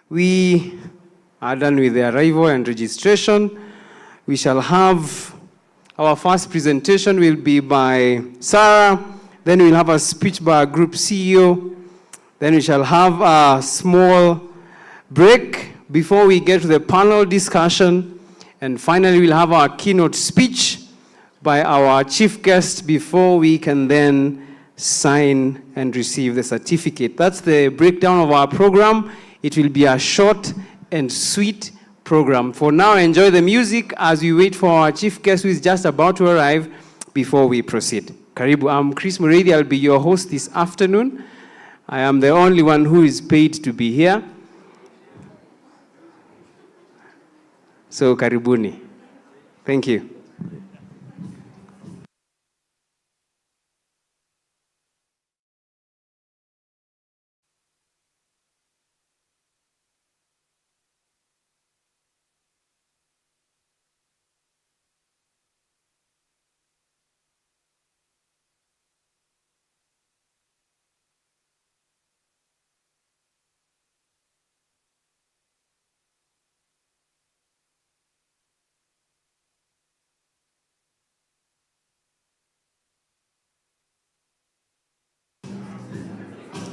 we are done with the arrival and registration. We shall have our first presentation will be by Sarah. Then we'll have a speech by our group CEO. Then we shall have a small break before we get to the panel discussion. And finally, we'll have our keynote speech by our chief guest before we can then sign and receive the certificate. That's the breakdown of our program. It will be a short and sweet program. For now, enjoy the music as we wait for our chief guest who is just about to arrive before we proceed. Karibu, I'm Chris Muridi. I'll be your host this afternoon. I am the only one who is paid to be here. So, karibuni. Thank you.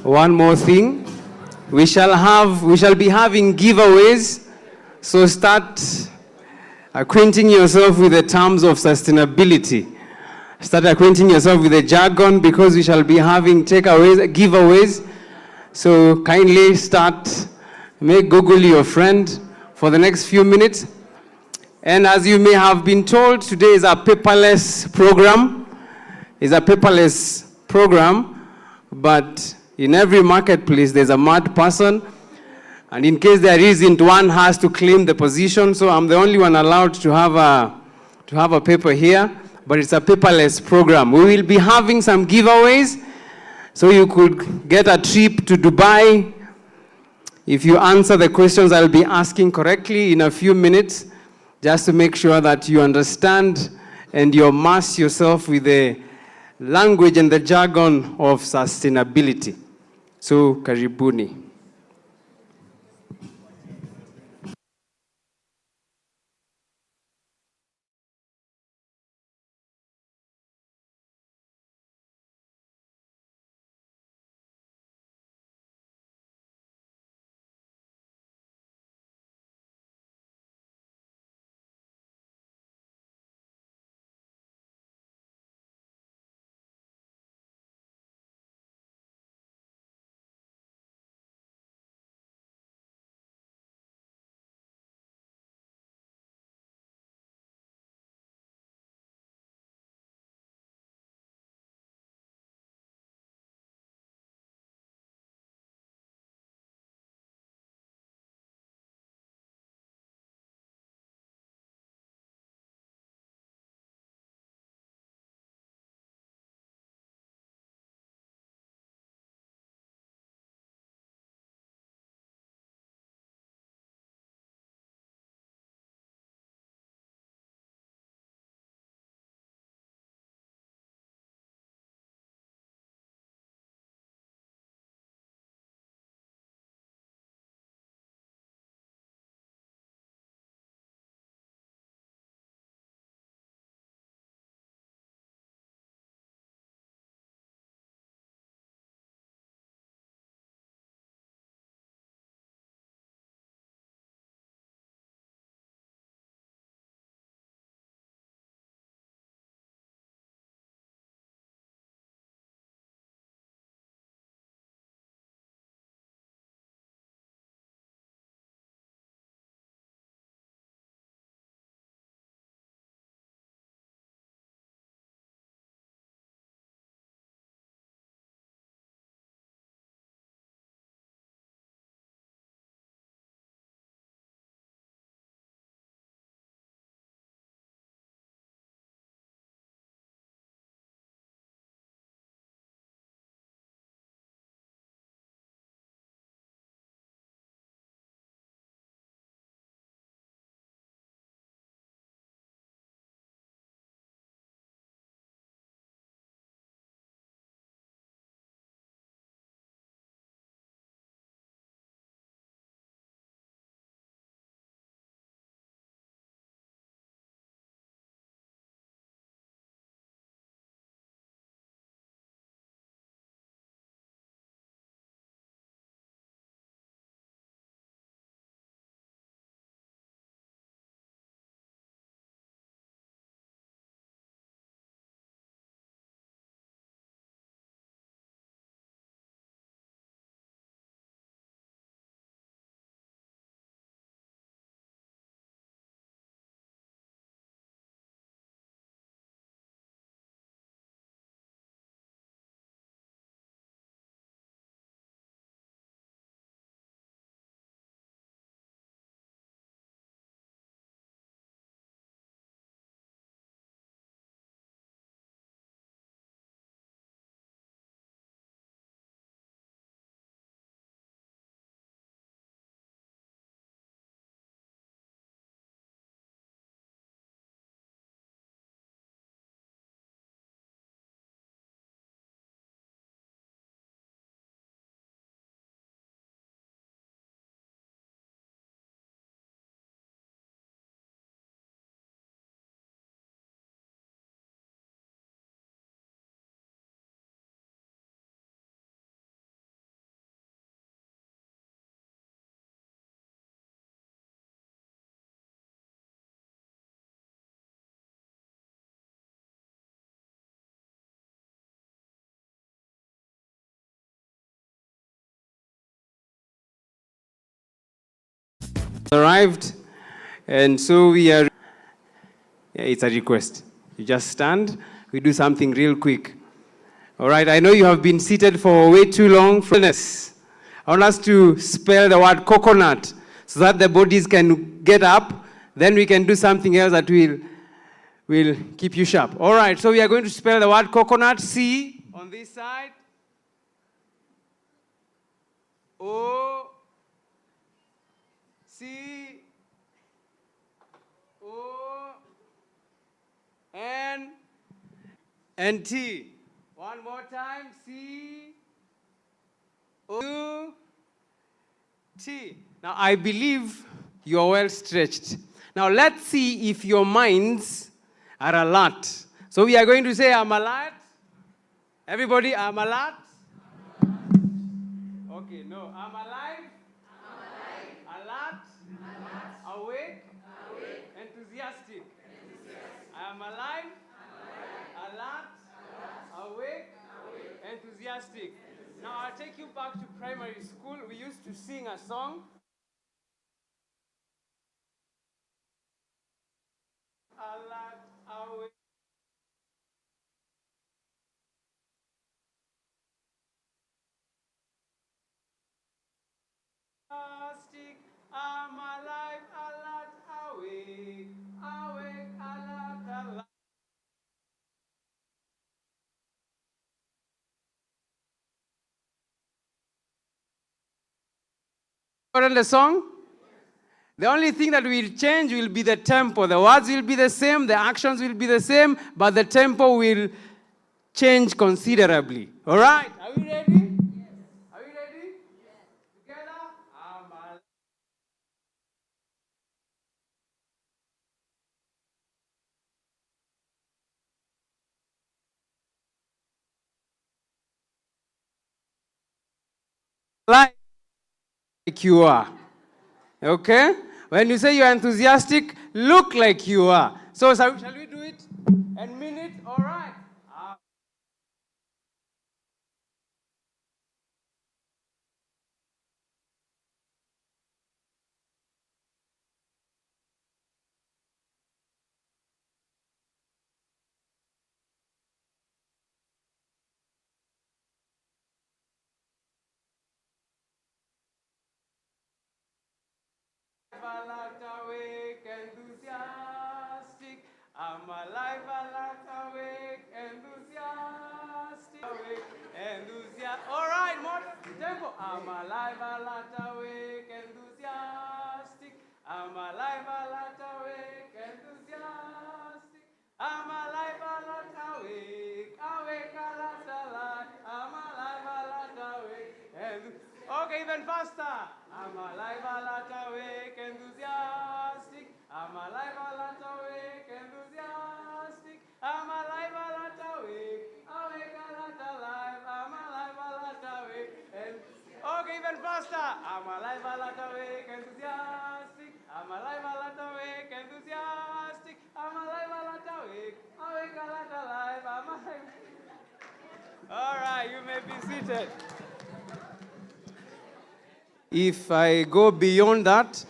One more thing, we shall be having giveaways, so start acquainting yourself with the terms of sustainability. Start acquainting yourself with the jargon because we shall be having giveaways. So kindly make Google your friend for the next few minutes. And as you may have been told, today is a paperless program. But in every marketplace, there's a mad person. And in case there isn't, one has to claim the position. So I'm the only one allowed to have a paper here. But it's a paperless program. We will be having some giveaways. So you could get a trip to Dubai. If you answer the questions I'll be asking correctly in a few minutes, just to make sure that you understand and you immerse yourself with the language and the jargon of sustainability. So, karibuni. arrived, and so we are. Yeah, it's a request. You just stand. We do something real quick. All right. I know you have been seated for way too long. I want us to spell the word coconut so that the bodies can get up. Then we can do something else that will keep you sharp. All right. So we are going to spell the word coconut. C on this side. O. C. O. N. And T. One more time. C. O. T. Now, I believe you are well stretched. Now, let's see if your minds are alert. So, we are going to say, I'm alert. Everybody, I'm alert. Okay, no. I'm alive. Alert. Awake. Enthusiastic. I am alive. Alert. Awake. Enthusiastic. Now, I'll take you back to primary school. We used to sing a song. Alert, awake. I'm alive, alert, awake, alert, alert. Forgotten the song? The only thing that will change will be the tempo. The words will be the same, the actions will be the same, but the tempo will change considerably. All right? Are we ready? Yes. Are we ready? Yes. Together? I'm alive. Like you are. Okay? When you say you're enthusiastic, look like you are. So shall we do it? And mean it? All right. Alert, awake, enthusiastic. I'm alive, alert, awake, enthusiastic. Awake, enthusiastic. All right, more tempo. I'm alive, alert, awake, enthusiastic. I'm alive, alert, awake, enthusiastic. I'm alive, alert, awake, alert, alert. I'm alive, alert, awake, okay, even faster. I'm alive, alert, awake, enthusiastic. I'm alive, alert, awake, enthusiastic. I'm alive, alert, awake, alert, alive. I'm alive, alert, awake, okay, even faster. I'm alive, alert, awake, enthusiastic. I'm alive, alert, awake, enthusiastic. I'm alive, alert, awake, alert, alive. I'm alive. All right, you may be seated. If I go beyond that,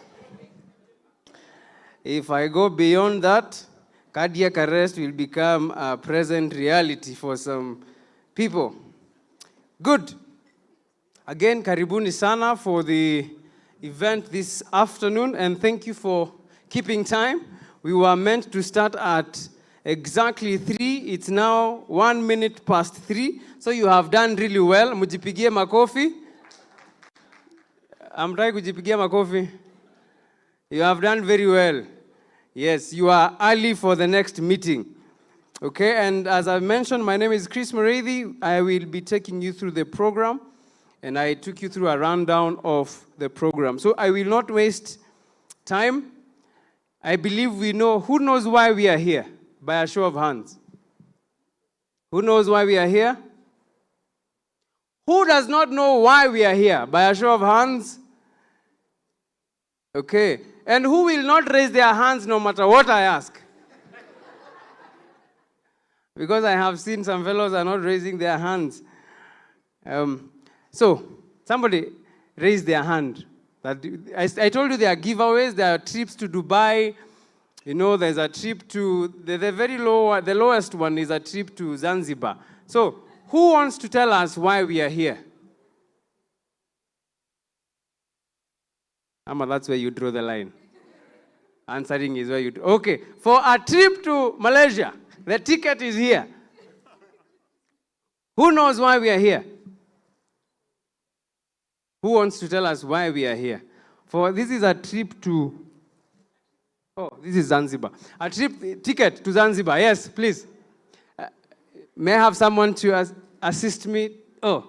cardiac arrest will become a present reality for some people. Good. Again, karibuni sana for the event this afternoon, and thank you for keeping time. We were meant to start at exactly 3. It's now 1 minute past 3. So you have done really well. Mujipigie makofi. Amtaki kujipigia makofi. You have done very well. Yes, you are early for the next meeting. Okay, and as I mentioned, my name is Chris Mureithi. I will be taking you through the program, and I took you through a rundown of the program. So I will not waste time. I believe we know. Who knows why we are here? By a show of hands. Who knows why we are here? Who does not know why we are here? By a show of hands. Okay. And who will not raise their hands no matter what I ask? Because I have seen some fellows are not raising their hands. So, somebody raise their hand. I told you there are giveaways, there are trips to Dubai. You know, there's a trip to, the very low, the lowest one is a trip to Zanzibar. So, who wants to tell us why we are here? Amma, that's where you draw the line. Answering is where you do. Okay, for a trip to Malaysia, the ticket is here. Who knows why we are here? Who wants to tell us why we are here? For this is a trip to, this is Zanzibar. A ticket to Zanzibar. Yes, please. May I have someone to assist me? Oh.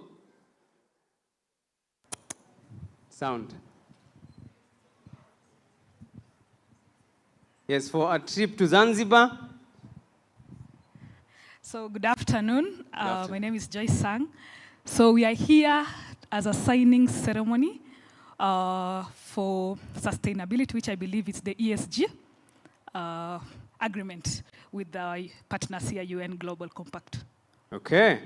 Sound. Yes, for a trip to Zanzibar. So good afternoon. My name is Joyce Sang. So we are here as a signing ceremony for sustainability, which I believe is the ESG agreement with the partners here, UN Global Compact. Okay.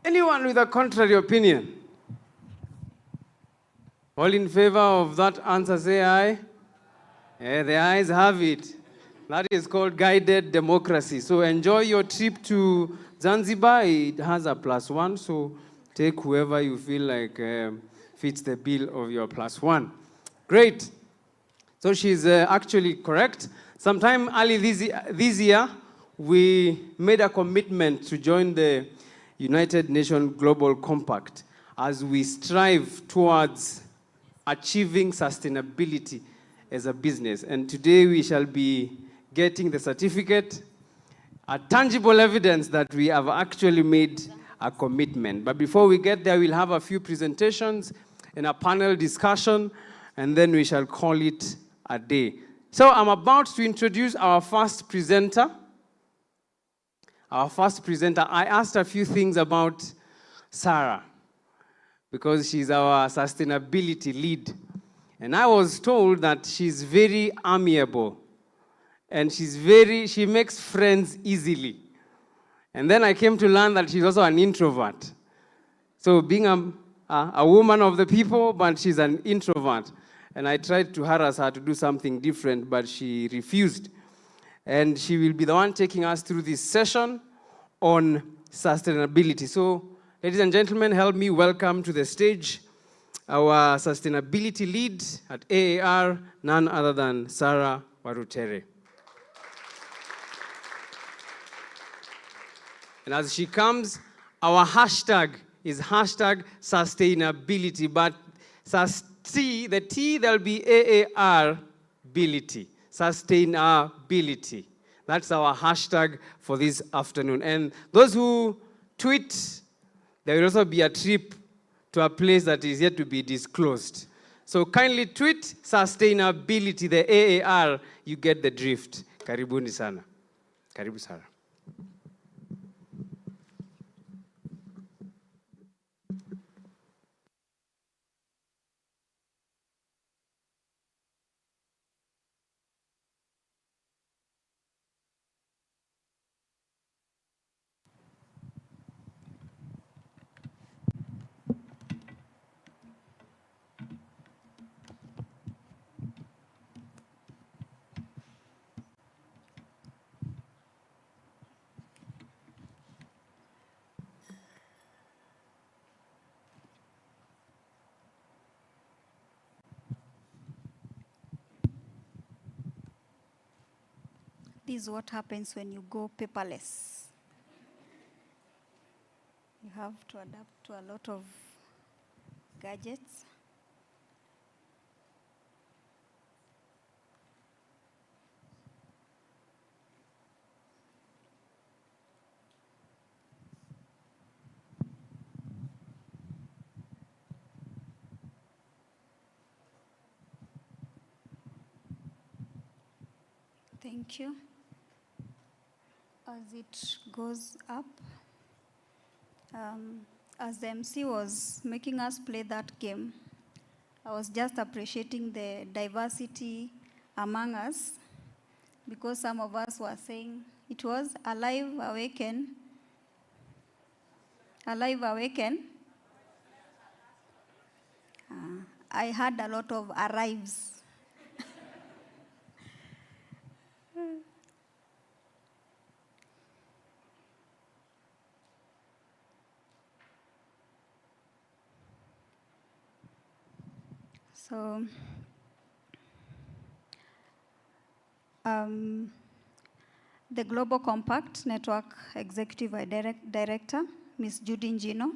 Anyone with a contrary opinion? All in favor of that answer, say aye. Yeah, the ayes have it. That is called guided democracy. So enjoy your trip to Zanzibar. It has a +1, so take whoever you feel like fits the bill of your +1. Great. So she's actually correct. Sometime early this year, we made a commitment to join the United Nations Global Compact as we strive towards achieving sustainability as a business. And today we shall be getting the certificate, a tangible evidence that we have actually made a commitment. But before we get there, we'll have a few presentations and a panel discussion, and then we shall call it a day. So I'm about to introduce our first presenter. I asked a few things about Sarah, because she's our sustainability lead. And I was told that she's very amiable, and she makes friends easily. And then I came to learn that she's also an introvert. So being a woman of the people, but she's an introvert. And I tried to harass her to do something different, but she refused. And she will be the one taking us through this session on sustainability. So, ladies and gentlemen, help me welcome to the stage our sustainability lead at AAR, none other than Sarah Warutere. And as she comes, our hashtag is #sustainability, but the T, there'll be AAR-bility, sustainability. That's our hashtag for this afternoon. And those who tweet, there will also be a trip to a place that is yet to be disclosed. So kindly tweet sustainability, the AAR, you get the drift. Karibuni sana. Karibu Sarah. This is what happens when you go paperless. You have to adapt to a lot of gadgets. Thank you. As it goes up, as the MC was making us play that game, I was just appreciating the diversity among us, because some of us were saying it was alive, awaken. Alive, awaken. I had a lot of arrives. So, the Global Compact Network Executive Director, Ms. Judy Njino,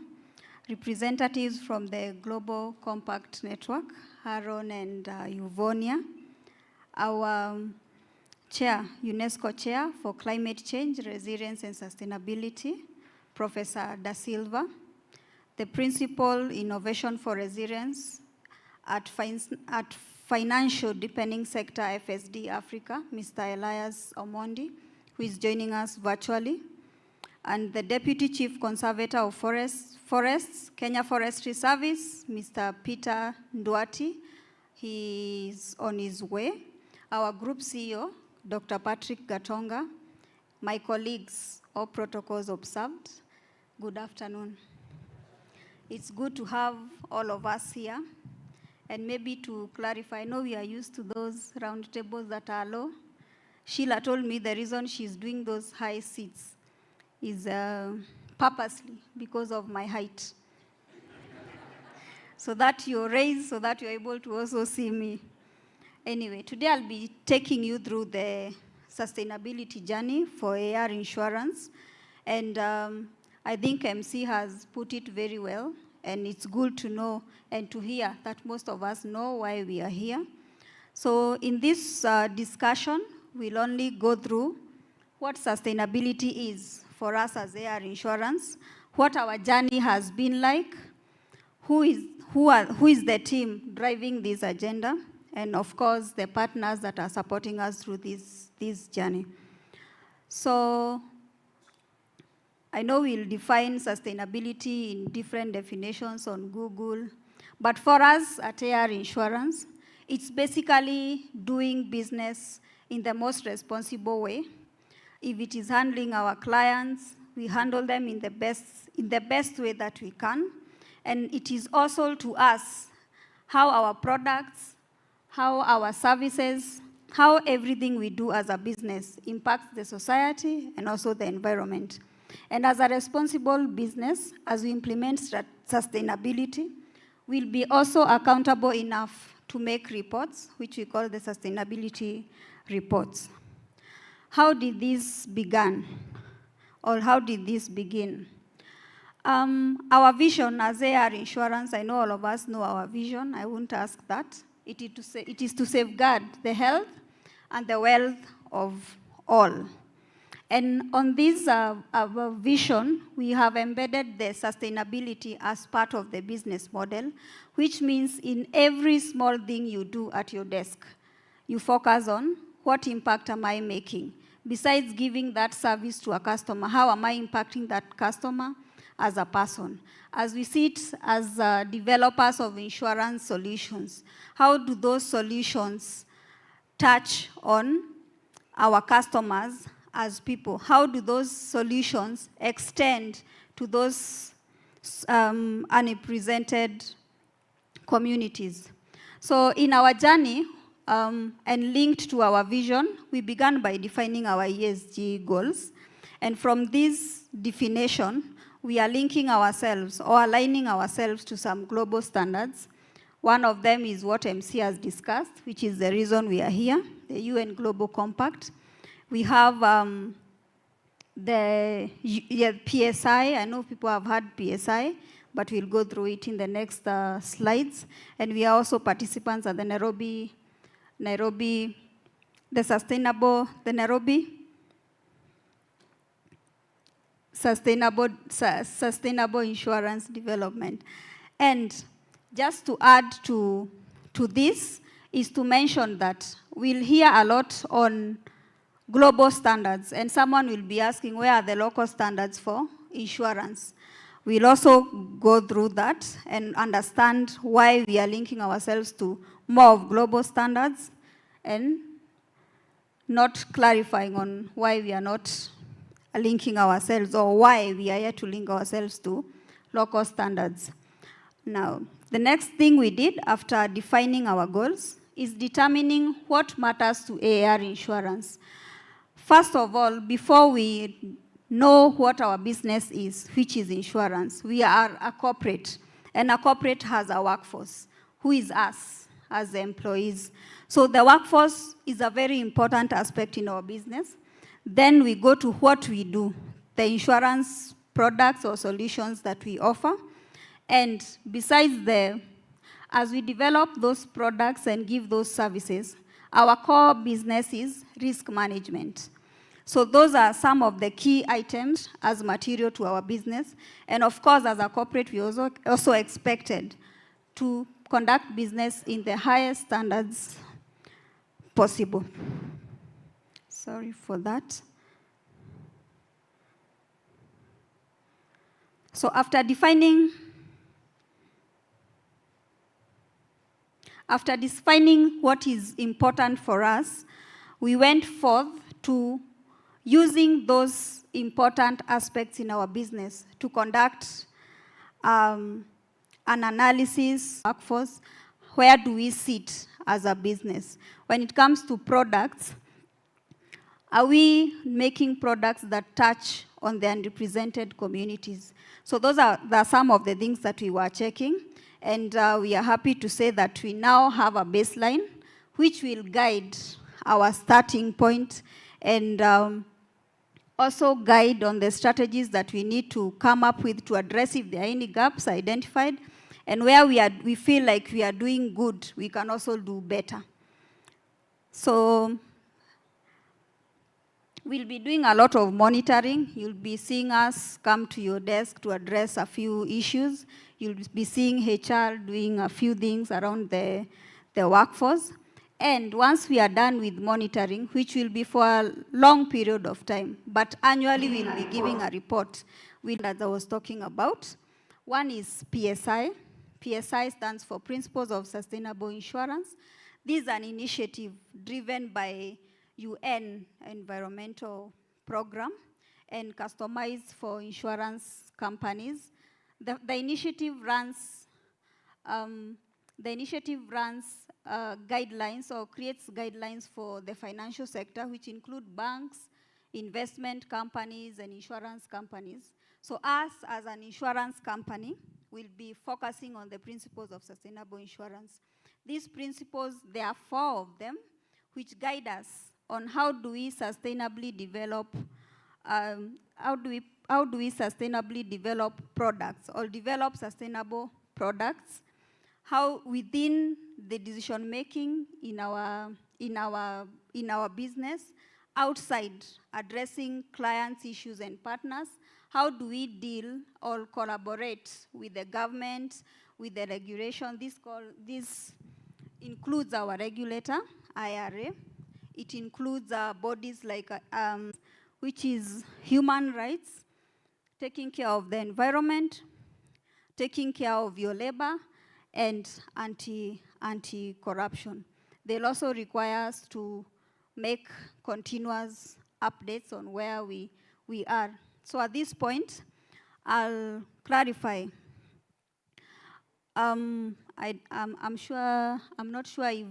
representatives from the Global Compact Network, Aaron and Yuvonia, our chair, UNESCO Chair for Climate Change, Resilience and Sustainability, Professor Da Silva, the Principal Innovation for Resilience at Financial Deepening Sector FSD Africa, Mr. Elias Omondi, who is joining us virtually, and the Deputy Chief Conservator of Forests, Kenya Forestry Service, Mr. Peter Ndwati. He is on his way. Our Group CEO, Dr. Patrick Gatonga. My colleagues, all protocols observed. Good afternoon. It's good to have all of us here. And maybe to clarify, I know we are used to those round tables that are low. Sheila told me the reason she's doing those high seats is purposely because of my height. So that you're raised, so that you're able to also see me. Anyway, today I'll be taking you through the sustainability journey for AR insurance. And I think MC has put it very well. And it's good to know and to hear that most of us know why we are here. So in this discussion, we'll only go through what sustainability is for us as AR Insurance, what our journey has been like, who is the team driving this agenda, and of course, the partners that are supporting us through this journey. So I know we'll define sustainability in different definitions on Google, but for us at AR Insurance, it's basically doing business in the most responsible way. If it is handling our clients, we handle them in the best way that we can. And it is also to us how our products, how our services, how everything we do as a business impacts the society and also the environment. And as a responsible business, as we implement sustainability, we'll be also accountable enough to make reports, which we call the sustainability reports. How did this begin? Or how did this begin? Our vision as AR Insurance, I know all of us know our vision. I won't ask that. It is to safeguard the health and the wealth of all. And on this vision, we have embedded the sustainability as part of the business model, which means in every small thing you do at your desk, you focus on what impact am I making? Besides giving that service to a customer, how am I impacting that customer as a person? As we see it as developers of insurance solutions, how do those solutions touch on our customers as people? How do those solutions extend to those unrepresented communities? So in our journey, and linked to our vision, we began by defining our ESG goals. And from this definition, we are linking ourselves or aligning ourselves to some global standards. One of them is what MC has discussed, which is the reason we are here, the UN Global Compact. We have the PSI. I know people have had PSI, but we'll go through it in the next slides. And we are also participants at the Nairobi, Sustainable Insurance Development. And just to add to this is to mention that we'll hear a lot on global standards, and someone will be asking, where are the local standards for insurance? We'll also go through that and understand why we are linking ourselves to more of global standards and not clarifying on why we are not linking ourselves or why we are here to link ourselves to local standards. Now, the next thing we did after defining our goals is determining what matters to AAR insurance. First of all, before we know what our business is, which is insurance, we are a corporate, and a corporate has a workforce, who is us as the employees. So the workforce is a very important aspect in our business. Then we go to what we do, the insurance products or solutions that we offer. And besides as we develop those products and give those services, our core business is risk management. So those are some of the key items as material to our business. And of course, as a corporate, we also expected to conduct business in the highest standards possible. Sorry for that. So after defining what is important for us, we went forth to using those important aspects in our business to conduct an analysis workforce. Where do we sit as a business? When it comes to products, are we making products that touch on the underrepresented communities? So those are some of the things that we were checking. And we are happy to say that we now have a baseline which will guide our starting point and also guide on the strategies that we need to come up with to address if there are any gaps identified. And where we feel like we are doing good, we can also do better. So we'll be doing a lot of monitoring. You'll be seeing us come to your desk to address a few issues. You'll be seeing HR doing a few things around the workforce. And once we are done with monitoring, which will be for a long period of time, but annually we'll be giving a report that I was talking about. One is PSI. PSI stands for Principles of Sustainable Insurance. This is an initiative driven by UN environmental program and customized for insurance companies. The initiative runs guidelines or creates guidelines for the financial sector, which include banks, investment companies, and insurance companies. So us, as an insurance company, will be focusing on the principles of sustainable insurance. These principles, there are 4 of them, which guide us on how do we sustainably develop products or develop sustainable products, how within the decision making in our business, outside addressing clients' issues and partners, how do we deal or collaborate with the government, with the regulation. This includes our regulator, IRA. It includes bodies like which is human rights, taking care of the environment, taking care of your labor, and anti-corruption. They'll also require us to make continuous updates on where we are. So at this point, I'll clarify. I'm not sure if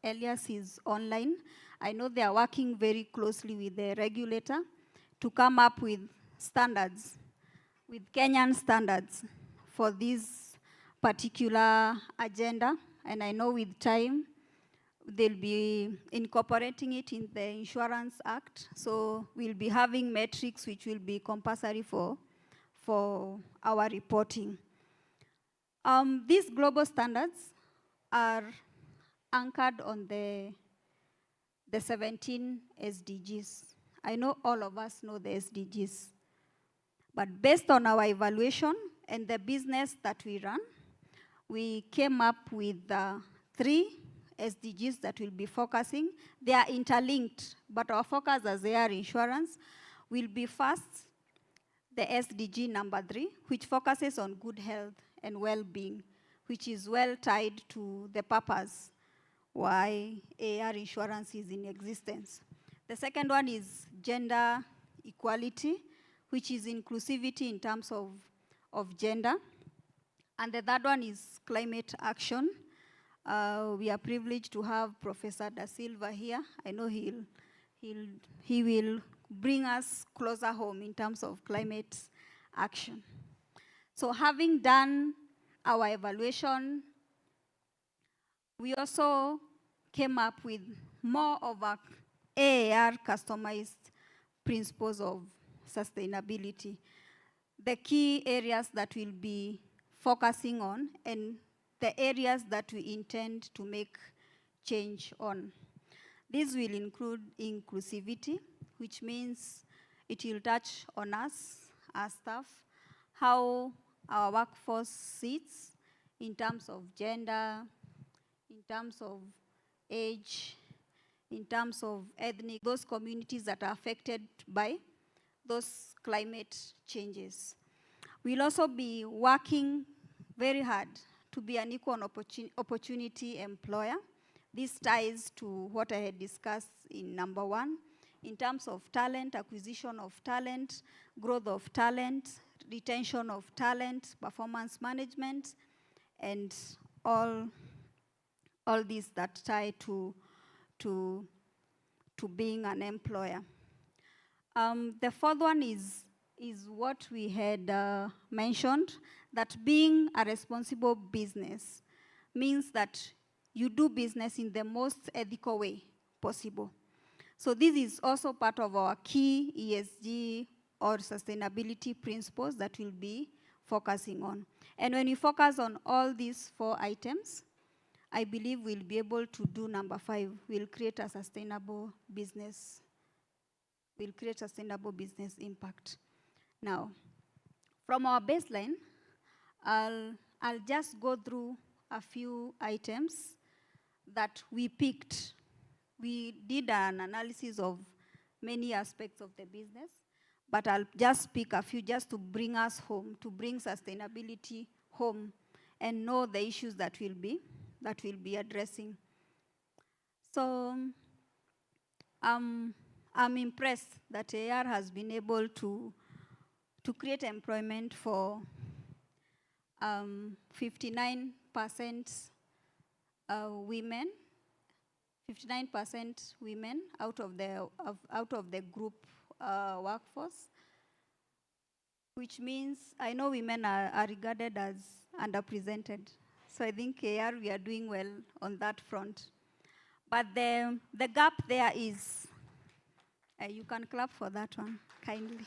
Elias is online. I know they are working very closely with the regulator to come up with standards, with Kenyan standards for this particular agenda. And I know with time, they'll be incorporating it in the Insurance Act. So we'll be having metrics which will be compulsory for our reporting. These global standards are anchored on the 17 SDGs. I know all of us know the SDGs. But based on our evaluation and the business that we run, we came up with 3 SDGs that we'll be focusing. They are interlinked, but our focus as AR Insurance will be first the SDG number 3, which focuses on good health and well-being, which is well tied to the purpose why AR Insurance is in existence. The second one is gender equality, which is inclusivity in terms of gender. And the third one is climate action. We are privileged to have Professor Da Silva here. I know he will bring us closer home in terms of climate action. So having done our evaluation, we also came up with more of a AAR customized principles of sustainability. The key areas that we'll be focusing on and the areas that we intend to make change on. This will include inclusivity, which means it will touch on us, our staff, how our workforce sits in terms of gender, in terms of age, in terms of ethnic, those communities that are affected by those climate changes. We'll also be working very hard to be an equal opportunity employer. This ties to what I had discussed in number 1, in terms of talent, acquisition of talent, growth of talent, retention of talent, performance management, and all these that tie to being an employer. The fourth one is what we had mentioned, that being a responsible business means that you do business in the most ethical way possible. So this is also part of our key ESG or sustainability principles that we'll be focusing on. And when we focus on all these 4 items, I believe we'll be able to do number 5. We'll create a sustainable business. We'll create sustainable business impact. Now, from our baseline, I'll just go through a few items that we picked. We did an analysis of many aspects of the business, but I'll just pick a few just to bring us home, to bring sustainability home and know the issues that we'll be addressing. So I'm impressed that AR has been able to create employment for 59% women, 59% women out of the group workforce, which means I know women are regarded as underrepresented. So I think AR, we are doing well on that front. But the gap there is, you can clap for that one, kindly.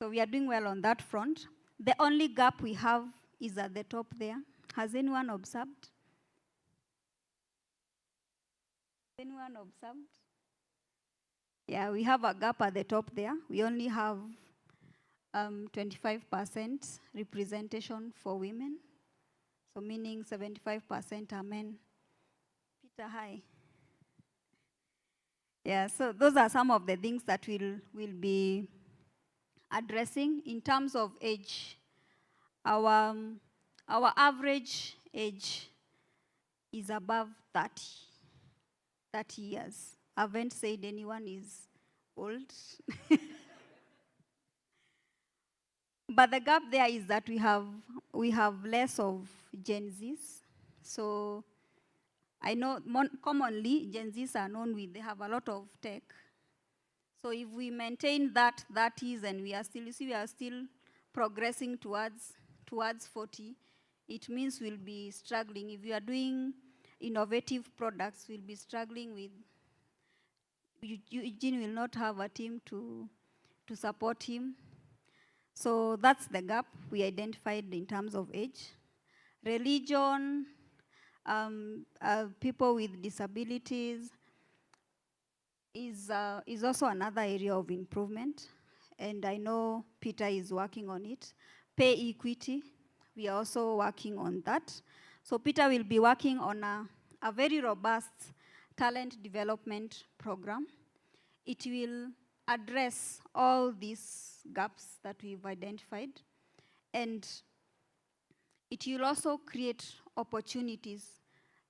So we are doing well on that front. The only gap we have is at the top there. Has anyone observed? Anyone observed? Yeah, we have a gap at the top there. We only have 25% representation for women. So meaning 75% are men. Peter, hi. Yeah, so those are some of the things that we'll be addressing. In terms of age, our average age is above 30 years. I haven't said anyone is old. But the gap there is that we have less of Gen Zs. So I know commonly Gen Zs are known with, they have a lot of tech. So if we maintain that is, and we are still progressing towards 40, it means we'll be struggling. If we are doing innovative products, we'll be struggling with, Eugene will not have a team to support him. So that's the gap we identified in terms of age. Religion, people with disabilities is also another area of improvement, and I know Peter is working on it. Pay equity, we are also working on that. So Peter will be working on a very robust talent development program. It will address all these gaps that we've identified, and it will also create opportunities,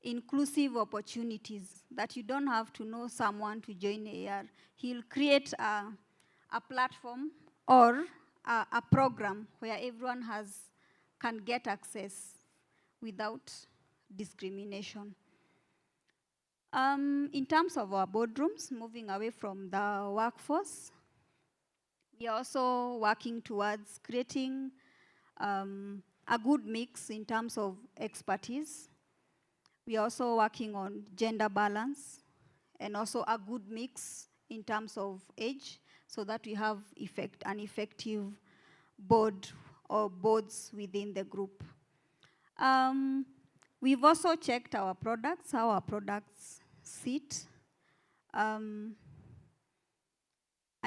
inclusive opportunities, that you don't have to know someone to join AR. He'll create a platform or a program where everyone has can get access without discrimination. In terms of our boardrooms, moving away from the workforce, we are also working towards creating a good mix in terms of expertise. We are also working on gender balance and also a good mix in terms of age so that we have an effective board or boards within the group. We've also checked our products, how our products sit. I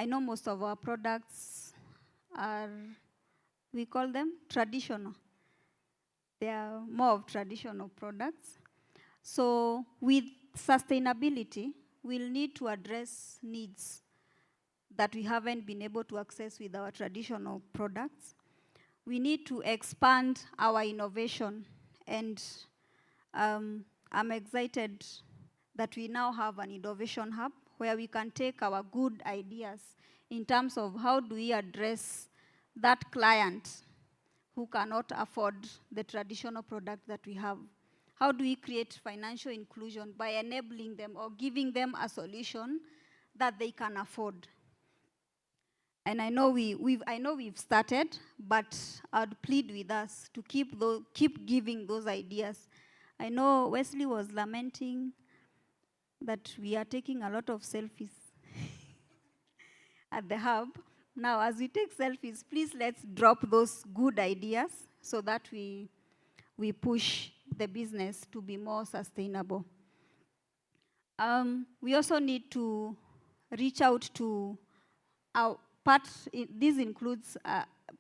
know most of our products are, we call them traditional. They are more of traditional products. So with sustainability, we'll need to address needs that we haven't been able to access with our traditional products. We need to expand our innovation, and I'm excited that we now have an innovation hub where we can take our good ideas in terms of how do we address that client who cannot afford the traditional product that we have. How do we create financial inclusion by enabling them or giving them a solution that they can afford? And I know we've started, but I'd plead with us to keep giving those ideas. I know Wesley was lamenting that we are taking a lot of selfies at the hub. Now, as we take selfies, please let's drop those good ideas so that we push the business to be more sustainable. We also need to reach out to our part. This includes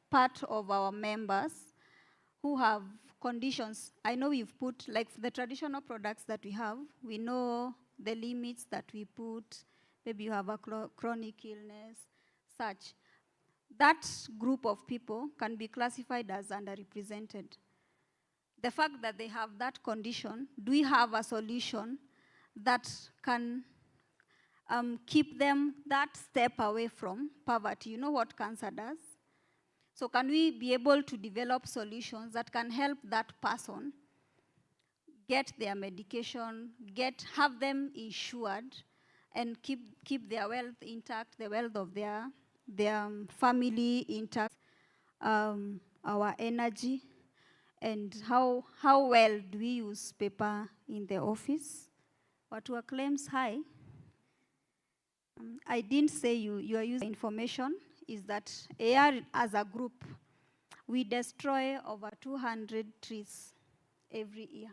part of our members who have conditions. I know we've put, like the traditional products that we have, we know the limits that we put. Maybe you have a chronic illness, such. That group of people can be classified as underrepresented. The fact that they have that condition, do we have a solution that can keep them that step away from poverty? You know what cancer does? So can we be able to develop solutions that can help that person get their medication, have them insured, and keep their wealth intact, the wealth of their family intact, our energy, and how well do we use paper in the office? What were claims high? I didn't say you are using information, is that AR as a group, we destroy over 200 trees every year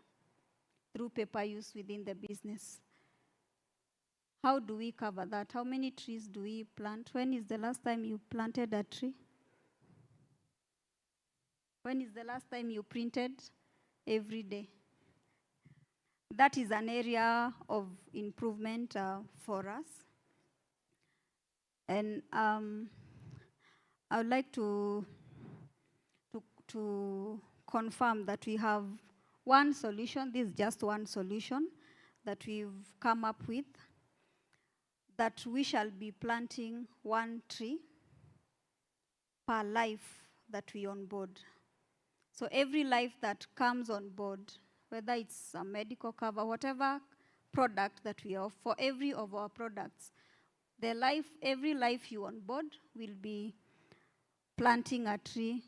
through paper use within the business. How do we cover that? How many trees do we plant? When is the last time you planted a tree? When is the last time you printed? Every day. That is an area of improvement for us. And I would like to confirm that we have one solution. This is just one solution that we've come up with, that we shall be planting 1 tree per life that we onboard. So every life that comes on board, whether it's a medical cover, whatever product that we offer, for every of our products, every life you onboard will be planting a tree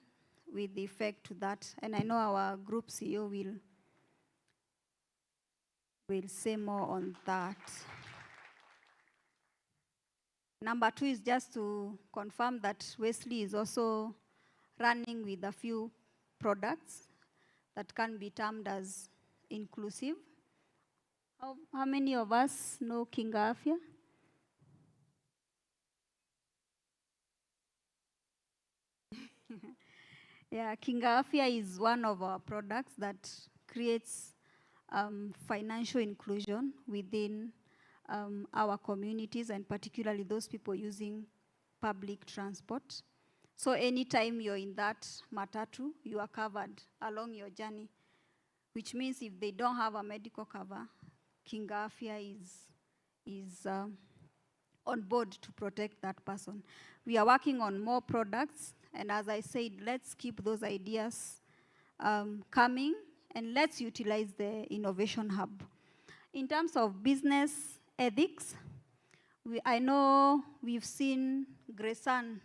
with effect to that. And I know our group CEO will say more on that. Number 2 is just to confirm that Wesley is also running with a few products that can be termed as inclusive. How many of us know Kinga Afya? Yeah, Kinga Afya is one of our products that creates financial inclusion within our communities, and particularly those people using public transport. So anytime you're in that matatu, you are covered along your journey, which means if they don't have a medical cover, Kinga Afya is on board to protect that person. We are working on more products, and as I said, let's keep those ideas coming, and let's utilize the Innovation Hub. In terms of business ethics, I know we've seen Gresan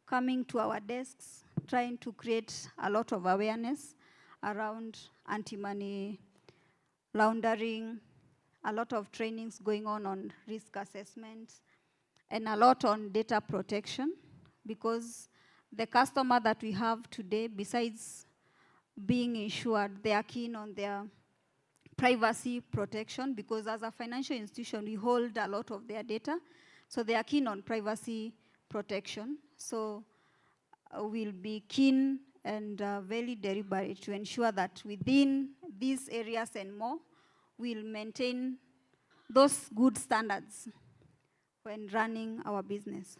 coming to our desks, trying to create a lot of awareness around anti-money laundering, a lot of trainings going on risk assessment, and a lot on data protection, because the customer that we have today, besides being insured, they are keen on their privacy protection, because as a financial institution, we hold a lot of their data, so they are keen on privacy protection. So we'll be keen and very deliberate to ensure that within these areas and more, we'll maintain those good standards when running our business.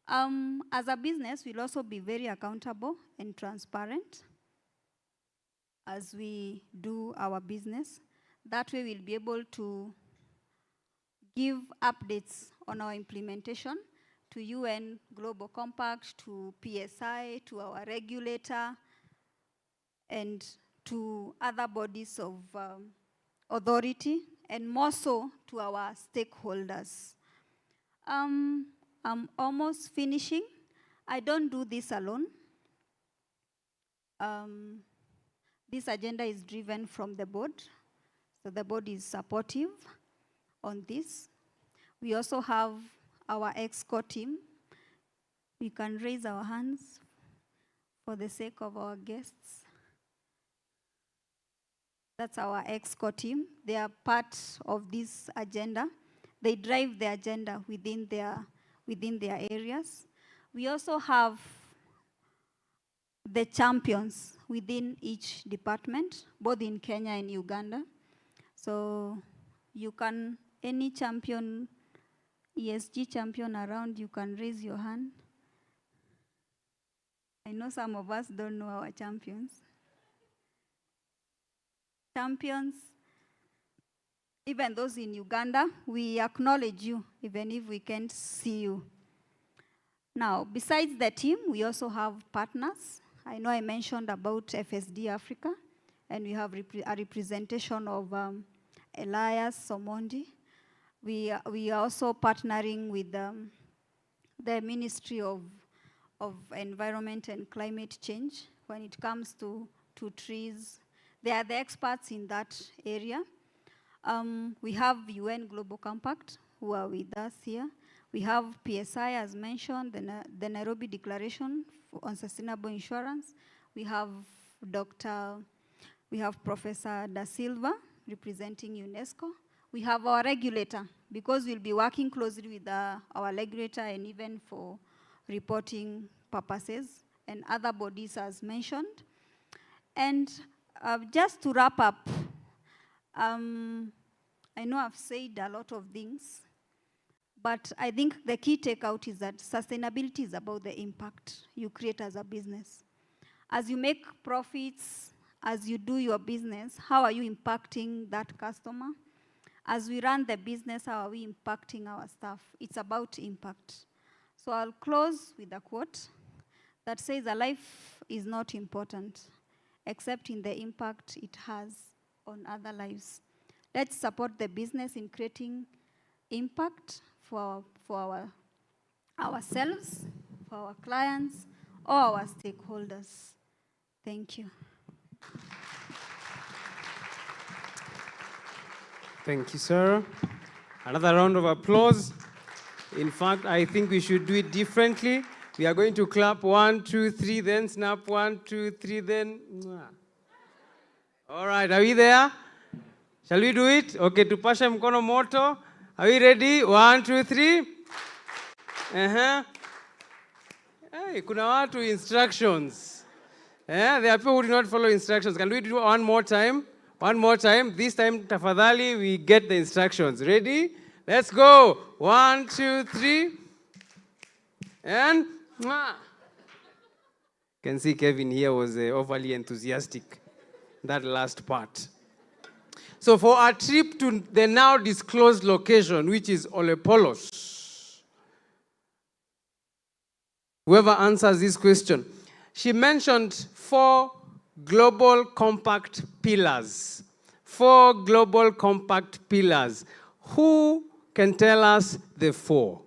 As a business, we'll also be very accountable and transparent as we do our business. That way we'll be able to give updates on our implementation to UN Global Compact, to PSI, to our regulator, and to other bodies of authority, and more so to our stakeholders. I'm almost finishing. I don't do this alone. This agenda is driven from the board, so the board is supportive on this. We also have our ExCo team. We can raise our hands for the sake of our guests. That's our ExCo team. They are part of this agenda. They drive the agenda within their areas. We also have the champions within each department, both in Kenya and Uganda. So you can, any champion, ESG champion around, you can raise your hand. I know some of us don't know our champions. Champions, even those in Uganda, we acknowledge you, even if we can't see you. Now, besides the team, we also have partners. I know I mentioned about FSD Africa, and we have a representation of Elias Somondi. We are also partnering with the Ministry of Environment and Climate Change when it comes to trees. They are the experts in that area. We have UN Global Compact, who are with us here. We have PSI, as mentioned, the Nairobi Declaration on Sustainable Insurance. We have Professor Da Silva representing UNESCO. We have our regulator, because we'll be working closely with our regulator and even for reporting purposes, and other bodies as mentioned. And just to wrap up, I know I've said a lot of things, but I think the key takeout is that sustainability is about the impact you create as a business. As you make profits, as you do your business, how are you impacting that customer? As we run the business, how are we impacting our staff? It's about impact. So I'll close with a quote that says, "A life is not important, except in the impact it has on other lives." Let's support the business in creating impact for ourselves, for our clients, or our stakeholders. Thank you. Thank you, Sarah. Another round of applause. In fact, I think we should do it differently. We are going to clap 1, 2, 3, then snap 1, 2, 3, then. All right, are we there? Shall we do it? Okay, tupashe mkono moto. Are we ready? 1, 2, 3. Hey, kuna watu instructions. There are people who do not follow instructions. Can we do one more time? One more time. This time, tafadhali, we get the instructions. Ready? Let's go. 1, 2, 3. And can see Kevin here was overly enthusiastic. That last part. So for our trip to the now disclosed location, which is Olepolos, whoever answers this question, she mentioned 4 global compact pillars. 4 global compact pillars. Who can tell us the 4?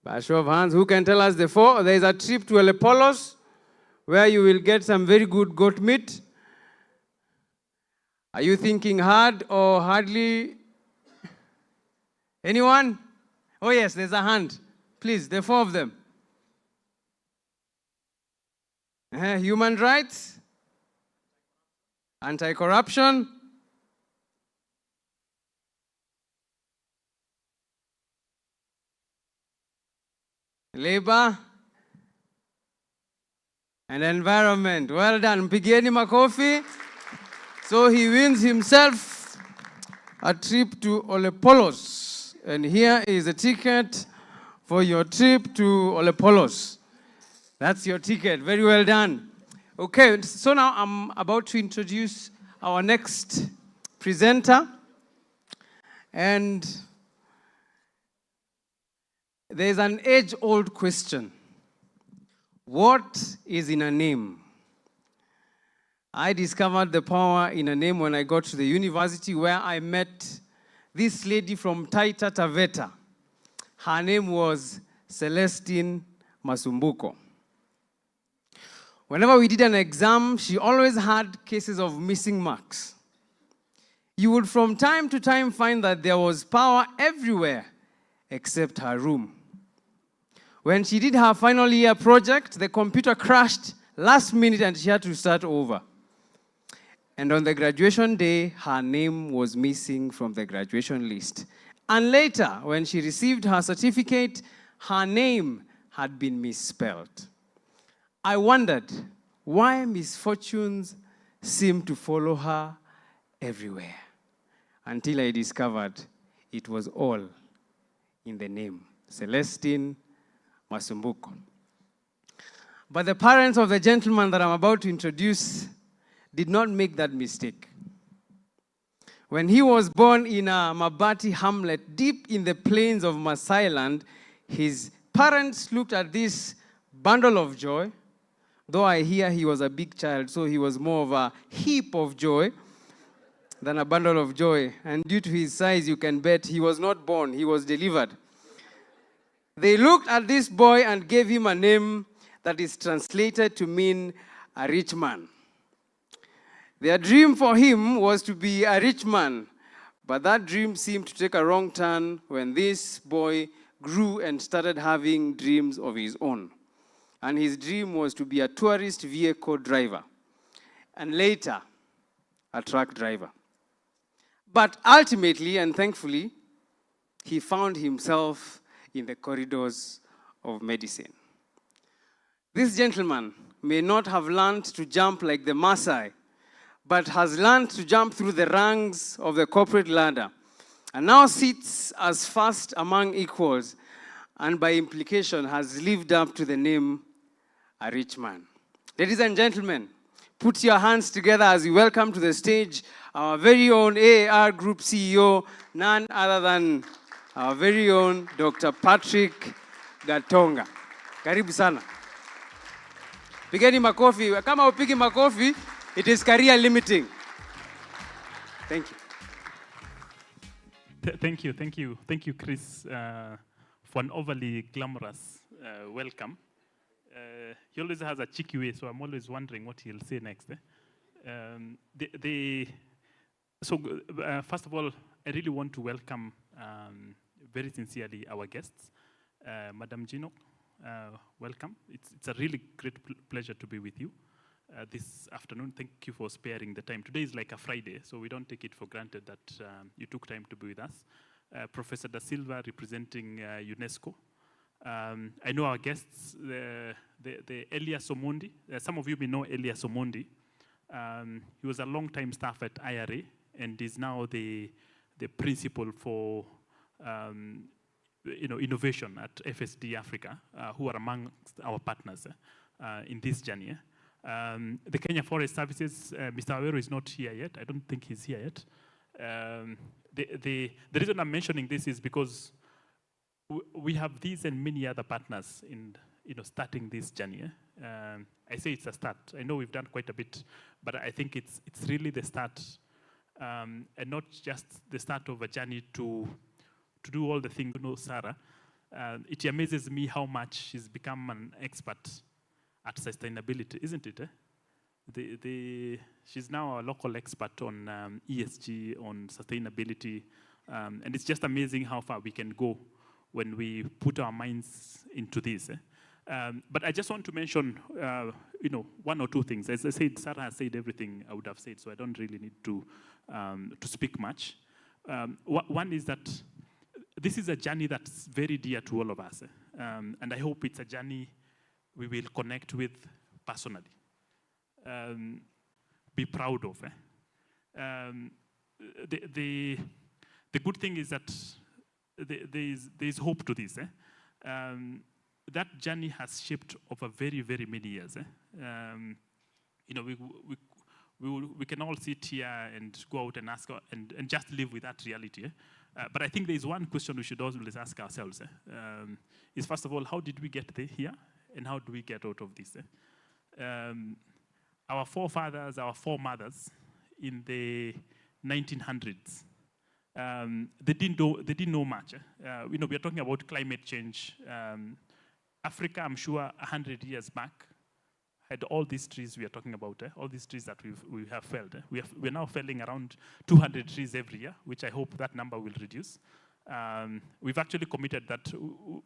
By a show of hands, who can tell us the 4? There is a trip to Elepolos, where you will get some very good goat meat. Are you thinking hard or hardly? Anyone? Oh yes, there's a hand. Please, the 4 of them. Human rights, anti-corruption, labor, and environment. Well done. Mpigieni makofi. So he wins himself a trip to Olepolos. And here is a ticket for your trip to Olepolos. That's your ticket. Very well done. Okay, so now I'm about to introduce our next presenter. And there's an age-old question. What is in a name? I discovered the power in a name when I got to the university, where I met this lady from Taita Taveta. Her name was Celestine Masumbuko. Whenever we did an exam, she always had cases of missing marks. You would from time to time find that there was power everywhere except her room. When she did her final year project, the computer crashed last minute and she had to start over. And on the graduation day, her name was missing from the graduation list. And later, when she received her certificate, her name had been misspelled. I wondered why misfortunes seemed to follow her everywhere, until I discovered it was all in the name, Celestine Masumbuko. But the parents of the gentleman that I'm about to introduce did not make that mistake. When he was born in a Mabati hamlet deep in the plains of Maasai land, his parents looked at this bundle of joy, though I hear he was a big child, so he was more of a heap of joy than a bundle of joy. And due to his size, you can bet he was not born, he was delivered. They looked at this boy and gave him a name that is translated to mean a rich man. Their dream for him was to be a rich man, but that dream seemed to take a wrong turn when this boy grew and started having dreams of his own. And his dream was to be a tourist vehicle driver, and later, a truck driver. But ultimately and thankfully, he found himself in the corridors of medicine. This gentleman may not have learned to jump like the Maasai, but has learned to jump through the ranks of the corporate ladder, and now sits as first among equals, and by implication has lived up to the name a rich man. Ladies and gentlemen, put your hands together as we welcome to the stage our very own AAR Group CEO, none other than our very own Dr. Patrick Gatonga. Karibu sana. Pigeni makofi. Kama upigi makofi, it is career limiting. Thank you. Thank you, Chris, for an overly glamorous welcome. He always has a cheeky way, so I'm always wondering what he'll say next. First of all, I really want to welcome very sincerely our guests. Madam Gino, welcome. It's a really great pleasure to be with you this afternoon. Thank you for sparing the time. Today is like a Friday, so we don't take it for granted that you took time to be with us. Professor Da Silva, representing UNESCO. I know our guests, the Elias Omondi. Some of you may know Elias Omondi. He was a long-time staff at IRA and is now the principal for innovation at FSD Africa, who are amongst our partners in this journey. The Kenya Forest Services, Mr. Awero is not here yet. I don't think he's here yet. The reason I'm mentioning this is because we have these and many other partners in starting this journey. I say it's a start. I know we've done quite a bit, but I think it's really the start, and not just the start of a journey to do all the things. Sarah, it amazes me how much she's become an expert at sustainability, isn't it? She's now a local expert on ESG, on sustainability, and it's just amazing how far we can go when we put our minds into this. But I just want to mention, one or two things. As I said, Sarah has said everything I would have said, so I don't really need to speak much. One is that this is a journey that's very dear to all of us, and I hope it's a journey we will connect with personally, be proud of. The good thing is that there is hope to this. That journey has shaped over very, very many years. We can all sit here and go out and ask and just live with that reality. But I think there is one question we should always ask ourselves. Is first of all, how did we get here, and how do we get out of this? Our forefathers, our foremothers, in the 1900s, they didn't know much. We are talking about climate change. Africa, I'm sure, 100 years back, had all these trees we are talking about, all these trees that we have felled. We're now felling around 200 trees every year, which I hope that number will reduce. We've actually committed that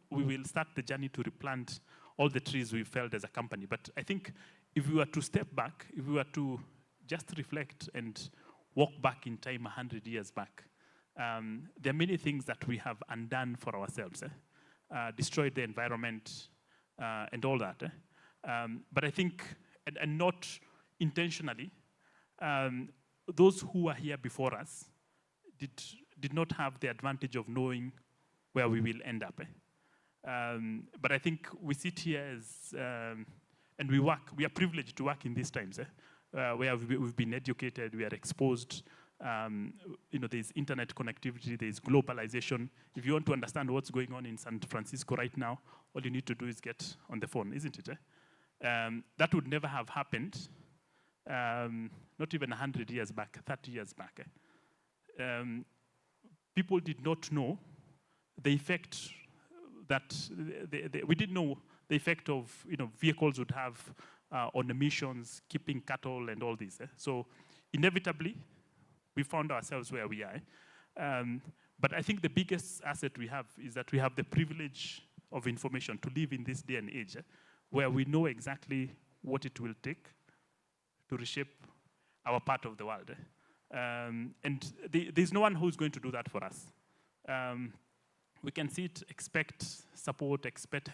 we will start the journey to replant all the trees we felled as a company. But I think if we were to step back, if we were to just reflect and walk back in time 100 years back, there are many things that we have undone for ourselves, destroyed the environment and all that. But I think, and not intentionally, those who are here before us did not have the advantage of knowing where we will end up. But I think we sit here as, and we are privileged to work in these times, where we've been educated, we are exposed. There's internet connectivity, there's globalization. If you want to understand what's going on in San Francisco right now, all you need to do is get on the phone, isn't it? That would never have happened, not even 100 years back, 30 years back. People did not know the effect that we didn't know the effect of vehicles would have on emissions, keeping cattle and all this. So inevitably, we found ourselves where we are. But I think the biggest asset we have is that we have the privilege of information to live in this day and age, where we know exactly what it will take to reshape our part of the world. And there's no one who's going to do that for us. We can sit, expect support, expect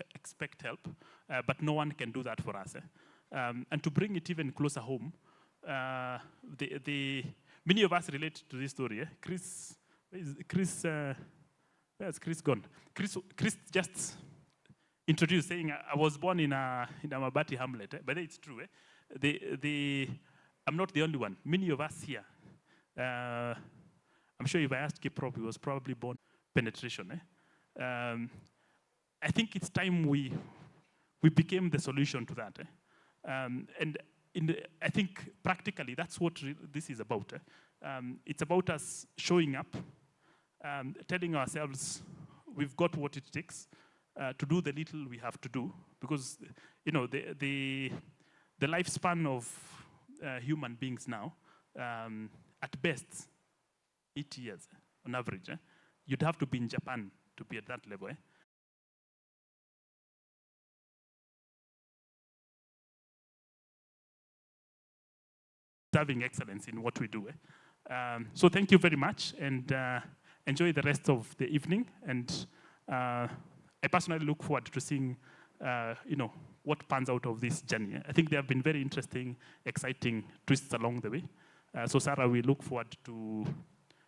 help, but no one can do that for us. And to bring it even closer home, many of us relate to this story. Chris, where's Chris gone? Chris just introduced, saying, I was born in a Mabati hamlet, but it's true. I'm not the only one. Many of us here, I'm sure if I asked Kiprop, he was probably born penetration. I think it's time we became the solution to that. And I think practically that's what this is about. It's about us showing up, telling ourselves we've got what it takes to do the little we have to do, because the lifespan of human beings now, at best, 80 years on average. You'd have to be in Japan to be at that level. Serving excellence in what we do. So thank you very much, and enjoy the rest of the evening. And I personally look forward to seeing, what pans out of this journey. I think there have been very interesting, exciting twists along the way. So Sarah, we look forward to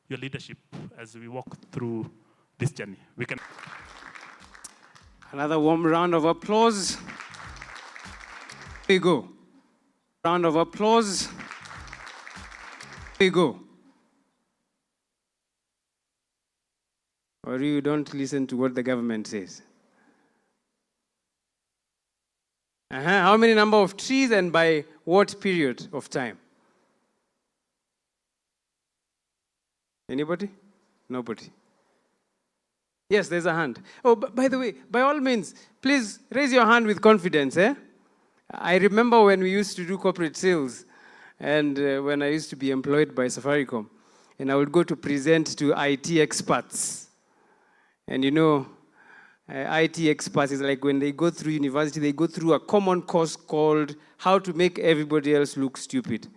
your leadership as we walk through this journey. We can. Another warm round of applause. Here we go. Round of applause. Here we go. Or you don't listen to what the government says? How many number of trees and by what period of time? Anybody? Nobody. Yes, there's a hand. Oh, by the way, by all means, please raise your hand with confidence. I remember when we used to do corporate sales and when I used to be employed by Safaricom, and I would go to present to IT experts. And you know, IT experts is like when they go through university, they go through a common course called How to Make Everybody Else Look Stupid.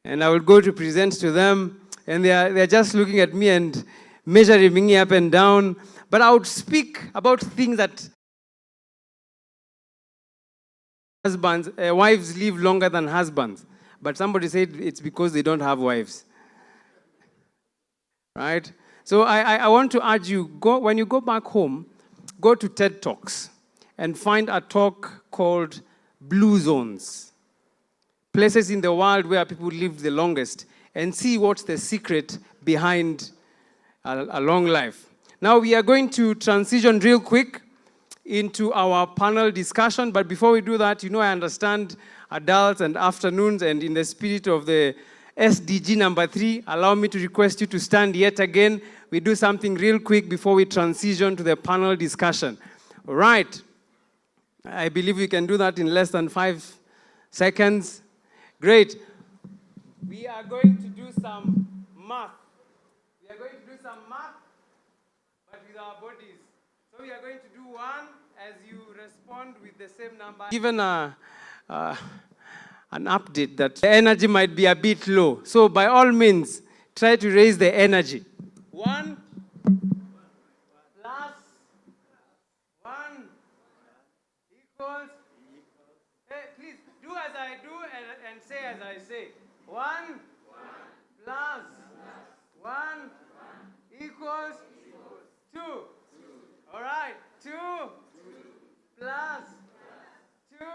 And I would go to present to them, and they're just looking at me and measuring me up and down. But I would speak about things that wives live longer than husbands. But somebody said it's because they don't have wives. Right? So I want to urge you, when you go back home, go to TED Talks and find a talk called Blue Zones. Places in the world where people live the longest, and see what's the secret behind a long life. Now we are going to transition real quick into our panel discussion, but before we do that, you know I understand adults and afternoons, and in the spirit of the SDG number 3, allow me to request you to stand yet again. We do something real quick before we transition to the panel discussion. All right. I believe we can do that in less than 5 seconds. Great. We are going to do some math. We are going to do some math, but with our bodies. So we are going to do 1 as you respond with the same number. Given an update that the energy might be a bit low. So by all means, try to raise the energy. 1 plus 1 equals. Hey, please do as I do and say as I say. 1 plus 1 equals 2. All right, 2 plus 2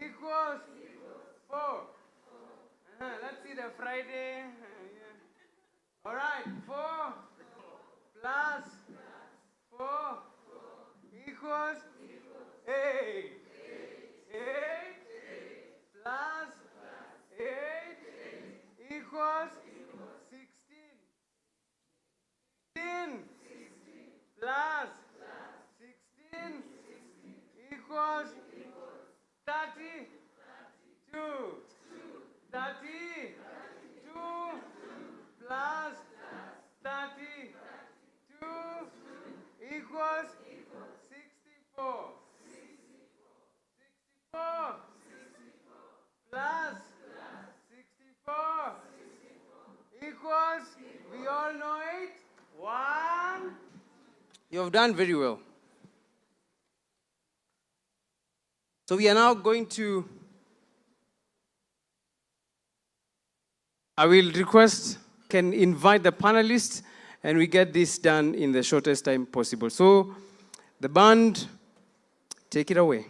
equals 4. Let's see the Friday. All right, 4 plus 4 equals 8. 8 plus 8 equals 16. 16 plus 16 equals 32. 32 plus 32 equals 64. 64 plus 64 equals, we all know it, 1. You have done very well. So we are now going to, I will request, can invite the panelists, and we get this done in the shortest time possible. So the band, take it away.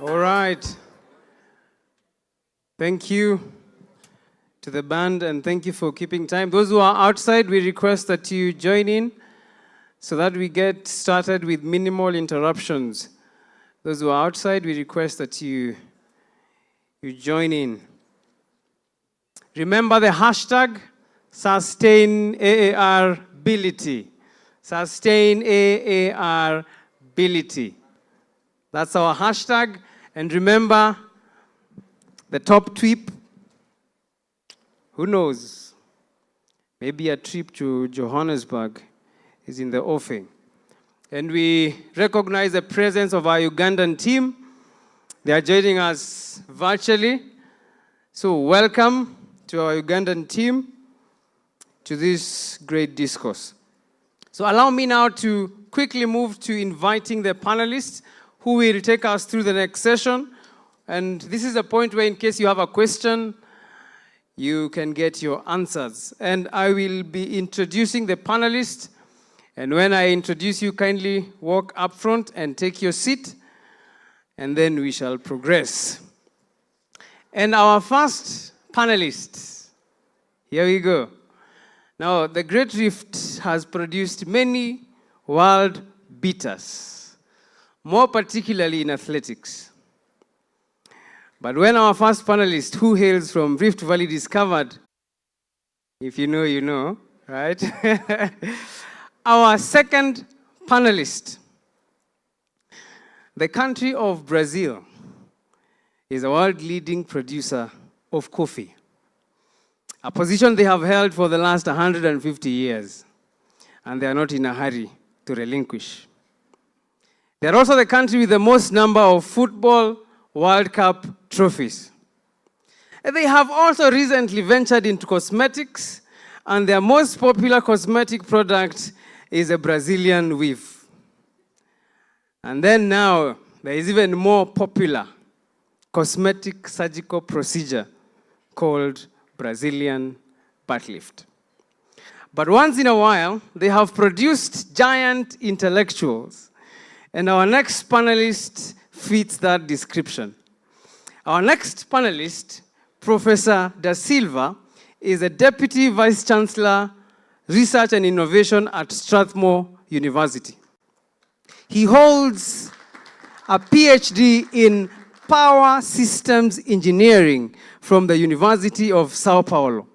All right. Thank you to the band, and thank you for keeping time. Those who are outside, we request that you join in so that we get started with minimal interruptions. Those who are outside, we request that you join in. Remember the hashtag #SustainAARability. SustainAARability. That's our hashtag. And remember the top tweet. Who knows? Maybe a trip to Johannesburg is in the offing. And we recognize the presence of our Ugandan team. They are joining us virtually. So welcome to our Ugandan team to this great discourse. So allow me now to quickly move to inviting the panelists who will take us through the next session. And this is a point where, in case you have a question, you can get your answers. And I will be introducing the panelists. And when I introduce you, kindly walk up front and take your seat. And then we shall progress. And our first panelist, here we go. Now, the Great Rift has produced many world beaters, more particularly in athletics. But when our first panelist, who hails from Rift Valley, discovered, if you know, you know, right? Our second panelist, the country of Brazil, is a world-leading producer of coffee, a position they have held for the last 150 years, and they are not in a hurry to relinquish. They are also the country with the most number of football World Cup trophies. And they have also recently ventured into cosmetics, and their most popular cosmetic product is a Brazilian weave. And then now, there is even more popular cosmetic surgical procedure called Brazilian butt lift. But once in a while, they have produced giant intellectuals. And our next panelist fits that description. Our next panelist, Professor Da Silva, is a Deputy Vice Chancellor, Research and Innovation at Strathmore University. He holds a PhD in Power Systems Engineering from the University of Sao Paulo.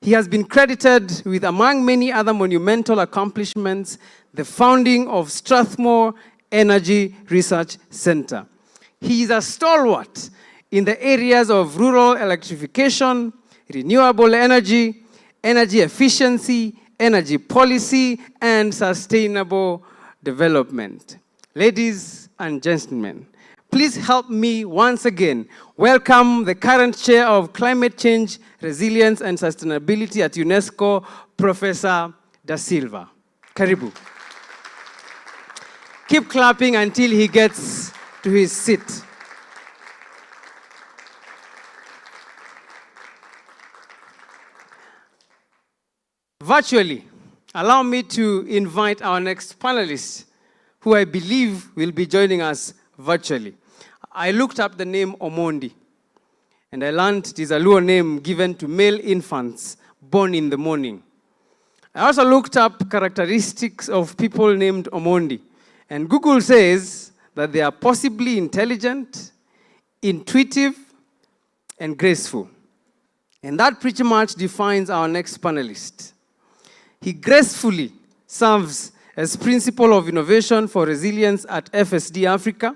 He has been credited with, among many other monumental accomplishments, the founding of Strathmore Energy Research Center. He is a stalwart in the areas of rural electrification, renewable energy, energy efficiency, energy policy, and sustainable development. Ladies and gentlemen, please help me once again welcome the current chair of Climate Change, Resilience, and Sustainability at UNESCO, Professor Da Silva. Karibu. Keep clapping until he gets to his seat. Virtually, allow me to invite our next panelist, who I believe will be joining us virtually. I looked up the name Omondi, and I learned it is a Luo name given to male infants born in the morning. I also looked up characteristics of people named Omondi. And Google says that they are possibly intelligent, intuitive, and graceful. And that pretty much defines our next panelist. He gracefully serves as Principal of Innovation for Resilience at FSD Africa.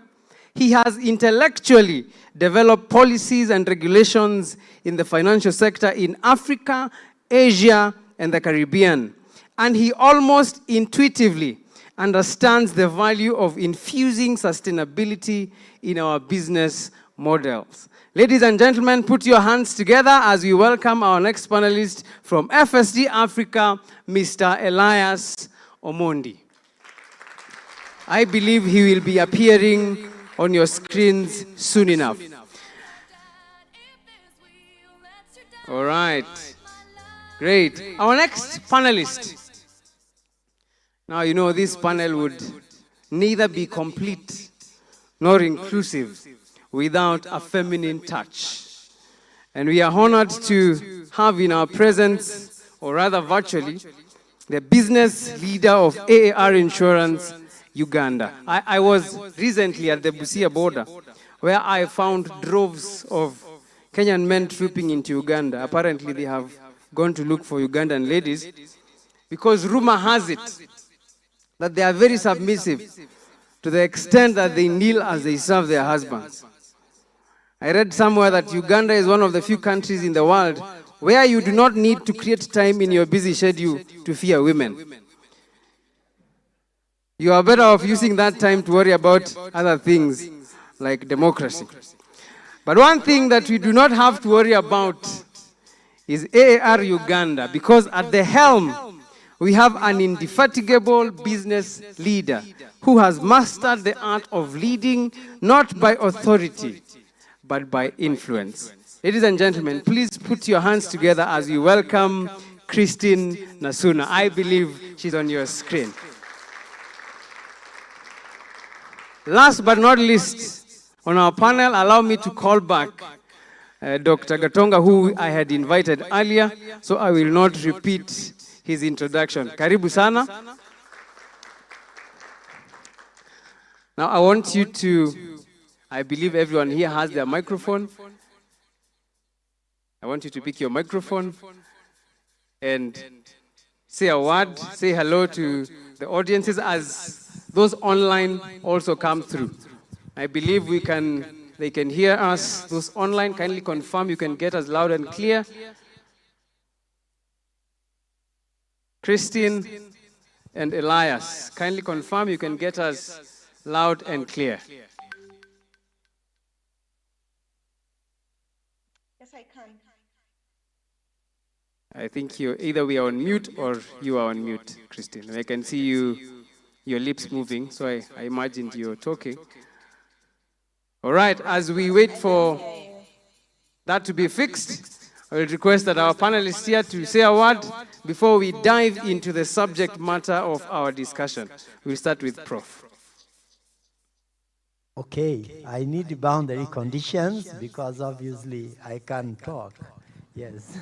He has intellectually developed policies and regulations in the financial sector in Africa, Asia, and the Caribbean. And he almost intuitively understands the value of infusing sustainability in our business models. Ladies and gentlemen, put your hands together as we welcome our next panelist from FSD Africa, Mr. Elias Omondi. I believe he will be appearing on your screens soon enough. All right. Great. Our next panelist. Now, you know, this panel would neither be complete nor inclusive without a feminine touch. And we are honored to have in our presence, or rather virtually, the business leader of AAR Insurance, Uganda. I was recently at the Busia border, where I found droves of Kenyan men trooping into Uganda. Apparently, they have gone to look for Ugandan ladies, because rumor has it that they are very submissive to the extent that they kneel as they serve their husbands. I read somewhere that Uganda is one of the few countries in the world where you do not need to create time in your busy schedule to fear women. You are better off using that time to worry about other things like democracy. But one thing that we do not have to worry about is AAR Uganda, because at the helm, we have an indefatigable business leader who has mastered the art of leading not by authority, but by influence. Ladies and gentlemen, please put your hands together as we welcome Christine Nasuna. I believe she's on your screen. Last but not least, on our panel, allow me to call back Dr. Gatonga, who I had invited earlier, so I will not repeat his introduction. Karibu sana. Now I want you to, I believe everyone here has their microphone. I want you to pick your microphone and say a word, say hello to the audiences as those online also come through. I believe they can hear us. Those online, kindly confirm you can get us loud and clear. Christine and Elias, kindly confirm you can get us loud and clear. Yes, I can. I think either we are on mute or you are on mute, Christine. I can see your lips moving, so I imagined you're talking. All right, as we wait for that to be fixed, I will request that our panelists here to say a word before we dive into the subject matter of our discussion. We'll start with Prof. Okay, I need boundary conditions because obviously I can't talk. Yes.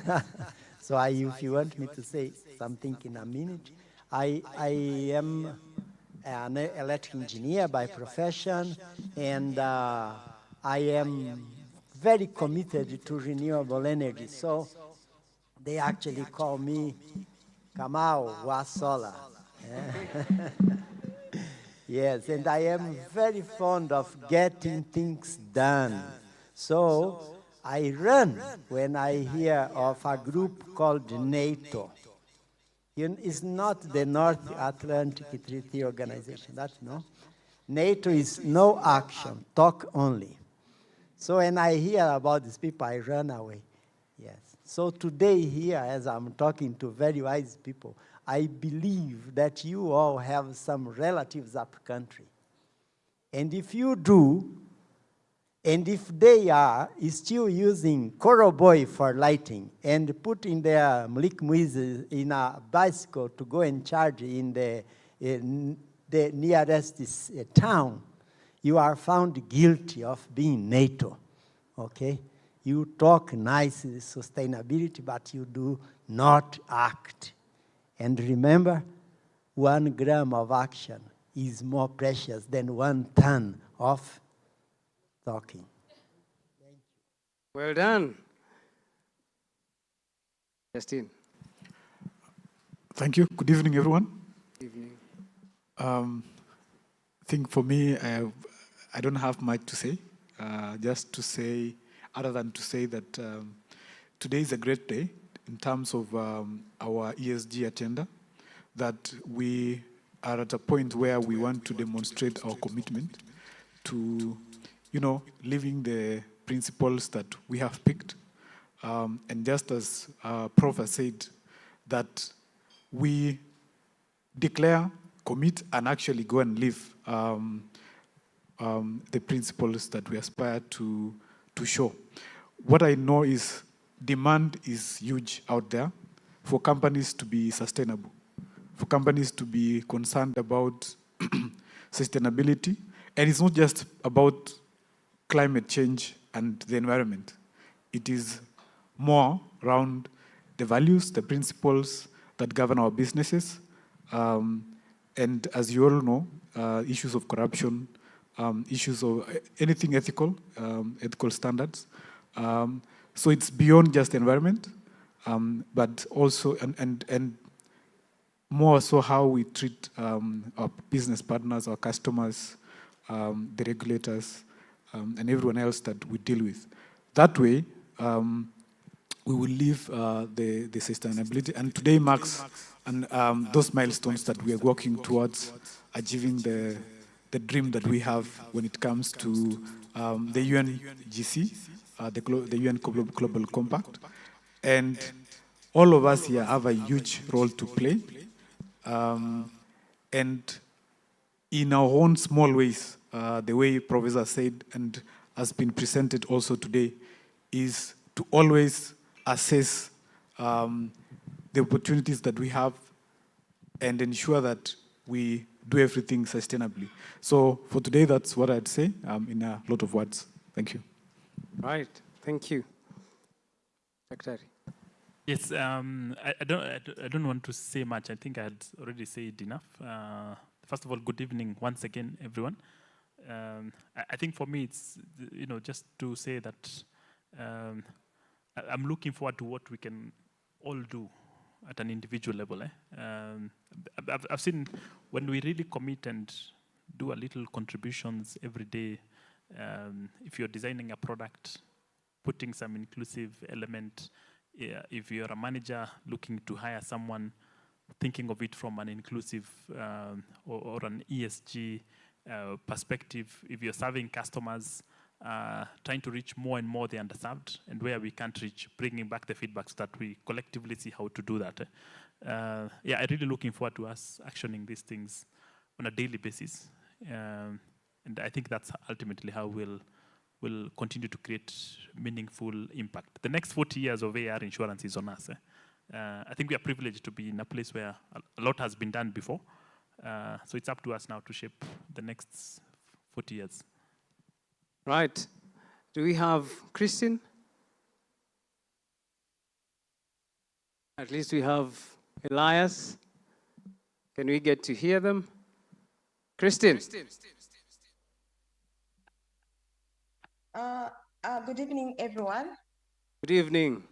So if you want me to say something in a minute, I am an electrical engineer by profession, and I am very committed to renewable energy. So they actually call me Kamau wa Solar. Yes, and I am very fond of getting things done. So I run when I hear of a group called NATO. It's not the North Atlantic Treaty Organization, that's no. NATO is no action, talk only. So when I hear about these people, I run away. Yes. So today here, as I'm talking to very wise people, I believe that you all have some relatives up country. And if you do, and if they are still using Koroboy for lighting and putting their mlikmwizi in a bicycle to go and charge in the nearest town, you are found guilty of being NATO, okay? You talk nice sustainability, but you do not act. And remember, 1 gram of action is more precious than 1 ton of talking. Well done. Justine. Thank you. Good evening, everyone. Good evening. I think for me, I don't have much to say. Just to say, other than to say that today is a great day in terms of our ESG agenda, that we are at a point where we want to demonstrate our commitment to, living the principles that we have picked. And just as Prof has said, that we declare, commit, and actually go and live the principles that we aspire to show. What I know is demand is huge out there for companies to be sustainable, for companies to be concerned about sustainability. And it's not just about climate change and the environment. It is more around the values, the principles that govern our businesses. And as you all know, issues of corruption, issues of anything ethical, ethical standards. So it's beyond just environment, but also, and more so how we treat our business partners, our customers, the regulators, and everyone else that we deal with. That way, we will live the sustainability. And today marks those milestones that we are working towards achieving the dream that we have when it comes to the UNGC, the UN Global Compact. And all of us here have a huge role to play. And in our own small ways, the way Professor said and has been presented also today, is to always assess the opportunities that we have and ensure that we do everything sustainably. So for today, that's what I'd say in a lot of words. Thank you. Right. Thank you. Secretary. Yes, I don't want to say much. I think I had already said enough. First of all, good evening once again, everyone. I think for me, it's just to say that I'm looking forward to what we can all do at an individual level. I've seen when we really commit and do a little contributions every day. If you're designing a product, putting some inclusive element. If you're a manager looking to hire someone, thinking of it from an inclusive or an ESG perspective. If you're serving customers, trying to reach more and more the underserved, and where we can't reach, bringing back the feedback so that we collectively see how to do that. I'm really looking forward to us actioning these things on a daily basis. And I think that's ultimately how we'll continue to create meaningful impact. The next 40 years of AR insurance is on us. I think we are privileged to be in a place where a lot has been done before. So it's up to us now to shape the next 40 years. Right. Do we have Christine? At least we have Elias. Can we get to hear them? Christine. Good evening, everyone. Good evening.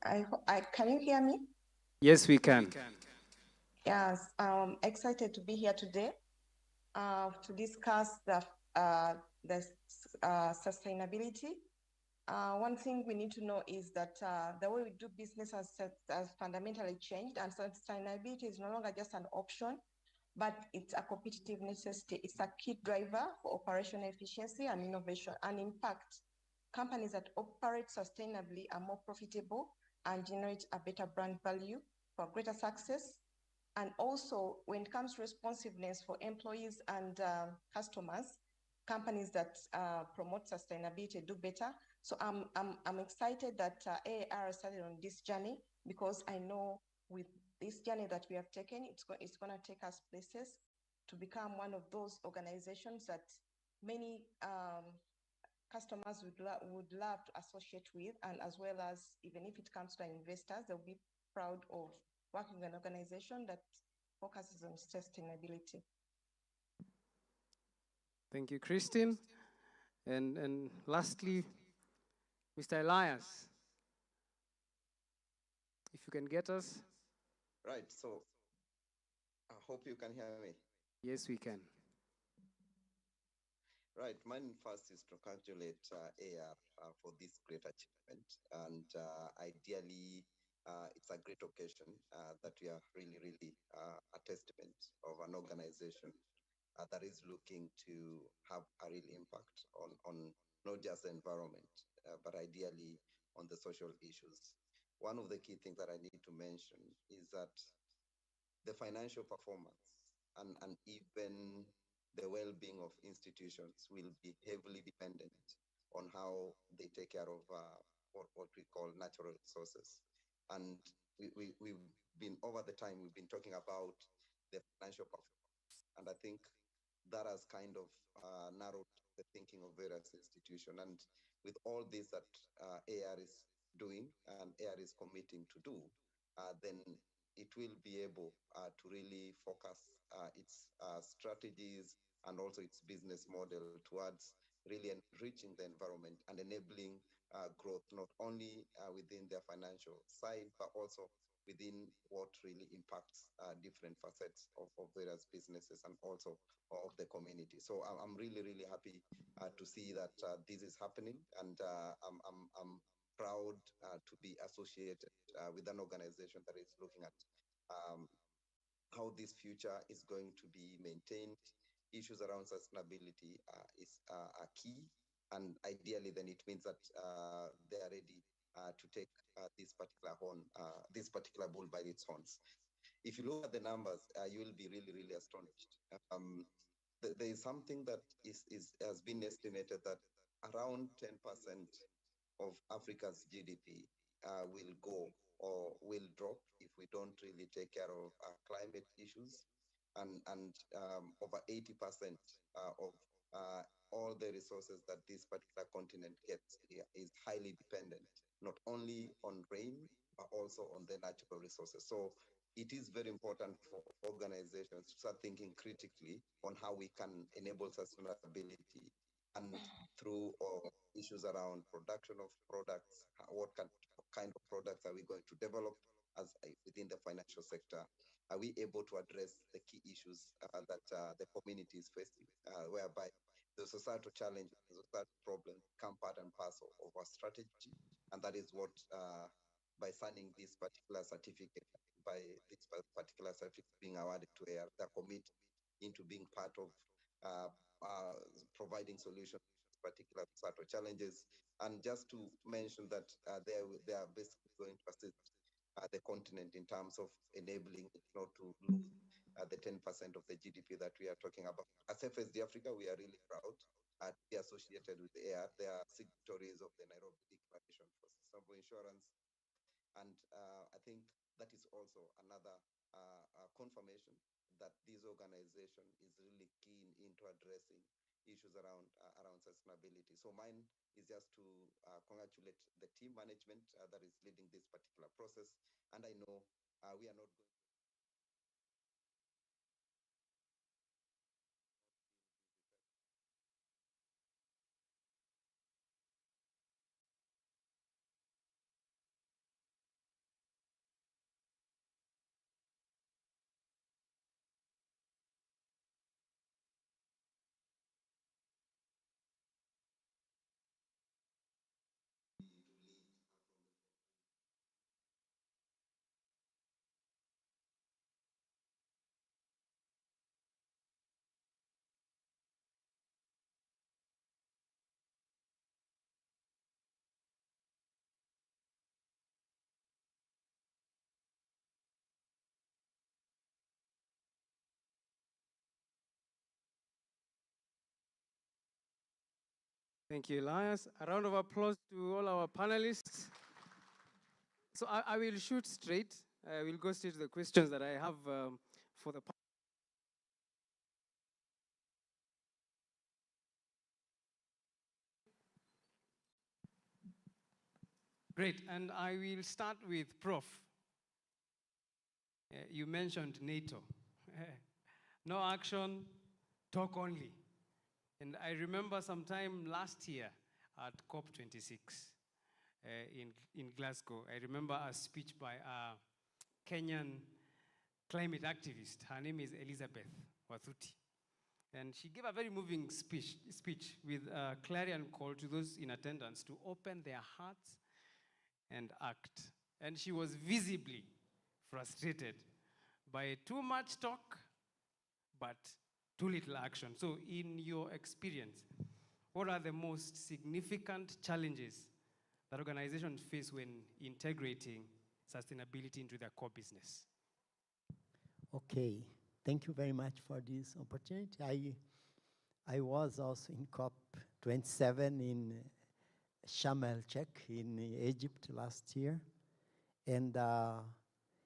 Can you hear me? Yes, we can. Yes, I'm excited to be here today to discuss the sustainability. One thing we need to know is that the way we do business has fundamentally changed, and sustainability is no longer just an option, but it's a competitive necessity. It's a key driver for operational efficiency and innovation. And in fact, companies that operate sustainably are more profitable and generate a better brand value for greater success. And also, when it comes to responsiveness for employees and customers, companies that promote sustainability do better. So I'm excited that AAR started on this journey, because I know with this journey that we have taken, it's going to take us places to become one of those organizations that many customers would love to associate with, and as well as, even if it comes to investors, they'll be proud of working with an organization that focuses on sustainability. Thank you, Christine. And lastly, Mr. Elias, if you can get us. Right, so I hope you can hear me. Yes, we can. Right, mine first is to congratulate AR for this great achievement. And ideally, it's a great occasion that we are really a testament of an organization that is looking to have a real impact on not just the environment, but ideally on the social issues. One of the key things that I need to mention is that the financial performance and even the well-being of institutions will be heavily dependent on how they take care of what we call natural resources. And we've been, over the time, we've been talking about the financial performance. And I think that has kind of narrowed the thinking of various institutions. And with all this that AR is doing and AR is committing to do, then it will be able to really focus its strategies and also its business model towards really enriching the environment and enabling growth, not only within their financial side, but also within what really impacts different facets of various businesses and also of the community. So I'm really happy to see that this is happening, and I'm proud to be associated with an organization that is looking at how this future is going to be maintained. Issues around sustainability are key, and ideally then it means that they are ready to take this particular bull by its horns. If you look at the numbers, you will be really astonished. There is something that has been estimated that around 10% of Africa's GDP will go or will drop if we don't really take care of climate issues. And over 80% of all the resources that this particular continent gets is highly dependent, not only on rain, but also on the natural resources. So it is very important for organizations to start thinking critically on how we can enable sustainability, and through issues around production of products, what kind of products are we going to develop as within the financial sector? Are we able to address the key issues that the community is facing, whereby the societal challenges, the societal problems come part and parcel of our strategy? And that is what, by signing this particular certificate, being awarded to AR, they're committed into being part of providing solutions to particular societal challenges. And just to mention that they are basically going to assist the continent in terms of enabling it not to lose the 10% of the GDP that we are talking about. As FSD Africa, we are really proud to be associated with the AR. They are signatories of the Nairobi Declaration for Sustainable Insurance. And I think that is also another confirmation that this organization is really keen into addressing issues around sustainability. So mine is just to congratulate the team management that is leading this particular process. And I know we are not going to Thank you, Elias. A round of applause to all our panelists. So I will shoot straight. I will go straight to the questions that I have for the panel. Great, and I will start with Prof. You mentioned NATO. No action, talk only. And I remember sometime last year at COP26 in Glasgow, I remember a speech by a Kenyan climate activist. Her name is Elizabeth Wathuti. And she gave a very moving speech with a clarion call to those in attendance to open their hearts and act. And she was visibly frustrated by too much talk, but too little action. So in your experience, what are the most significant challenges that organizations face when integrating sustainability into their core business? Okay, thank you very much for this opportunity. I was also in COP27 in Sharm el-Sheikh in Egypt last year, and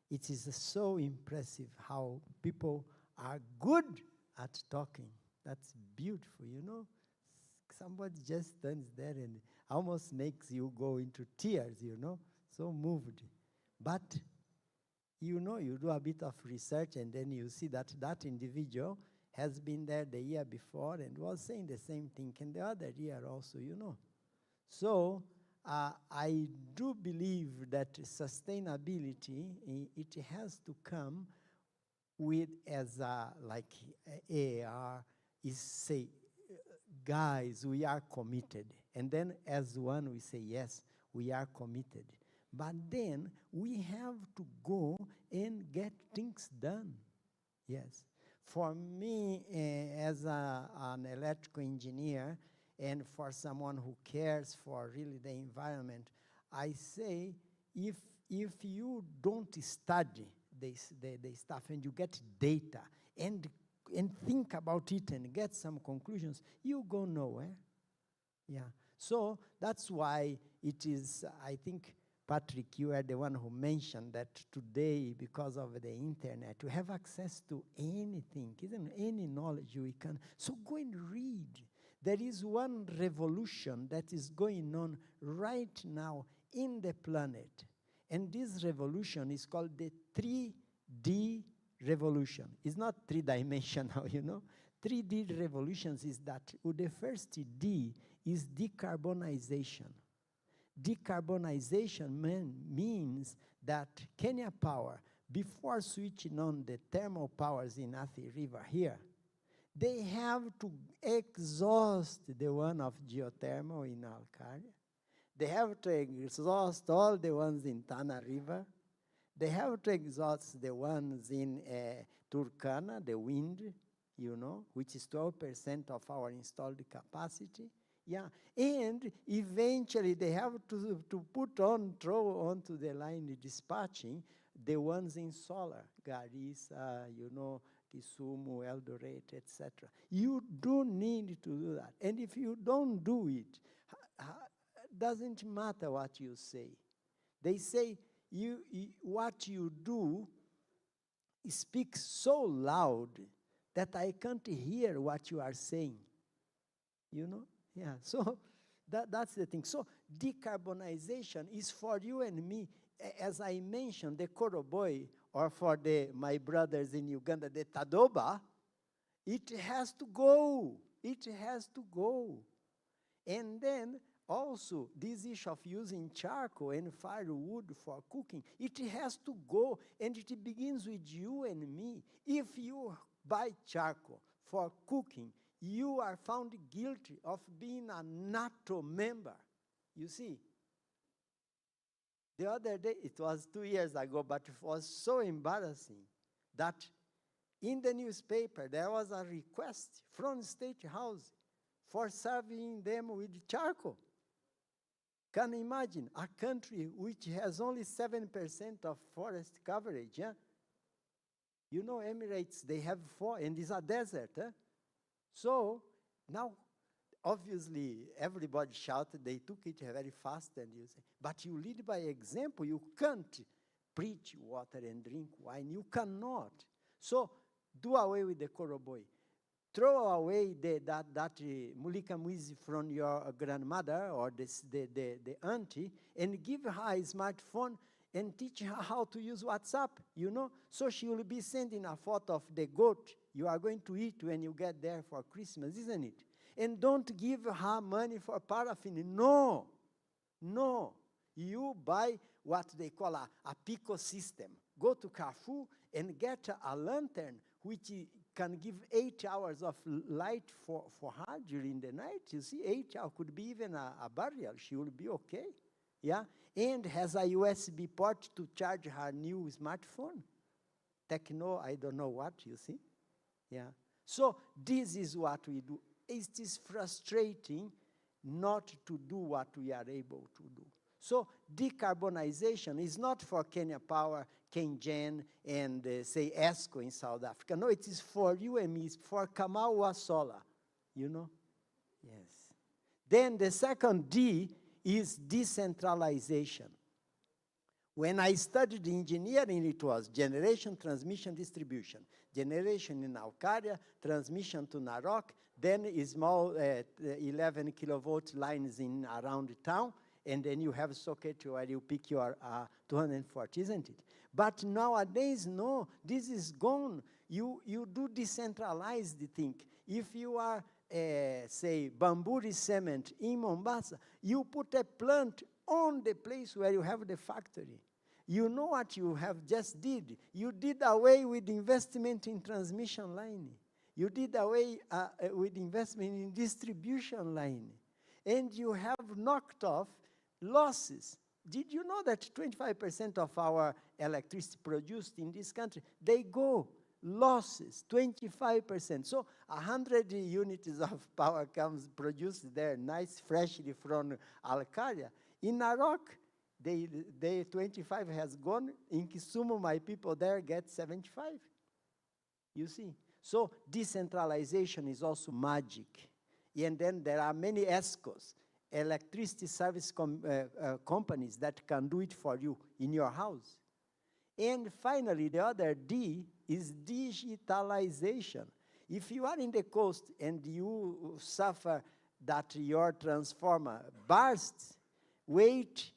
it is so impressive how people are good at talking. That's beautiful, you know. Somebody just stands there and almost makes you go into tears, you know, so moved. But, you know, you do a bit of research and then you see that that individual has been there the year before and was saying the same thing, and the other year also, you know. So I do believe that sustainability, it has to come with, as like AAR is say, guys, we are committed. And then as one, we say, yes, we are committed. But then we have to go and get things done. Yes. For me, as an electrical engineer, and for someone who cares for really the environment, I say, if you don't study the stuff and you get data and think about it and get some conclusions, you go nowhere. Yeah. So that's why it is, I think, Patrick, you are the one who mentioned that today, because of the internet, we have access to anything, isn't it? Any knowledge we can. So go and read. There is one revolution that is going on right now in the planet. And this revolution is called the 3D revolution. It's not three-dimensional, you know. 3D revolutions is that the first D is decarbonization. Decarbonization means that Kenya Power, before switching on the thermal powers in Athi River here, they have to exhaust the one of geothermal in Alkaria. They have to exhaust all the ones in Tana River. They have to exhaust the ones in Turkana, the wind, you know, which is 12% of our installed capacity. Yeah, and eventually they have to throw onto the line the dispatching the ones in solar, Garissa, you know, Kisumu, Eldoret, etc. You do need to do that. And if you don't do it, doesn't matter what you say. They say what you do speaks so loud that I can't hear what you are saying, you know? Yeah, so that's the thing. So decarbonization is for you and me, as I mentioned, the Koroboy, or for my brothers in Uganda, the Tadoba, it has to go. It has to go. And then also this issue of using charcoal and firewood for cooking, it has to go, and it begins with you and me. If you buy charcoal for cooking, you are found guilty of being a NATO member. You see, the other day, it was 2 years ago, but it was so embarrassing that in the newspaper, there was a request from State House for serving them with charcoal. Can you imagine a country which has only 7% of forest coverage? Yeah? You know, Emirates, they have 4, and it's a desert. Huh? So now, obviously, everybody shouted. They took it very fast, and you say, but you lead by example. You can't preach water and drink wine. You cannot. So do away with the Koroboy. Throw away that mulika mwizi from your grandmother or the auntie, and give her a smartphone. and teach her how to use WhatsApp, you know. So she will be sending a photo of the goat you are going to eat when you get there for Christmas, isn't it? And don't give her money for paraffin. No, no. You buy what they call a Pico system. Go to Carrefour and get a lantern which can give 8 hours of light for her during the night. You see, 8 hours could be even a burial. She will be okay. Yeah, and has a USB port to charge her new smartphone. Techno, I don't know what, you see. Yeah. So this is what we do. It is frustrating not to do what we are able to do. So decarbonization is not for Kenya Power, KenGen, and say ESCO in South Africa. No, it is for you and me, it's for Kamawa Solar, you know? Yes. Then the second D is decentralization. When I studied engineering, it was generation, transmission, distribution. Generation in Alcaria, transmission to Narok, then small 11 kilovolt lines in around town, and then you have a socket where you pick your 240, isn't it? But nowadays, no, this is gone. You do decentralize the thing. If you are, say, Bamburi Cement in Mombasa, you put a plant on the place where you have the factory. You know what you have just did? You did away with investment in transmission line. You did away with investment in distribution line. And you have knocked off losses. Did you know that 25% of our electricity produced in this country, they go losses, 25%. So 100 units of power comes produced there, nice, freshly from Alcaria. In Narok, they 25 has gone. In Kisumu, my people there get 75. You see? So decentralization is also magic. And then there are many ESCOs, electricity service companies that can do it for you in your house. And finally, the other D is digitalization. If you are in the coast and you suffer that your transformer bursts, wait,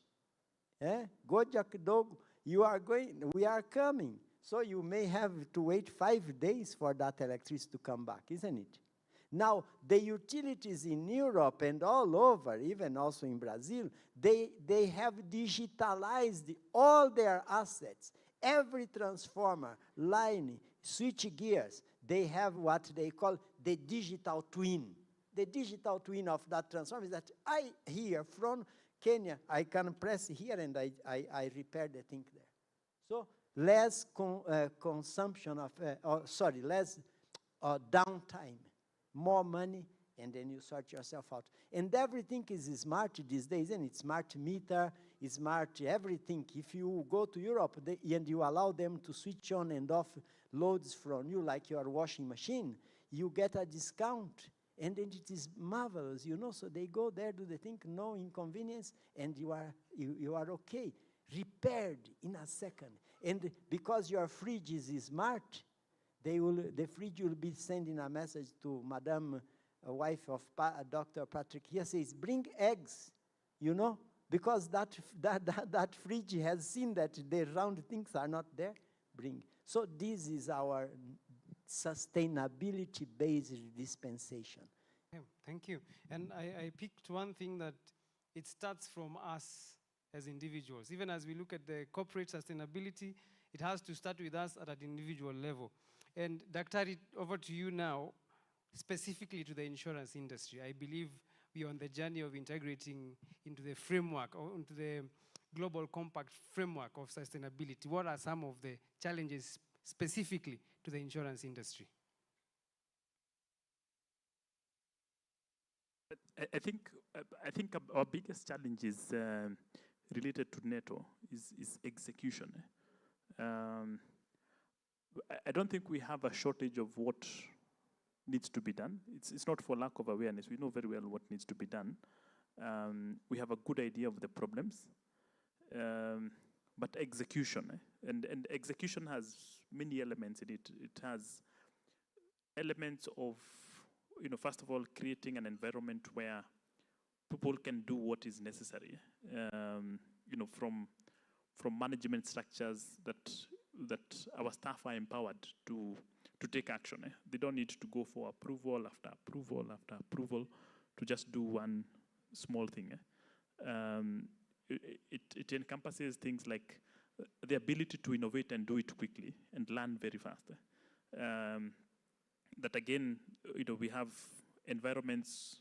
Gojak dog, we are coming. So you may have to wait 5 days for that electricity to come back, isn't it? Now, the utilities in Europe and all over, even also in Brazil, they have digitalized all their assets. Every transformer, line, switch gears, they have what they call the digital twin. The digital twin of that transformer is that I hear from Kenya, I can press here and I repair the thing there. So less consumption of, less downtime, more money, and then you sort yourself out. And everything is smart these days, and it's smart meter, it's smart everything. If you go to Europe and you allow them to switch on and off loads from you like your washing machine, you get a discount. And then it is marvelous, you know, so they go there, do the thing, no inconvenience, and you are okay, repaired in a second. And because your fridge is smart, the fridge will be sending a message to Madame, wife of Dr. Patrick. He says, bring eggs, you know, because that fridge has seen that the round things are not there, bring. So this is our sustainability-based dispensation. Yeah, thank you. And I picked one thing that it starts from us as individuals. Even as we look at the corporate sustainability, it has to start with us at an individual level. And Dr. over to you now, specifically to the insurance industry. I believe we are on the journey of integrating into the framework, or into the global compact framework of sustainability. What are some of the challenges specifically to the insurance industry? I think our biggest challenge is related to NATO is execution. I don't think we have a shortage of what needs to be done. It's not for lack of awareness. We know very well what needs to be done. We have a good idea of the problems, but execution, and execution has many elements in it. It has elements of, first of all, creating an environment where people can do what is necessary, from from management structures that our staff are empowered to take action. They don't need to go for approval after approval after approval to just do one small thing. It encompasses things like the ability to innovate and do it quickly and learn very fast. That again, we have environments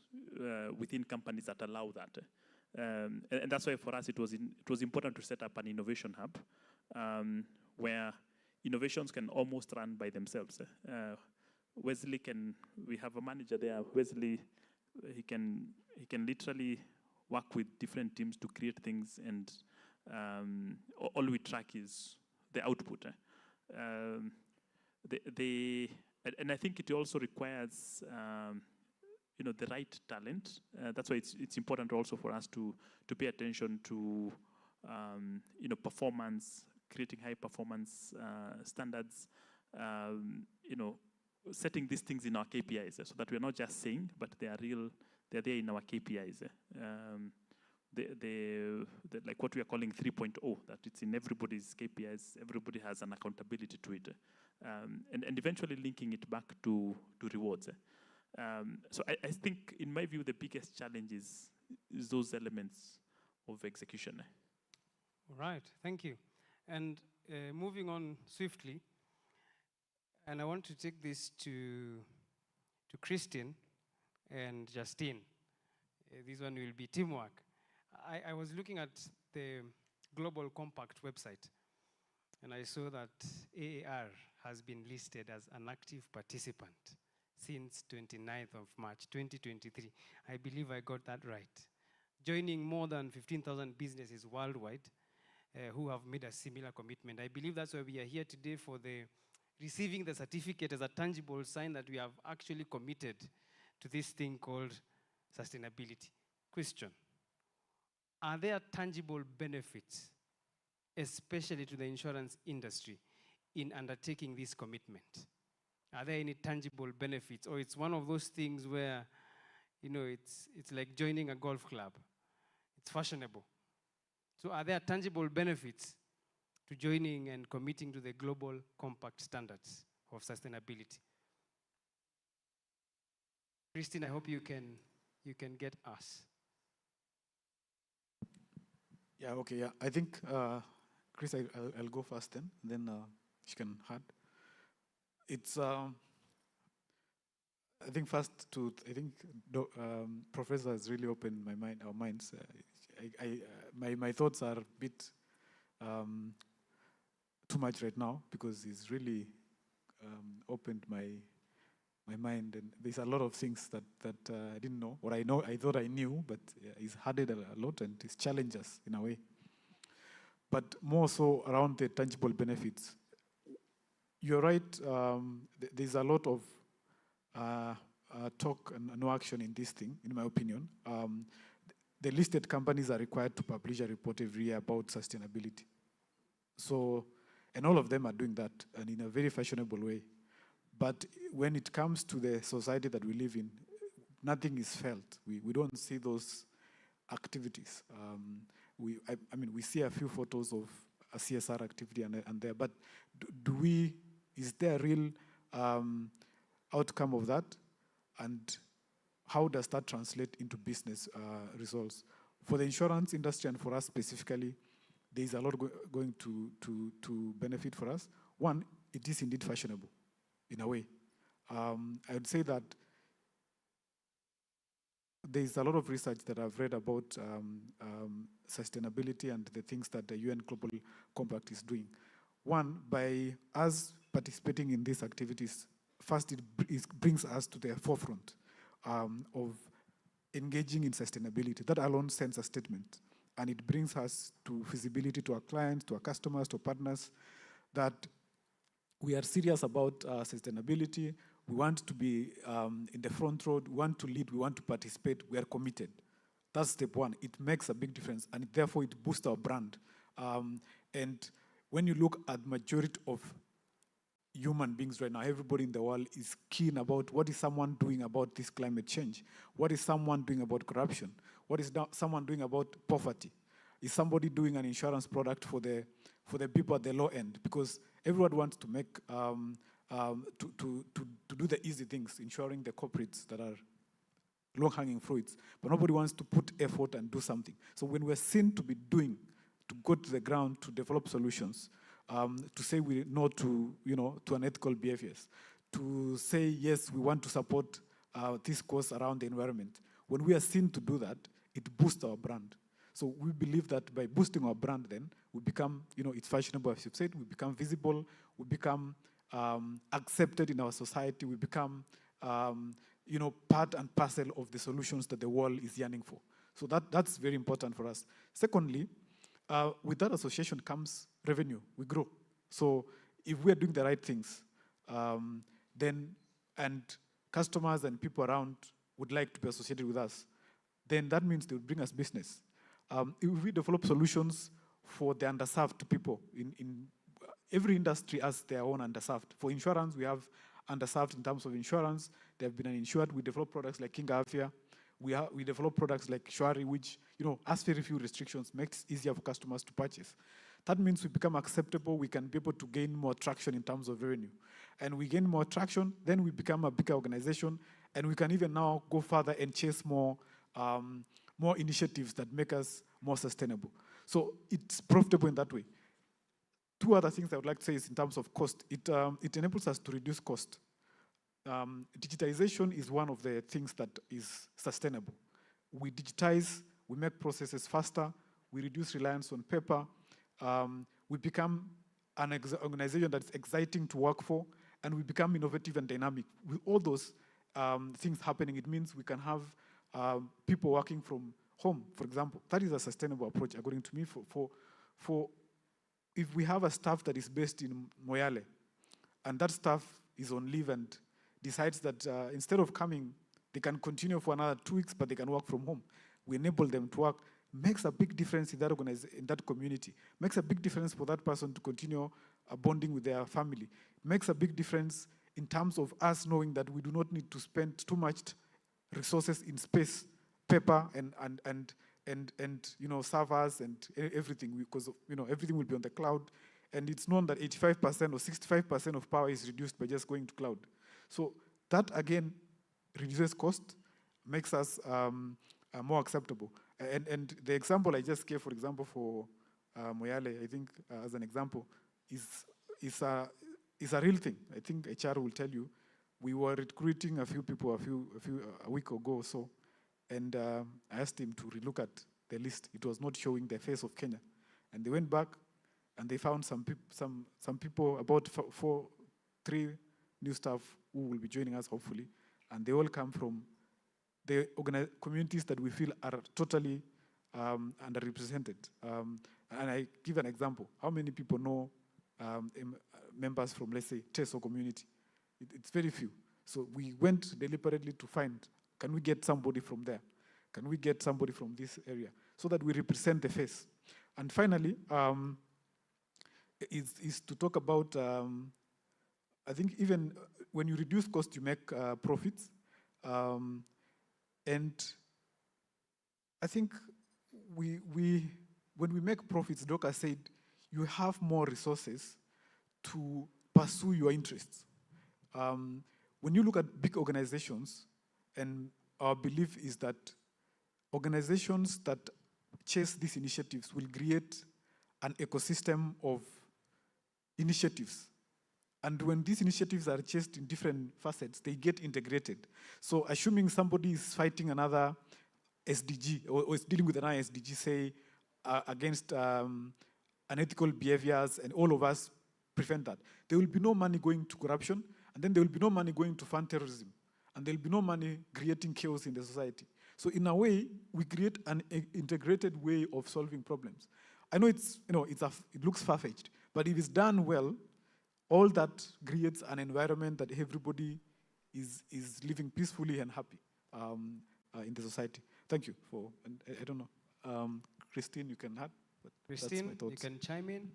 within companies that allow that. And that's why for us it was important to set up an innovation hub where innovations can almost run by themselves. Wesley we have a manager there. Wesley, he can literally work with different teams to create things, and all we track is the output. And I think it also requires the right talent. That's why it's important also for us to pay attention to performance, creating high performance standards, setting these things in our KPIs so that we're not just saying, but they're there in our KPIs. Like what we are calling 3.0, that it's in everybody's KPIs, everybody has an accountability to it, and eventually linking it back to rewards. So I think, in my view, the biggest challenge is those elements of execution. All right, thank you. And moving on swiftly, and I want to take this to Christine and Justine. This one will be teamwork. I was looking at the Global Compact website, and I saw that AAR has been listed as an active participant since 29th of March 2023. I believe I got that right. Joining more than 15,000 businesses worldwide who have made a similar commitment. I believe that's why we are here today, for receiving the certificate as a tangible sign that we have actually committed to this thing called sustainability. Question: are there tangible benefits, especially to the insurance industry, in undertaking this commitment? Are there any tangible benefits, or it's one of those things where, it's like joining a golf club? It's fashionable. So are there tangible benefits to joining and committing to the Global Compact standards of sustainability? Christine, I hope you can get us. Yeah, okay, yeah. I think, Chris, I'll go first then she can add. It's, I think Professor has really opened our minds. My thoughts are a bit too much right now, because he's really opened my mind, and there's a lot of things that I didn't know, or I thought I knew, but he's added a lot, and he's challenged us in a way. But more so around the tangible benefits. You're right, there's a lot of talk and no action in this thing, in my opinion. The listed companies are required to publish a report every year about sustainability. So, and all of them are doing that, and in a very fashionable way. But when it comes to the society that we live in, nothing is felt. We don't see those activities. I mean, we see a few photos of a CSR activity and there, but is there a real outcome of that? And how does that translate into business results? For the insurance industry, and for us specifically, there is a lot going to benefit for us. One, it is indeed fashionable, in a way. I would say that there is a lot of research that I've read about sustainability and the things that the UN Global Compact is doing. One, by us participating in these activities, first it brings us to the forefront of engaging in sustainability. That alone sends a statement, and it brings us to visibility to our clients, to our customers, to our partners, that we are serious about sustainability. We want to be in the front row. We want to lead. We want to participate. We are committed. That's step one. It makes a big difference, and therefore it boosts our brand. And when you look at the majority of human beings right now, everybody in the world is keen about what is someone doing about this climate change? What is someone doing about corruption? What is someone doing about poverty? Is somebody doing an insurance product for the people at the low end? Because everyone wants to make to do the easy things, ensuring the corporates that are low-hanging fruits, but nobody wants to put effort and do something. So when we're seen to be doing, to go to the ground to develop solutions, to say we no to to unethical behaviors, to say yes, we want to support this cause around the environment. When we are seen to do that, it boosts our brand. So we believe that by boosting our brand, then we become, it's fashionable, as you've said, we become visible, we become accepted in our society, we become part and parcel of the solutions that the world is yearning for. So that's very important for us. Secondly, with that association comes revenue. We grow. So if we are doing the right things, then and customers and people around would like to be associated with us, then that means they will bring us business. If we develop solutions for the underserved people, in every industry has their own underserved. For insurance, we have underserved in terms of insurance. They have been uninsured. We develop products like King Afia. We develop products like Shwari, which has very few restrictions, makes it easier for customers to purchase. That means we become acceptable. We can be able to gain more traction in terms of revenue. And we gain more traction, then we become a bigger organization, and we can even now go further and chase more initiatives that make us more sustainable. So it's profitable in that way. Two other things I would like to say is in terms of cost. It enables us to reduce cost. Digitization is one of the things that is sustainable. We digitize, we make processes faster, we reduce reliance on paper, we become an organization that's exciting to work for, and we become innovative and dynamic. With all those things happening, it means we can have people working from home, for example. That is a sustainable approach, according to me. For if we have a staff that is based in Moyale, and that staff is on leave and decides that instead of coming, they can continue for another 2 weeks, but they can work from home. We enable them to work. Makes a big difference in that community. Makes a big difference for that person to continue bonding with their family. Makes a big difference in terms of us knowing that we do not need to spend too much resources in space, paper, and servers and everything, because everything will be on the cloud. And it's known that 85% or 65% of power is reduced by just going to cloud. So that again reduces cost, makes us more acceptable. And the example I just gave, for example, for Moyale, I think as an example, is a real thing. I think HR will tell you, we were recruiting a few people a week ago or so, and I asked him to relook at the list. It was not showing the face of Kenya, and they went back, and they found some people, about 3 new staff who will be joining us hopefully, and they all come from the communities that we feel are totally underrepresented. And I give an example. How many people know members from, let's say, Teso community? It's very few. So we went deliberately to find, can we get somebody from there? Can we get somebody from this area? So that we represent the face. And finally, is to talk about, I think even when you reduce cost, you make profits. And I think when we make profits, Doka said, you have more resources to pursue your interests. When you look at big organizations, and our belief is that organizations that chase these initiatives will create an ecosystem of initiatives. And when these initiatives are chased in different facets, they get integrated. So assuming somebody is fighting another SDG, or is dealing with another SDG, say, against unethical behaviors, and all of us prevent that, there will be no money going to corruption, and then there will be no money going to fund terrorism, and there will be no money creating chaos in the society. So in a way, we create an integrated way of solving problems. I know it looks far-fetched, but if it's done well, all that creates an environment that everybody is living peacefully and happy in the society. Thank you for, and I don't know, Christine, you can add. But Christine, you can chime in.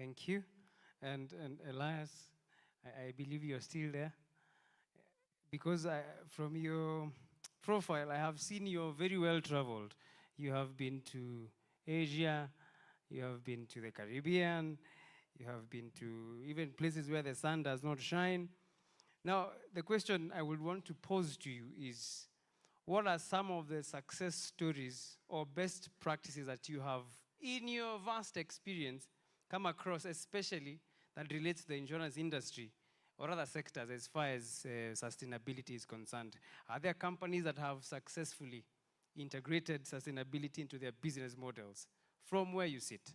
Thank you. And Elias, I believe you're still there. Because from your profile, I have seen you're very well traveled. You have been to Asia, you have been to the Caribbean, you have been to even places where the sun does not shine. Now, the question I would want to pose to you is, what are some of the success stories or best practices that you have in your vast experience come across, especially that relates to the insurance industry or other sectors as far as sustainability is concerned? Are there companies that have successfully integrated sustainability into their business models from where you sit?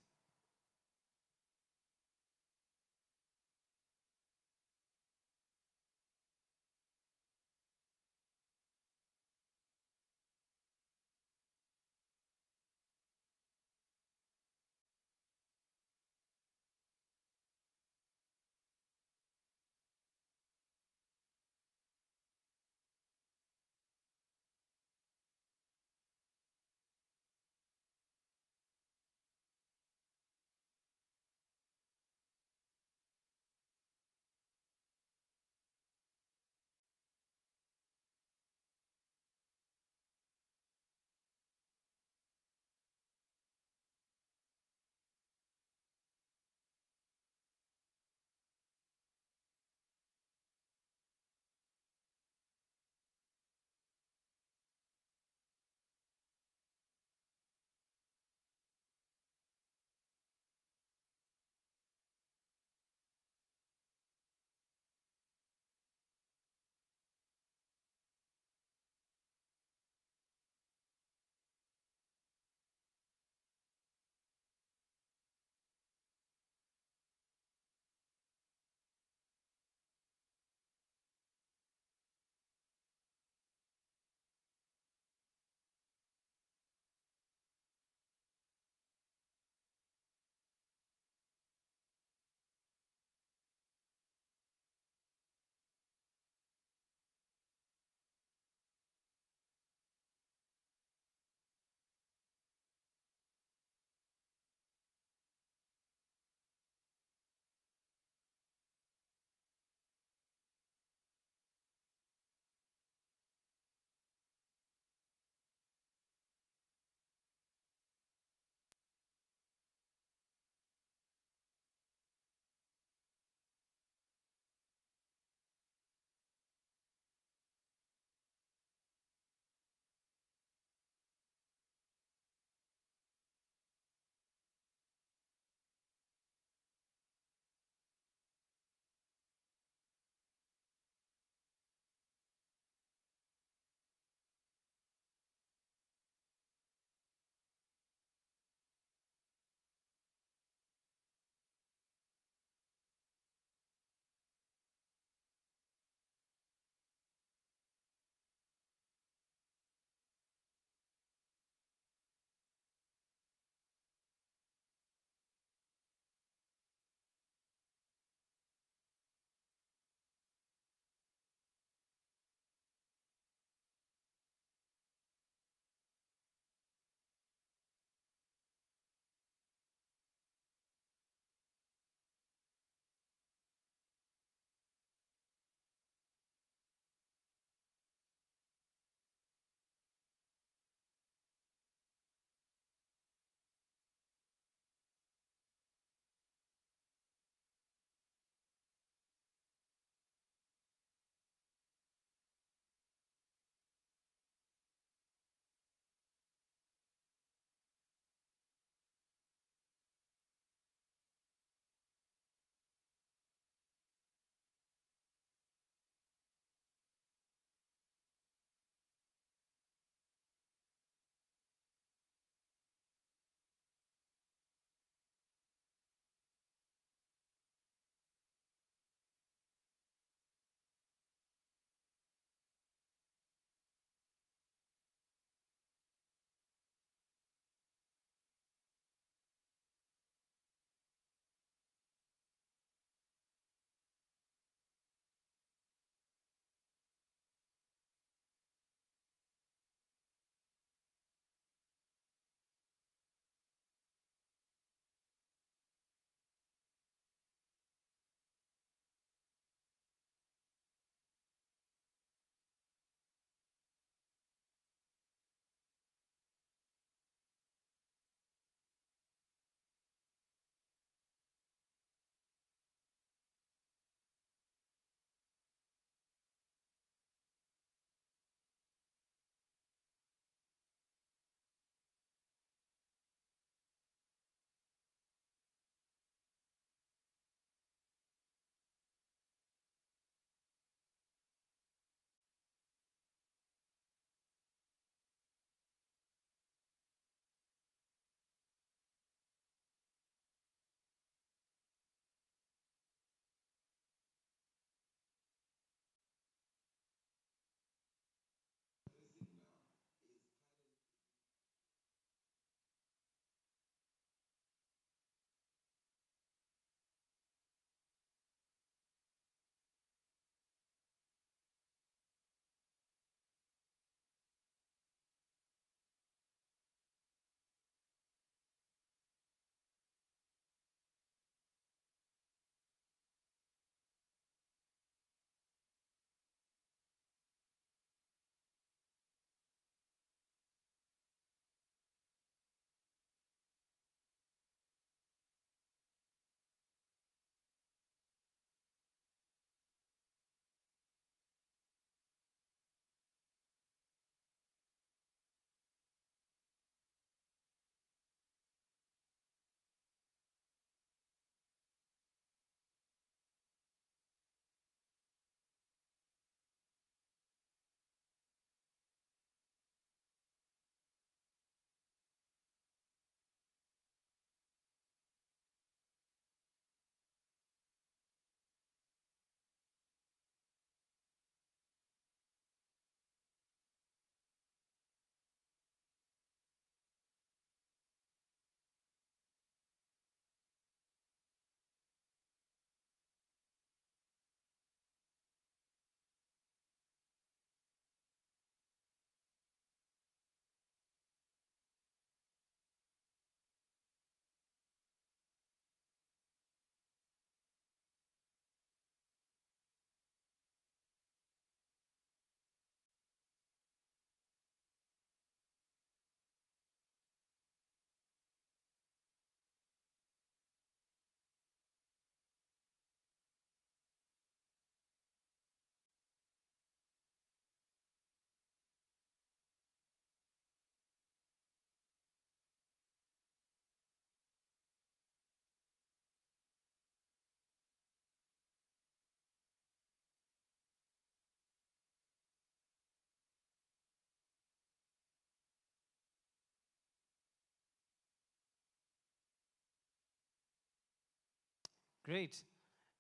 Great.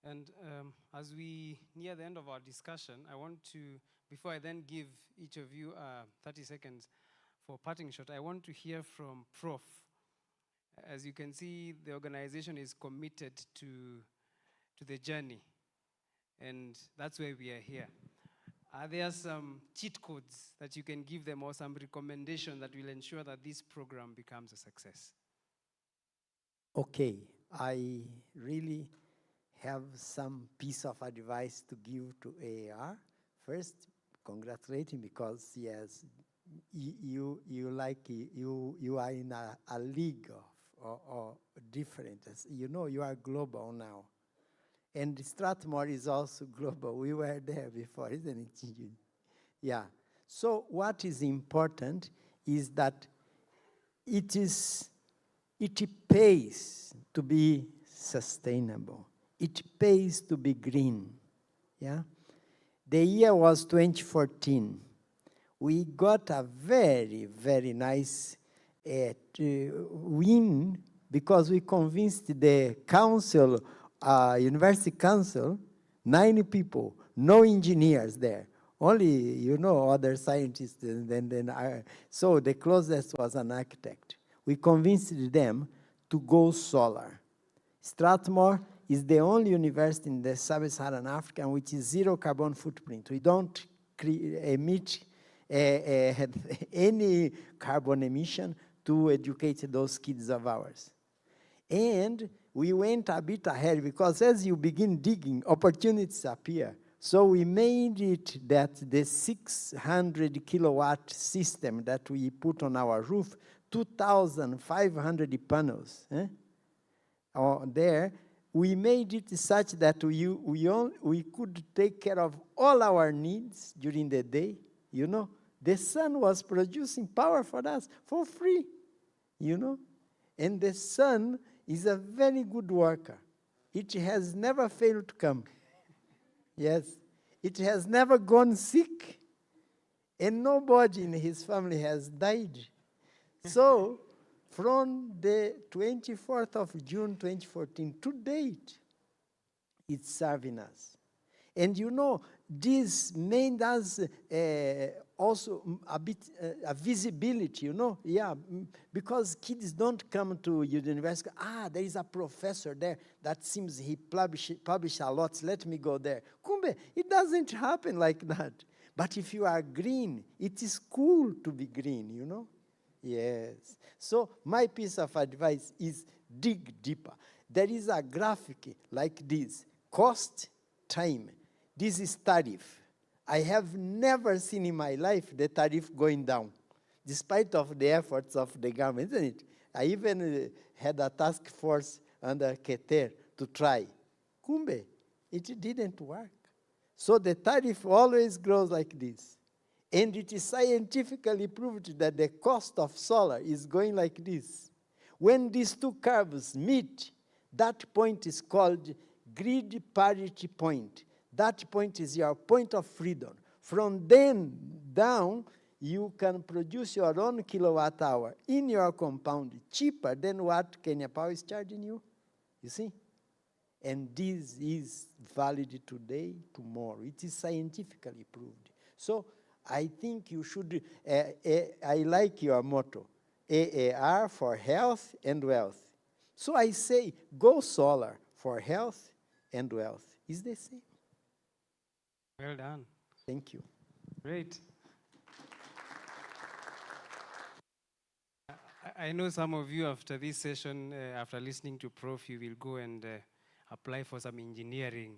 And as we near the end of our discussion, I want to, before I then give each of you 30 seconds for parting shot, I want to hear from Prof. As you can see, the organization is committed to the journey, and that's why we are here. Are there some cheat codes that you can give them or some recommendation that will ensure that this program becomes a success? Okay, I really have some piece of advice to give to AAR. First, congratulate him because yes, you are in a league of or different. You know, you are global now, and Strathmore is also global. We were there before, isn't it? Yeah. So what is important is that it pays to be sustainable. It pays to be green. Yeah? The year was 2014. We got a very, very nice win because we convinced the council, university council, 9 people, no engineers there. Only, other scientists. So the closest was an architect. We convinced them to go solar. Strathmore is the only university in the sub-Saharan Africa which is zero carbon footprint. We don't emit any carbon emission to educate those kids of ours. And we went a bit ahead because as you begin digging, opportunities appear. So we made it that the 600 kilowatt system that we put on our roof, 2,500 panels there, we made it such that we could take care of all our needs during the day. The sun was producing power for us for free, And the sun is a very good worker. It has never failed to come. Yes. It has never gone sick. And nobody in his family has died. So, from the 24th of June 2014 to date, it's serving us. And this made us also a bit a visibility, because kids don't come to university. There is a professor there that seems he publish a lot. Let me go there. Kumbe, it doesn't happen like that. But if you are green, it is cool to be green, Yes. So my piece of advice is dig deeper. There is a graphic like this: cost, time. This is tariff. I have never seen in my life the tariff going down, despite of the efforts of the government, isn't it? I even had a task force under Keter to try. Kumbe, it didn't work. So the tariff always grows like this. And it is scientifically proved that the cost of solar is going like this. When these two curves meet, that point is called grid parity point. That point is your point of freedom. From then down, you can produce your own kilowatt hour in your compound cheaper than what Kenya Power is charging you. You see? And this is valid today, tomorrow. It is scientifically proved. So I think you should, I like your motto, AAR for health and wealth. So I say, go solar for health and wealth. It's the same. Well done. Thank you. Great. I know some of you after this session, after listening to Prof, you will go and apply for some engineering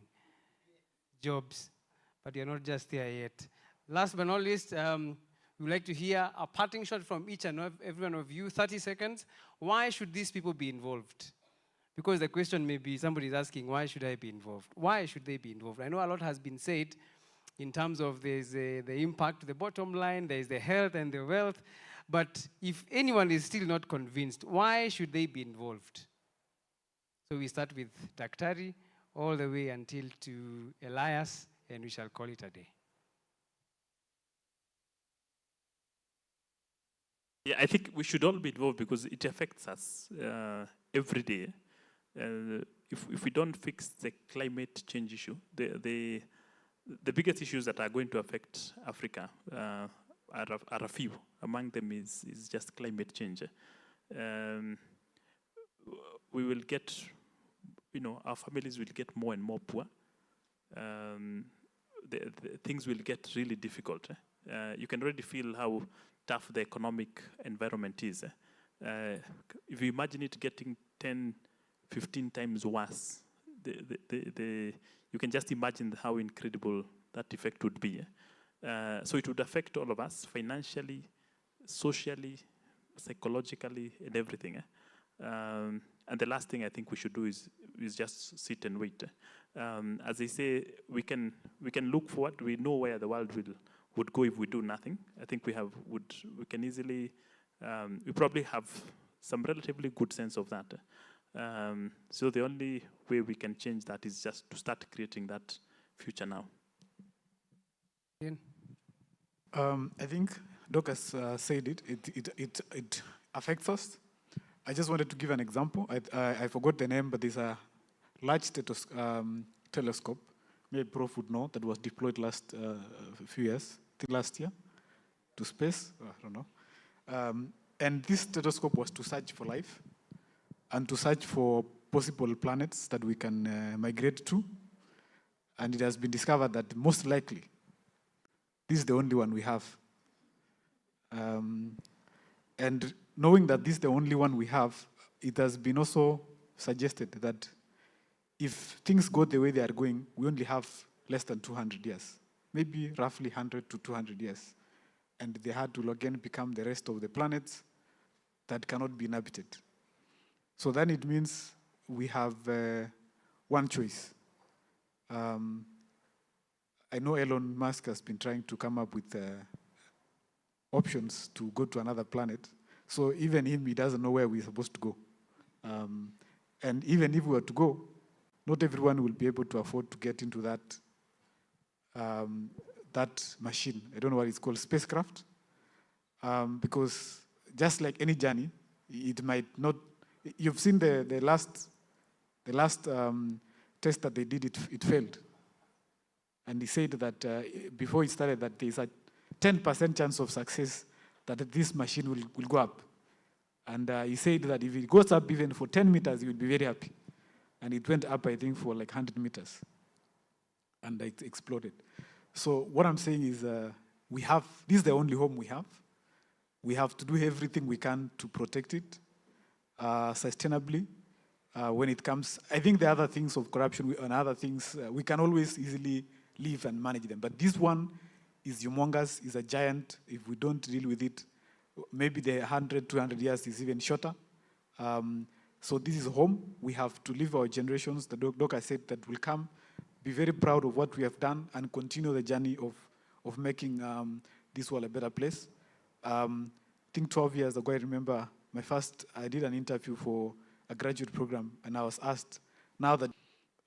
jobs, but you're not just there yet. Last but not least, we would like to hear a parting shot from each and every one of you, 30 seconds. Why should these people be involved? Because the question may be, somebody is asking, why should I be involved? Why should they be involved? I know a lot has been said in terms of there's the impact, the bottom line, there's the health and the wealth. But if anyone is still not convinced, why should they be involved? So we start with Daktari all the way until to Elias, and we shall call it a day. Yeah, I think we should all be involved because it affects us every day. if we don't fix the climate change issue, the biggest issues that are going to affect Africa are a few. Among them is just climate change. We will get, our families will get more and more poor. The things will get really difficult. You can already feel how tough the economic environment is. If you imagine it getting 10, 15 times worse, you can just imagine how incredible that effect would be. So it would affect all of us financially, socially, psychologically, and everything. And the last thing I think we should do is just sit and wait. As I say, we can look forward. We know where the world would go if we do nothing. I think we can easily, we probably have some relatively good sense of that. So the only way we can change that is just to start creating that future now. I think Doc has said it affects us. I just wanted to give an example. I forgot the name, but there's a large telescope, maybe Prof would know, that was deployed last few years, I think last year, to space, I don't know. And this telescope was to search for life and to search for possible planets that we can migrate to. And it has been discovered that most likely, this is the only one we have. And knowing that this is the only one we have, it has been also suggested that if things go the way they are going, we only have less than 200 years, maybe roughly 100 to 200 years. And they had to again become the rest of the planets that cannot be inhabited. So then it means we have one choice. I know Elon Musk has been trying to come up with options to go to another planet. So even him, he doesn't know where we're supposed to go. And even if we were to go, not everyone will be able to afford to get into that that machine. I don't know what it's called, spacecraft. Because just like any journey, it might not. You've seen the last test that they did. It failed, and he said that before it started that there's a 10% chance of success that this machine will go up. And he said that if it goes up even for 10 meters, he would be very happy. And it went up, I think, for like 100 meters. And it exploded. So what I'm saying is this is the only home we have. We have to do everything we can to protect it sustainably when it comes. I think the other things of corruption and other things, we can always easily live and manage them. But this one is humongous, is a giant. If we don't deal with it, maybe the 100, 200 years is even shorter. So this is home. We have to live our generations. The doc has said that will come, be very proud of what we have done and continue the journey of making this world a better place. I think 12 years ago, I remember I did an interview for a graduate program, and I was asked, now that,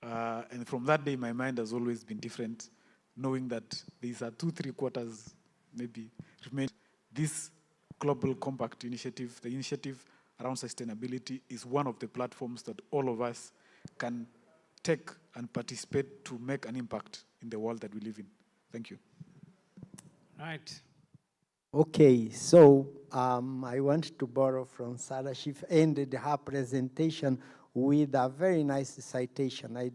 and from that day, my mind has always been different, knowing that these are 2-3 quarters, maybe, remain. This Global Compact initiative, the initiative around sustainability, is one of the platforms that all of us can take and participate to make an impact in the world that we live in. Thank you. Right. Okay, so I want to borrow from Sarah. She ended her presentation with a very nice citation. I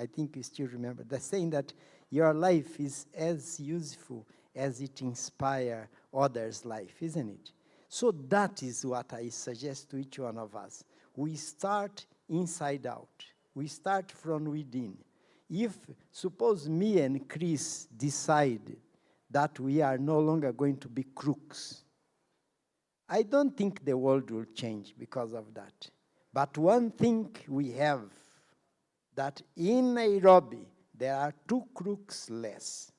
think you still remember the saying that your life is as useful as it inspires others' life, isn't it? So that is what I suggest to each one of us. We start inside out. We start from within. If, suppose me and Chris decide that we are no longer going to be crooks, I don't think the world will change because of that. But one thing we have, that in Nairobi, there are 2 crooks less.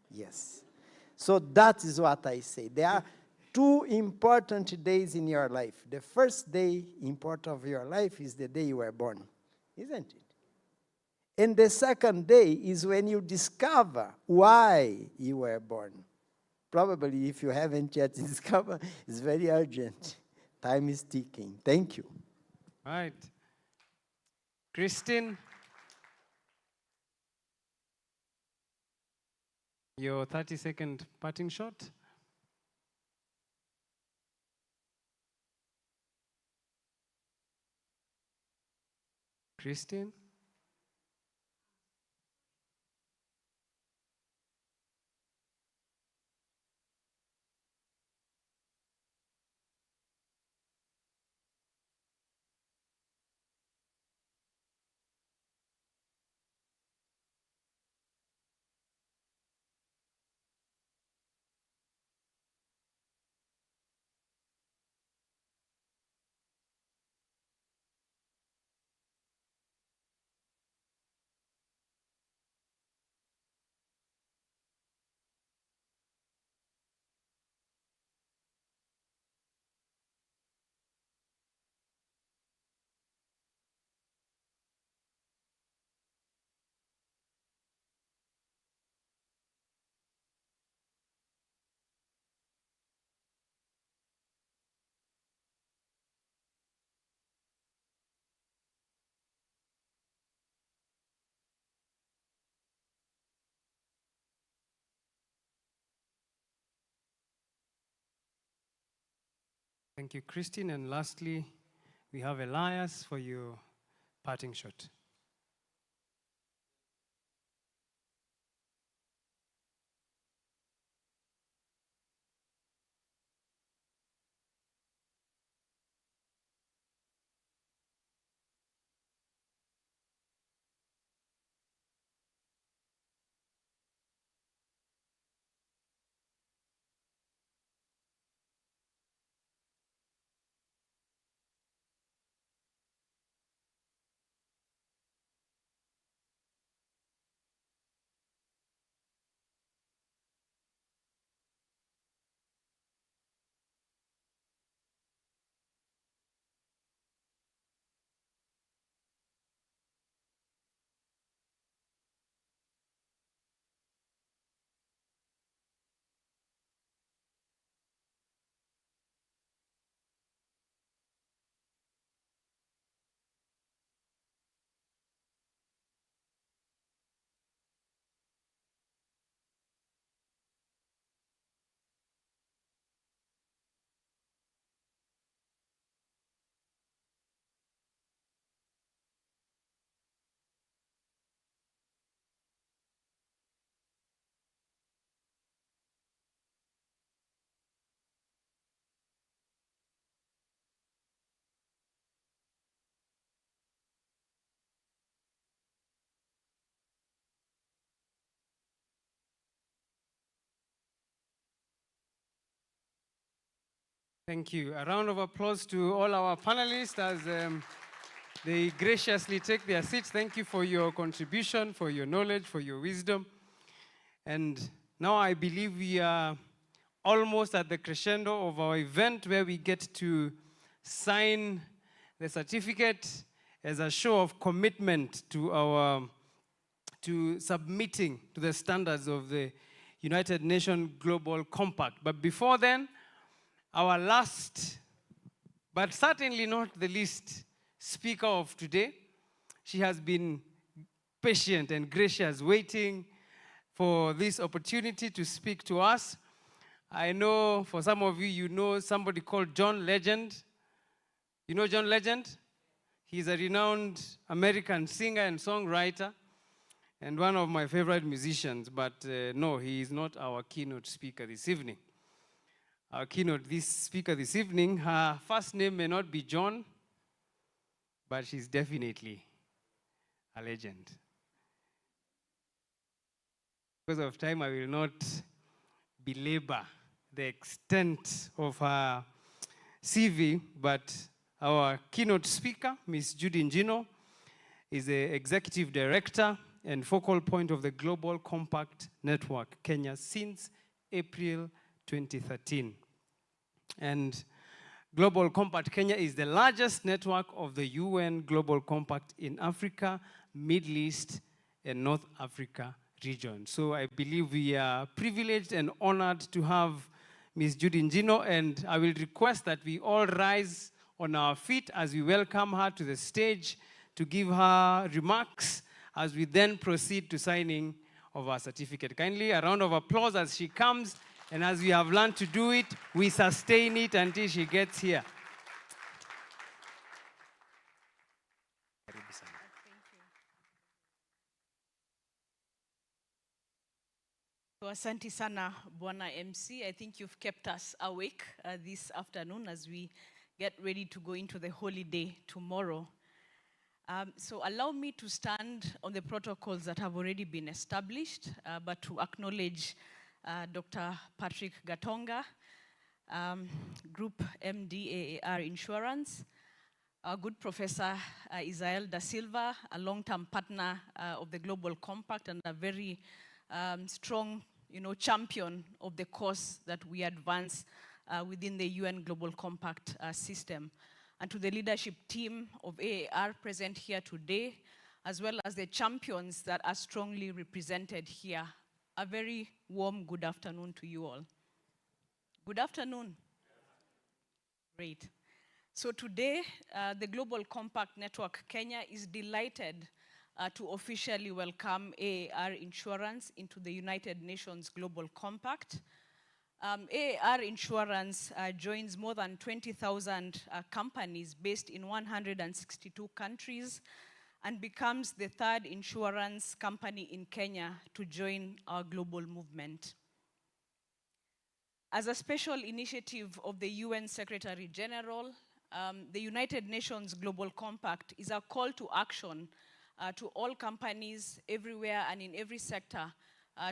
Yes. So that is what I say. There are 2 important days in your life. The first day important of your life is the day you were born, isn't it? And the second day is when you discover why you were born. Probably if you haven't yet discovered, it's very urgent. Time is ticking. Thank you. Right. Christine, your 30-second parting shot. Christine? Thank you, Christine. And lastly, we have Elias for your parting shot. Thank you. A round of applause to all our panelists as they graciously take their seats. Thank you for your contribution, for your knowledge, for your wisdom. And now I believe we are almost at the crescendo of our event where we get to sign the certificate as a show of commitment to submitting to the standards of the United Nations Global Compact. But before then, our last, but certainly not the least, speaker of today. She has been patient and gracious, waiting for this opportunity to speak to us. I know for some of you, you know somebody called John Legend. You know John Legend? He's a renowned American singer and songwriter and one of my favorite musicians, but no, he is not our keynote speaker this evening. Our keynote speaker this evening, her first name may not be John, but she's definitely a legend. Because of time, I will not belabor the extent of her CV, but our keynote speaker, Ms. Judy Njino, is the executive director and focal point of the Global Compact Network, Kenya, since April 2013. And Global Compact Kenya is the largest network of the UN Global Compact in Africa, Middle East, and North Africa region. So I believe we are privileged and honored to have Ms. Judy Njino, and I will request that we all rise on our feet as we welcome her to the stage to give her remarks as we then proceed to signing of our certificate. Kindly, a round of applause as she comes, and as we have learned to do it, we sustain it until she gets here. So asante sana, Bwana MC. I think you've kept us awake this afternoon as we get ready to go into the holiday tomorrow. So allow me to stand on the protocols that have already been established, but to acknowledge Dr. Patrick Gatonga, Group MD AAR Insurance, our good Professor Isael da Silva, a long-term partner of the Global Compact and a very strong, champion of the cause that we advance within the UN Global Compact system. And to the leadership team of AAR present here today, as well as the champions that are strongly represented here, a very warm good afternoon to you all. Good afternoon. Great. So today, the Global Compact Network Kenya is delighted to officially welcome AAR Insurance into the United Nations Global Compact. AAR Insurance joins more than 20,000 companies based in 162 countries and becomes the third insurance company in Kenya to join our global movement. As a special initiative of the UN Secretary General, the United Nations Global Compact is a call to action to all companies everywhere and in every sector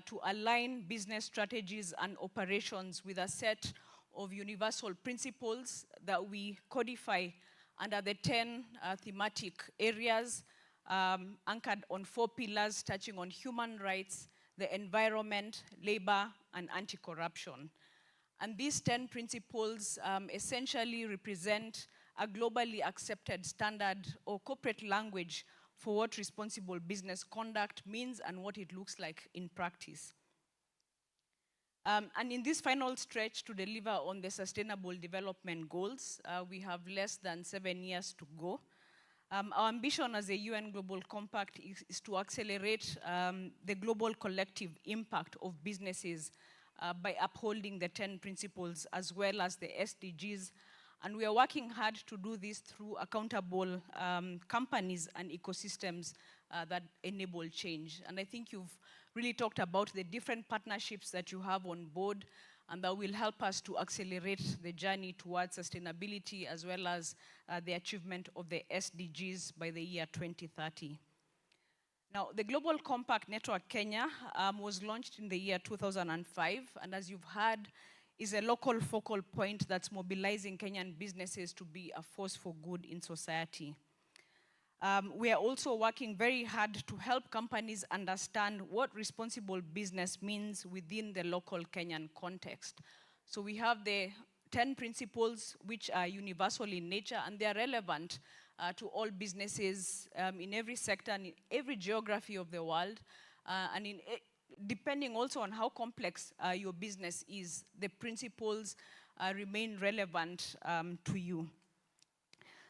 to align business strategies and operations with a set of universal principles that we codify under the 10 thematic areas anchored on 4 pillars touching on human rights, the environment, labor, and anti-corruption. And these 10 principles essentially represent a globally accepted standard or corporate language for what responsible business conduct means and what it looks like in practice. And in this final stretch to deliver on the Sustainable Development Goals, we have less than 7 years to go. Our ambition as a UN Global Compact is to accelerate the global collective impact of businesses by upholding the 10 principles as well as the SDGs. And we are working hard to do this through accountable companies and ecosystems that enable change. And I think you've really talked about the different partnerships that you have on board and that will help us to accelerate the journey towards sustainability as well as the achievement of the SDGs by the year 2030. Now, the Global Compact Network Kenya was launched in the year 2005, and as you've heard, is a local focal point that's mobilizing Kenyan businesses to be a force for good in society. We are also working very hard to help companies understand what responsible business means within the local Kenyan context. So we have the 10 principles which are universal in nature and they are relevant to all businesses in every sector and in every geography of the world. Depending also on how complex your business is, the principles remain relevant to you.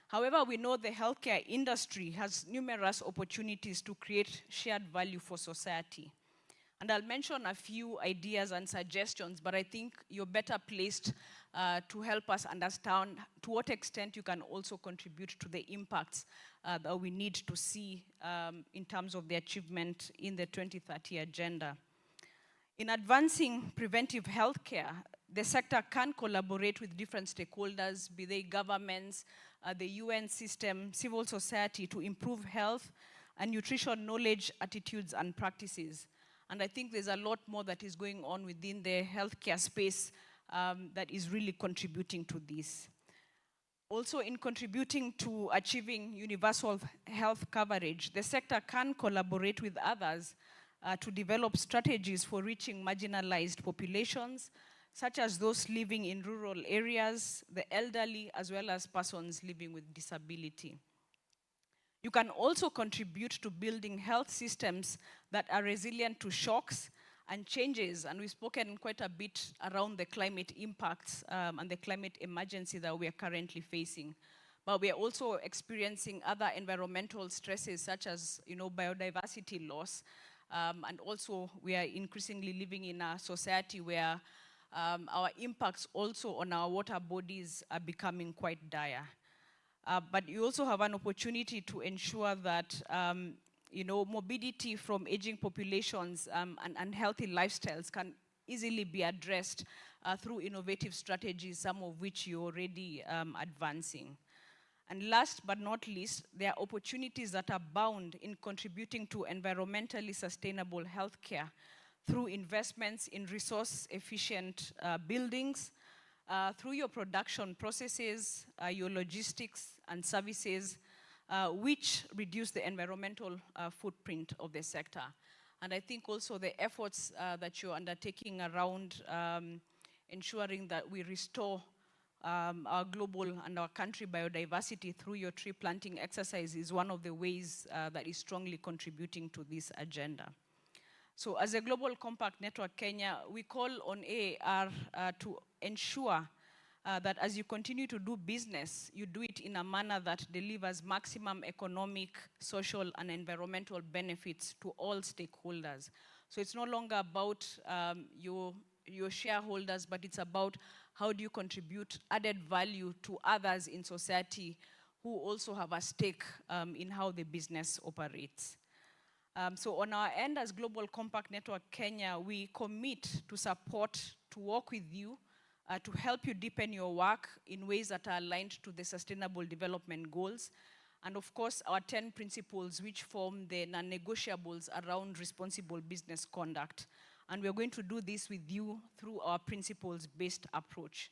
However, we know the healthcare industry has numerous opportunities to create shared value for society. And I'll mention a few ideas and suggestions, but I think you're better placed to help us understand to what extent you can also contribute to the impacts that we need to see in terms of the achievement in the 2030 agenda. In advancing preventive healthcare, the sector can collaborate with different stakeholders, be they governments, the UN system, civil society, to improve health and nutrition knowledge, attitudes, and practices. And I think there's a lot more that is going on within the healthcare space that is really contributing to this. Also, in contributing to achieving universal health coverage, the sector can collaborate with others to develop strategies for reaching marginalized populations, such as those living in rural areas, the elderly, as well as persons living with disability. You can also contribute to building health systems that are resilient to shocks and changes, and we've spoken quite a bit around the climate impacts and the climate emergency that we are currently facing. but we are also experiencing other environmental stresses such as, biodiversity loss. And also we are increasingly living in a society where our impacts also on our water bodies are becoming quite dire. But you also have an opportunity to ensure that morbidity from aging populations and unhealthy lifestyles can easily be addressed through innovative strategies, some of which you're already advancing. And last but not least, there are opportunities that abound in contributing to environmentally sustainable healthcare through investments in resource-efficient buildings, through your production processes, your logistics and services, which reduce the environmental footprint of the sector. And I think also the efforts that you're undertaking around ensuring that we restore our global and our country biodiversity through your tree planting exercise is one of the ways that is strongly contributing to this agenda. So as a Global Compact Network Kenya, we call on AAR to ensure that as you continue to do business, you do it in a manner that delivers maximum economic, social, and environmental benefits to all stakeholders. So it's no longer about your shareholders, but it's about how do you contribute added value to others in society who also have a stake in how the business operates. So on our end as Global Compact Network Kenya, we commit to support, to work with you, to help you deepen your work in ways that are aligned to the Sustainable Development Goals. And of course, our 10 principles which form the non-negotiables around responsible business conduct. And we're going to do this with you through our principles-based approach.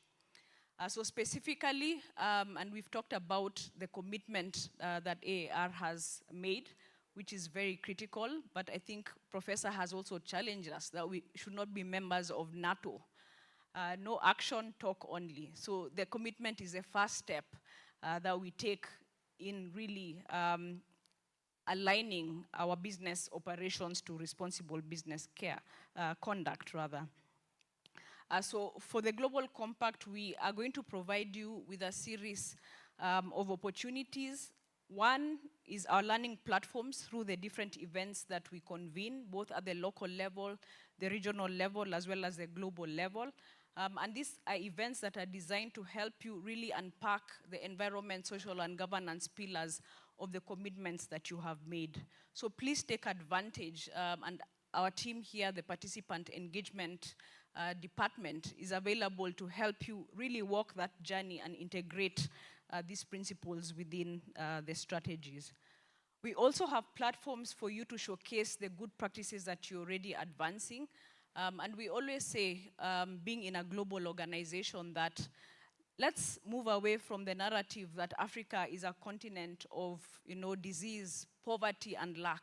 So specifically, and we've talked about the commitment that AAR has made, which is very critical, but I think Professor has also challenged us that we should not be members of NATO. No action, talk only. So the commitment is a first step that we take in really aligning our business operations to responsible business conduct rather. So for the Global Compact, we are going to provide you with a series of opportunities. One is our learning platforms through the different events that we convene, both at the local level, the regional level, as well as the global level. And these are events that are designed to help you really unpack the environment, social, and governance pillars of the commitments that you have made. So please take advantage, and our team here, the Participant Engagement Department, is available to help you really walk that journey and integrate these principles within the strategies. We also have platforms for you to showcase the good practices that you're already advancing. And we always say, being in a global organization, that let's move away from the narrative that Africa is a continent of disease, poverty, and lack.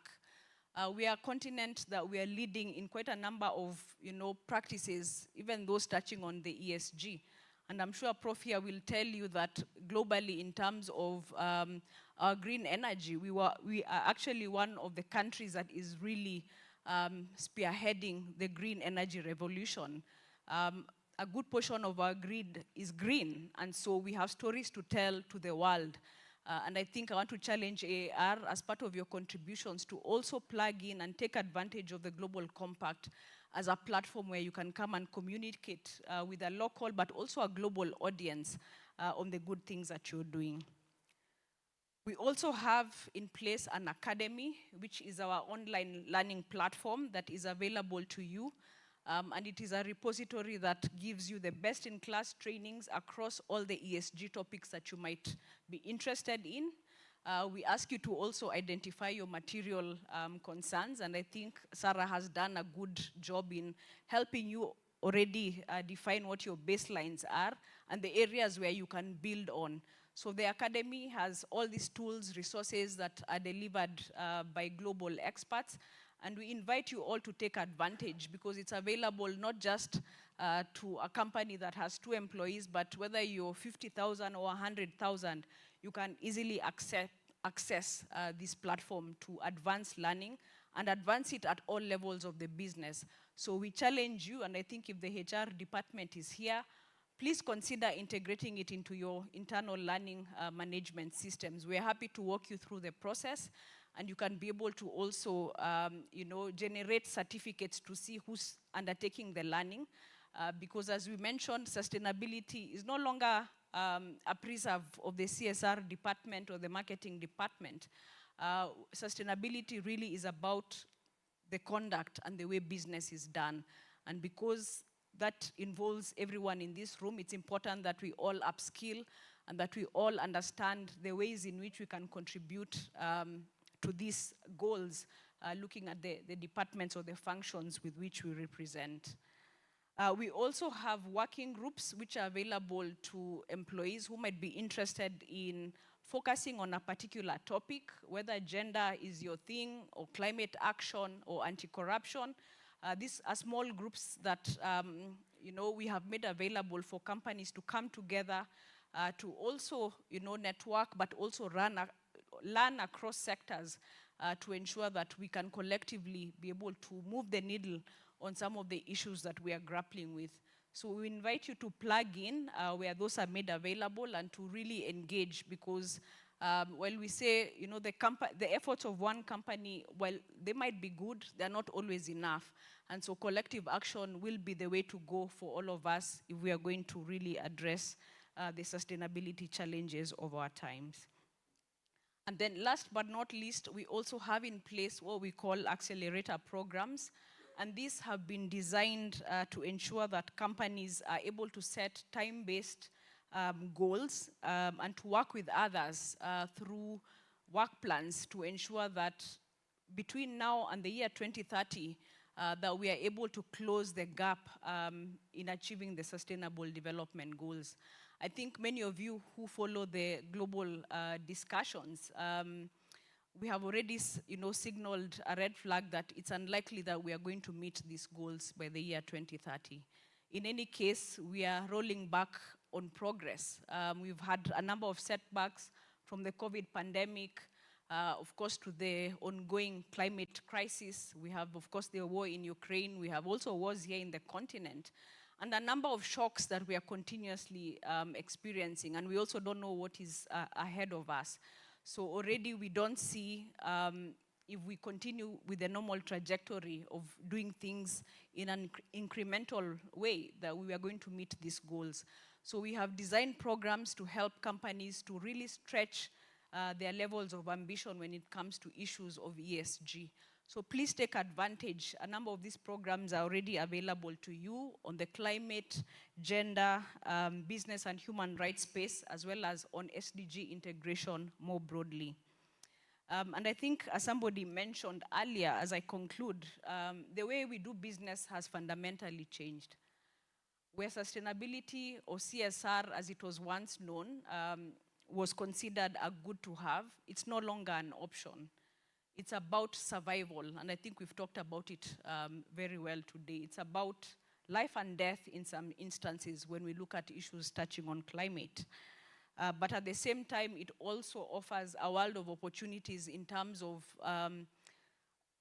We are a continent that we are leading in quite a number of practices, even those touching on the ESG. And I'm sure Prof here will tell you that globally, in terms of our green energy, we are actually one of the countries that is really spearheading the green energy revolution. A good portion of our grid is green, and so we have stories to tell to the world. And I think I want to challenge AAR as part of your contributions to also plug in and take advantage of the Global Compact as a platform where you can come and communicate with a local but also a global audience on the good things that you're doing. We also have in place an academy, which is our online learning platform that is available to you. And it is a repository that gives you the best-in-class trainings across all the ESG topics that you might be interested in. We ask you to also identify your material concerns, and I think Sarah has done a good job in helping you already define what your baselines are and the areas where you can build on. So the Academy has all these tools, resources that are delivered by global experts, and we invite you all to take advantage because it's available not just to a company that has 2 employees, but whether you're 50,000 or 100,000, you can easily access this platform to advance learning and advance it at all levels of the business. So we challenge you, and I think if the HR department is here, please consider integrating it into your internal learning management systems. We're happy to walk you through the process, and you can be able to also generate certificates to see who's undertaking the learning. Because as we mentioned, sustainability is no longer a preserve of the CSR department or the marketing department. Sustainability really is about the conduct and the way business is done. And because that involves everyone in this room, it's important that we all upskill and that we all understand the ways in which we can contribute to these goals, looking at the departments or the functions with which we represent. We also have working groups which are available to employees who might be interested in focusing on a particular topic, whether gender is your thing, or climate action, or anti-corruption. These are small groups that we have made available for companies to come together to also network, but also learn across sectors to ensure that we can collectively be able to move the needle on some of the issues that we are grappling with. So we invite you to plug in where those are made available and to really engage, because while we say, the efforts of one company, while they might be good, they're not always enough. And so collective action will be the way to go for all of us if we are going to really address the sustainability challenges of our times. And then last but not least, we also have in place what we call accelerator programs. And these have been designed to ensure that companies are able to set time-based goals and to work with others through work plans to ensure that between now and the year 2030, that we are able to close the gap in achieving the Sustainable Development Goals. I think many of you who follow the global discussions, we have already signaled a red flag that it's unlikely that we are going to meet these goals by the year 2030. In any case, we are rolling back on progress. We've had a number of setbacks from the COVID pandemic, of course, to the ongoing climate crisis. We have, of course, the war in Ukraine. We have also wars here in the continent, and a number of shocks that we are continuously experiencing. And we also don't know what is ahead of us. So already we don't see, if we continue with the normal trajectory of doing things in an incremental way, that we are going to meet these goals. So we have designed programs to help companies to really stretch their levels of ambition when it comes to issues of ESG. So please take advantage. A number of these programs are already available to you on the climate, gender, business and human rights space, as well as on SDG integration more broadly. And I think, as somebody mentioned earlier, as I conclude, the way we do business has fundamentally changed. Where sustainability, or CSR as it was once known, was considered a good to have, it's no longer an option. It's about survival, and I think we've talked about it very well today. It's about life and death in some instances when we look at issues touching on climate. But at the same time, it also offers a world of opportunities in terms of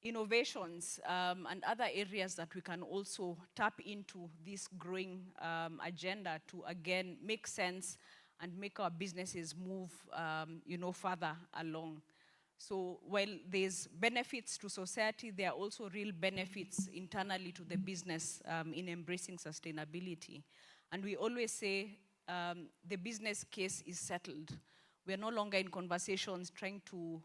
innovations and other areas that we can also tap into this growing agenda to, again, make sense and make our businesses move further along. So while there's benefits to society, there are also real benefits internally to the business in embracing sustainability. And we always say the business case is settled. We're no longer in conversations trying to,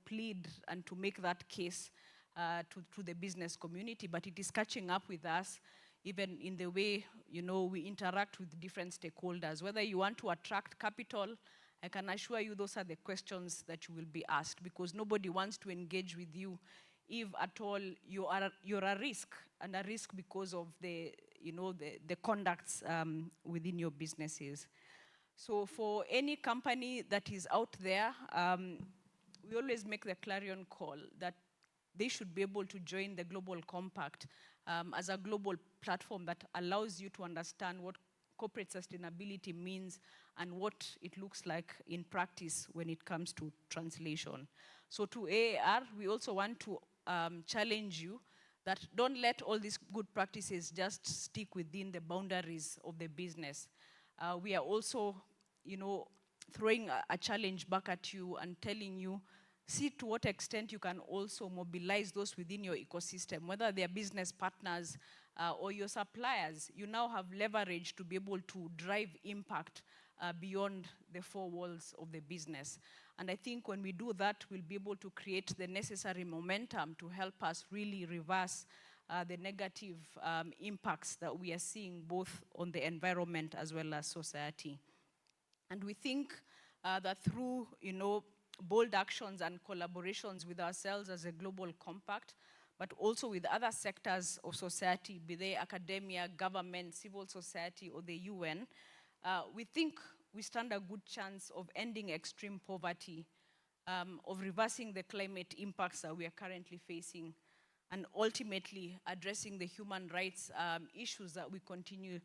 plead and to make that case to the business community, but it is catching up with us even in the way, we interact with different stakeholders. Whether you want to attract capital, I can assure you those are the questions that you will be asked, because nobody wants to engage with you if at all you're a risk, and a risk because of the conducts within your businesses. So for any company that is out there, we always make the clarion call that they should be able to join the Global Compact as a global platform that allows you to understand what corporate sustainability means and what it looks like in practice when it comes to translation. So to AAR, we also want to challenge you that don't let all these good practices just stick within the boundaries of the business. We are also, throwing a challenge back at you and telling you, see to what extent you can also mobilize those within your ecosystem, whether they are business partners or your suppliers. You now have leverage to be able to drive impact beyond the four walls of the business. And I think when we do that, we'll be able to create the necessary momentum to help us really reverse the negative impacts that we are seeing both on the environment as well as society. And we think that through, bold actions and collaborations with ourselves as a global compact, but also with other sectors of society, be they academia, government, civil society, or the UN, we think we stand a good chance of ending extreme poverty, of reversing the climate impacts that we are currently facing, and ultimately addressing the human rights issues that we continue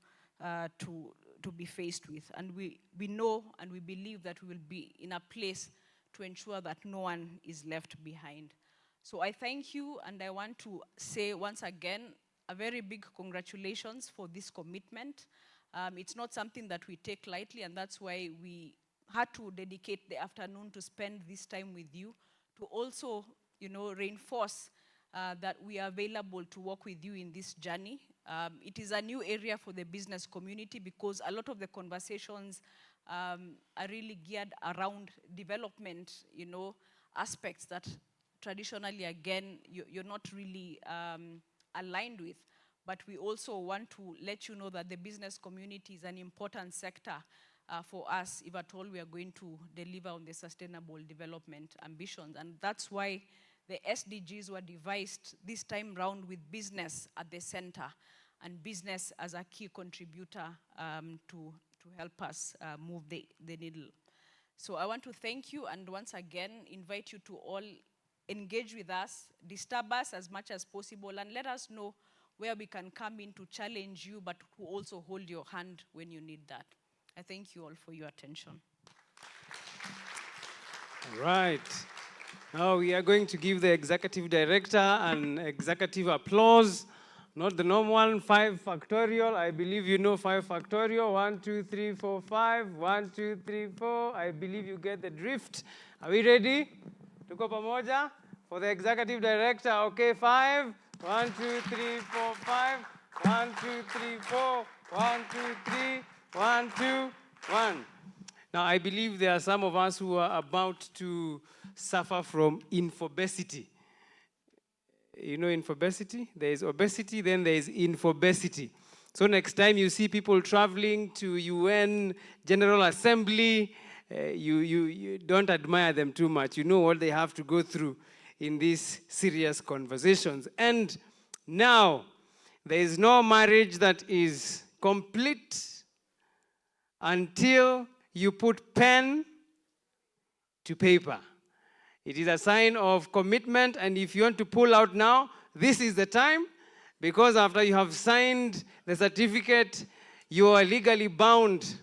to be faced with. And we know and we believe that we will be in a place to ensure that no one is left behind. So I thank you, and I want to say once again, a very big congratulations for this commitment. It's not something that we take lightly, and that's why we had to dedicate the afternoon to spend this time with you, to also, reinforce that we are available to work with you in this journey. It is a new area for the business community because a lot of the conversations are really geared around development, aspects that traditionally, again, you're not really aligned with. But we also want to let you know that the business community is an important sector for us if at all we are going to deliver on the sustainable development ambitions. And that's why the SDGs were devised this time round with business at the center and business as a key contributor to help us move the needle. So I want to thank you and once again invite you to all engage with us, disturb us as much as possible, and let us know where we can come in to challenge you, but to also hold your hand when you need that. I thank you all for your attention. All right. Now we are going to give the executive director an executive applause. Not the normal one, 5 factorial. I believe you know 5 factorial. 1, 2, 3, 4, 5. 1, 2, 3, 4. I believe you get the drift. Are we ready? Tuko pamoja? For the executive director, okay, 5. 1, 2, 3, 4, 5. 1, 2, 3, 4. 1, 2, 3. 1, 2, 1. Now, I believe there are some of us who are about to suffer from infobesity. You know infobesity? There is obesity, then there is infobesity. So next time you see people traveling to UN General Assembly, you don't admire them too much. You know what they have to go through in these serious conversations. And now, there is no marriage that is complete until you put pen to paper. It is a sign of commitment, and if you want to pull out now, this is the time, because after you have signed the certificate, you are legally bound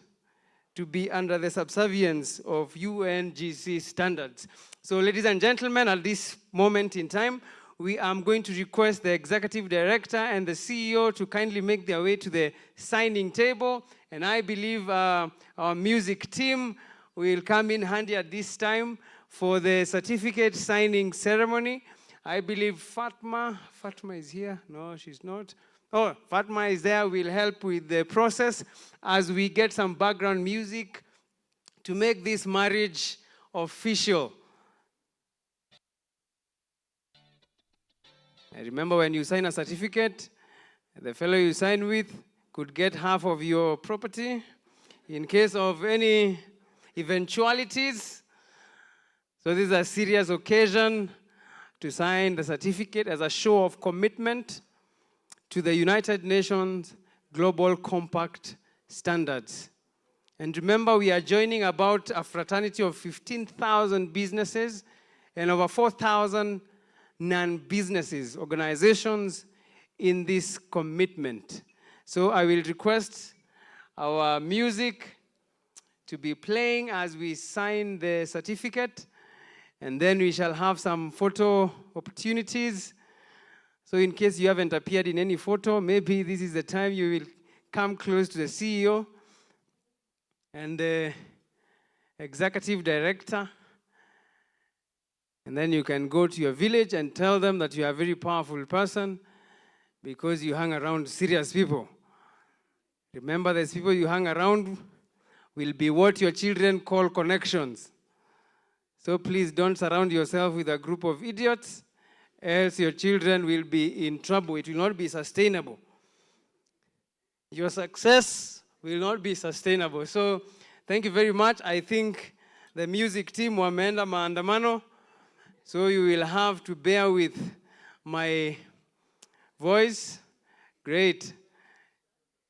to be under the subservience of UNGC standards. So ladies and gentlemen, at this moment in time, we are going to request the executive director and the CEO to kindly make their way to the signing table, and I believe our music team will come in handy at this time for the certificate signing ceremony. I believe Fatma is here. No, she's not. Oh, Fatma is there, will help with the process as we get some background music to make this marriage official. And remember, when you sign a certificate, the fellow you sign with could get half of your property in case of any eventualities. So this is a serious occasion to sign the certificate as a show of commitment to the United Nations Global Compact standards. And remember, we are joining about a fraternity of 15,000 businesses and over 4,000 non-businesses, organizations in this commitment. So I will request our music to be playing as we sign the certificate, and then we shall have some photo opportunities. So in case you haven't appeared in any photo, maybe this is the time you will come close to the CEO and the executive director. And then you can go to your village and tell them that you are a very powerful person because you hang around serious people. Remember, these people you hang around will be what your children call connections. So please don't surround yourself with a group of idiots, else your children will be in trouble. It will not be sustainable. Your success will not be sustainable. So thank you very much. I think the music team wameenda maandamano, so you will have to bear with my voice. Great.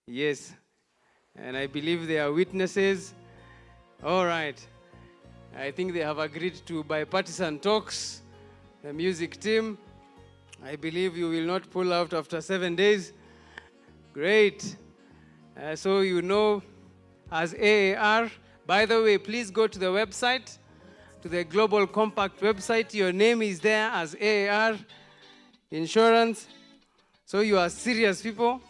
Yes. And I believe they are witnesses. All right. I think they have agreed to bipartisan talks. The music team, I believe you will not pull out after 7 days. Great. So you know, as AAR, by the way, please go to the website, to the Global Compact website. Your name is there as AAR Insurance. So you are serious people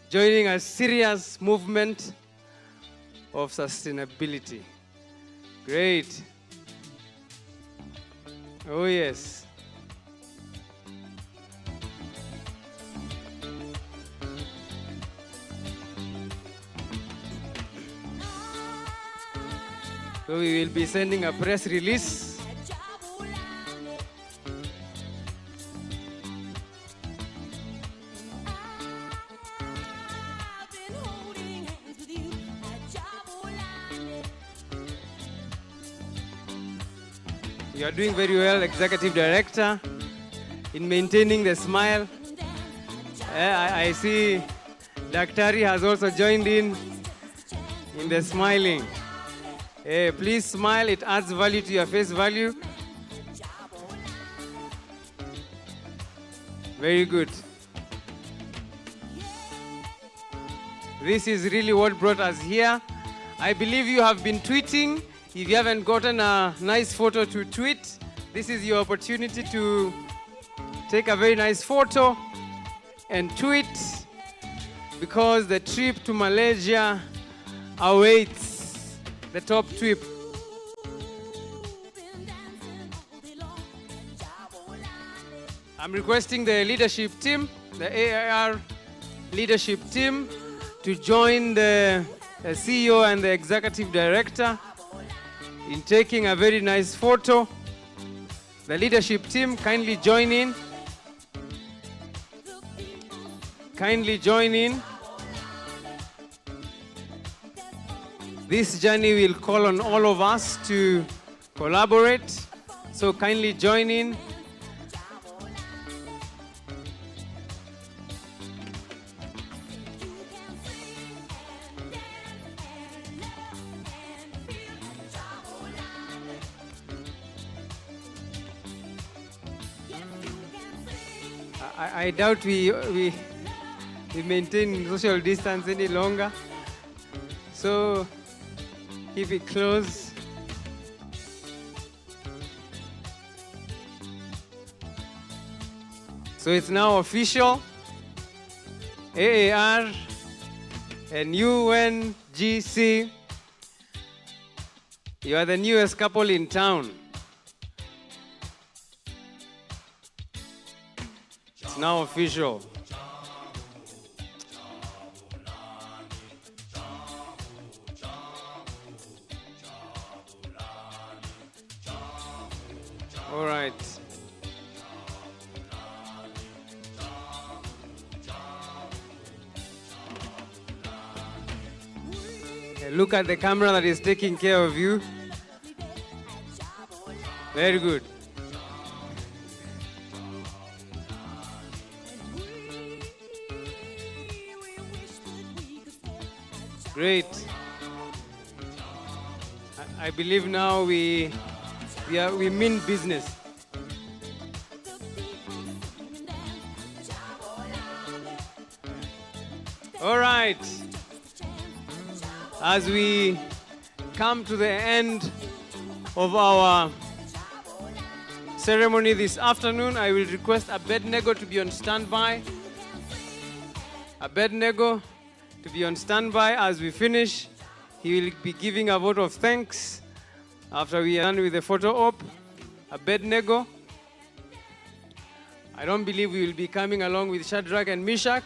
joining a serious movement of sustainability. Great. Oh, yes. So we will be sending a press release. You are doing very well, Executive Director, in maintaining the smile. I see Daktari has also joined in the smiling. Please smile, it adds value to your face value. Very good. This is really what brought us here. I believe you have been tweeting. If you haven't gotten a nice photo to tweet, this is your opportunity to take a very nice photo and tweet, because the trip to Malaysia awaits, the top trip. I'm requesting the leadership team, the AIR leadership team, to join the CEO and the executive director in taking a very nice photo. The leadership team, kindly join in. Kindly join in. This journey will call on all of us to collaborate, so kindly join in. I doubt we maintain social distance any longer. So keep it close. So it's now official. AAR and UNGC, you are the newest couple in town. It's now official. All right. Look at the camera that is taking care of you. Very good. Great. I believe now we mean business. All right. As we come to the end of our ceremony this afternoon. I will request Abednego to be on standby. Abednego to be on standby as we finish. He will be giving a vote of thanks after we are done with the photo op. Abednego. I don't believe we will be coming along with Shadrach and Meshach.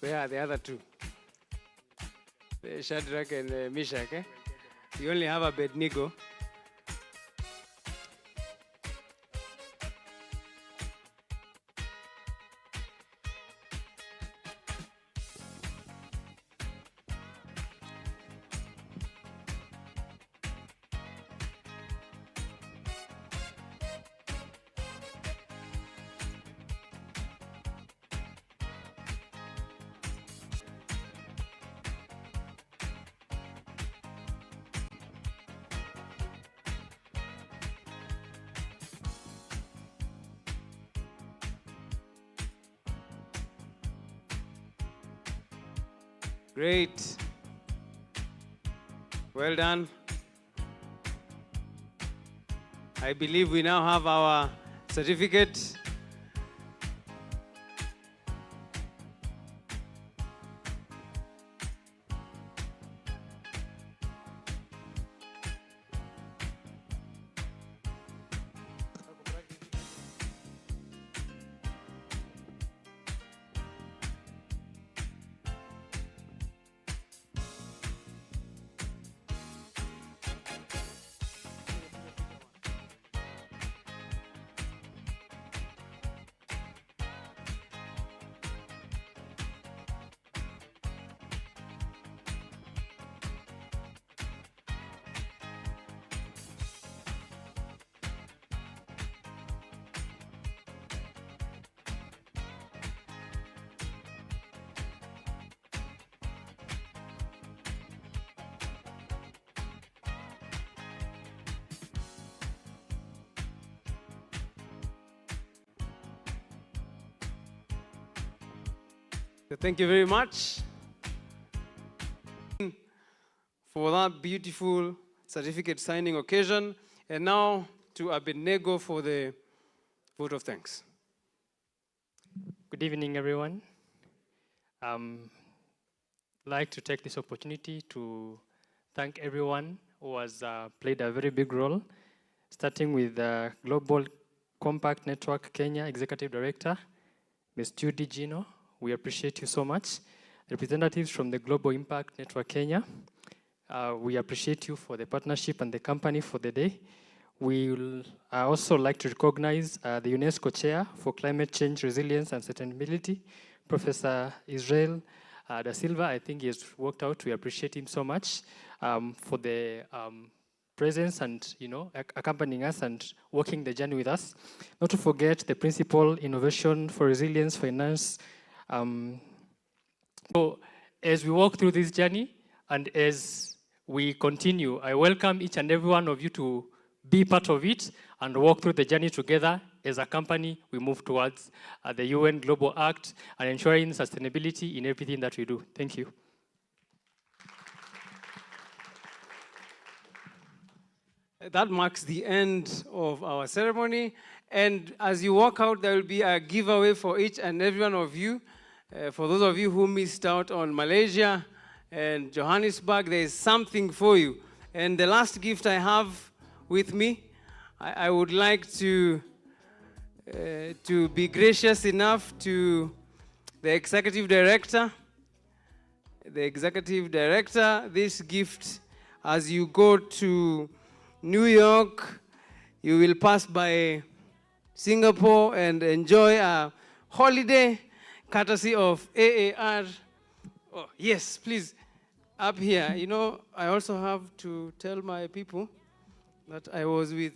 Where are the other two? Shadrach and Meshach. You only have Abednego. Great. Well done. I believe we now have our certificate. So thank you very much for that beautiful certificate signing occasion. And now to Abednego for the vote of thanks. Good evening, everyone. I'd like to take this opportunity to thank everyone who has played a very big role, starting with the Global Compact Network Kenya Executive Director, Ms. Judy Gino. We appreciate you so much. Representatives from the Global Impact Network Kenya, we appreciate you for the partnership and the company for the day. We will also like to recognize the UNESCO Chair for Climate Change Resilience and Sustainability, Professor Israel Da Silva. I think he has worked out. We appreciate him so much for the presence and accompanying us and walking the journey with us. Not to forget the Principal Innovation for Resilience Finance. So as we walk through this journey and as we continue, I welcome each and every one of you to be part of it and walk through the journey together as a company. We move towards the UN Global Act and ensuring sustainability in everything that we do. Thank you. That marks the end of our ceremony. And as you walk out, there will be a giveaway for each and every one of you. For those of you who missed out on Malaysia and Johannesburg, there is something for you. And the last gift I have with me, I would like to be gracious enough to the executive director. The executive director, this gift, as you go to New York, you will pass by Singapore and enjoy a holiday courtesy of AAR. Oh, yes, please, up here. I also have to tell my people that I was with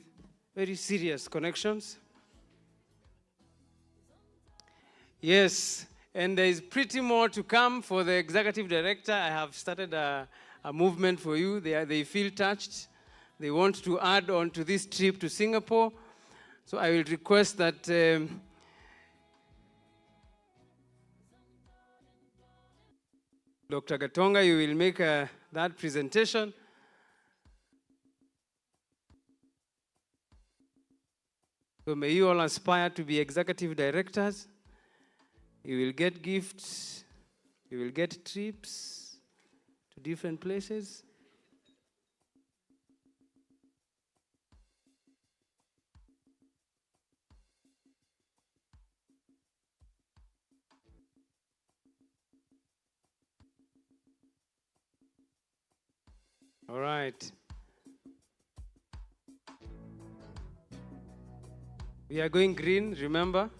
very serious connections. Yes, and there is pretty more to come for the executive director. I have started a movement for you. They feel touched. They want to add on to this trip to Singapore. So I will request that Dr. Gatonga, you will make that presentation. So may you all aspire to be executive directors. You will get gifts. You will get trips to different places. All right. We are going green, remember?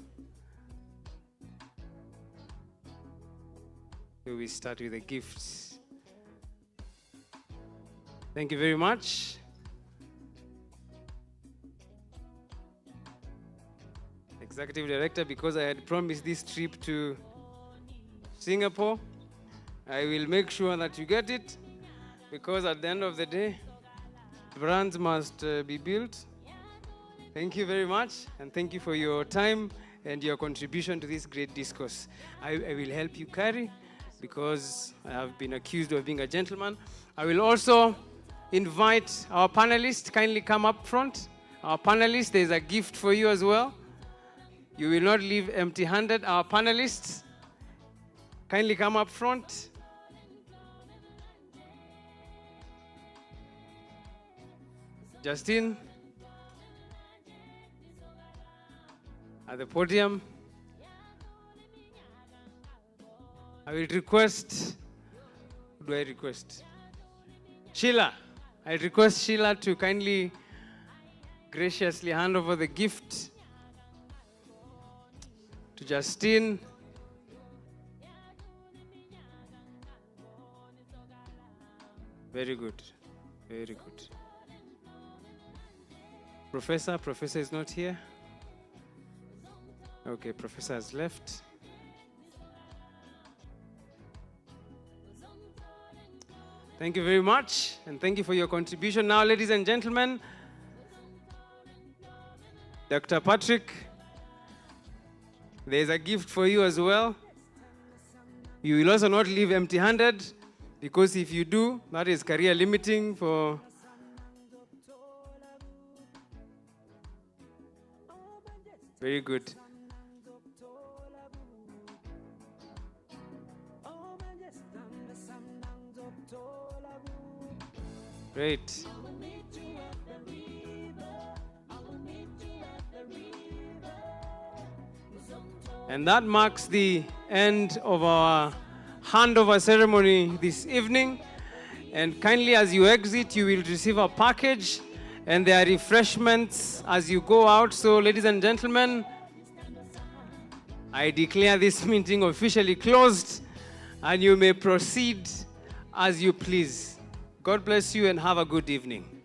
So we start with the gifts. Thank you very much. Executive Director, because I had promised this trip to Singapore, I will make sure that you get it, because at the end of the day, brands must be built. Thank you very much, and thank you for your time and your contribution to this great discourse. I will help you carry, because I have been accused of being a gentleman. I will also invite our panelists, kindly come up front. Our panelists, there's a gift for you as well. You will not leave empty-handed. Our panelists, kindly come up front. Justine, at the podium. I will request, who do I request? Sheila. I request Sheila to kindly, graciously hand over the gift to Justine. Very good, very good. Professor is not here. Okay, Professor has left. Thank you very much, and thank you for your contribution. Now, ladies and gentlemen, Dr. Patrick, there's a gift for you as well. You will also not leave empty-handed, because if you do, that is career limiting for... Very good. Great. And that marks the end of our handover ceremony this evening. And kindly, as you exit, you will receive a package, and there are refreshments as you go out. So, ladies and gentlemen, I declare this meeting officially closed, and you may proceed as you please. God bless you and have a good evening.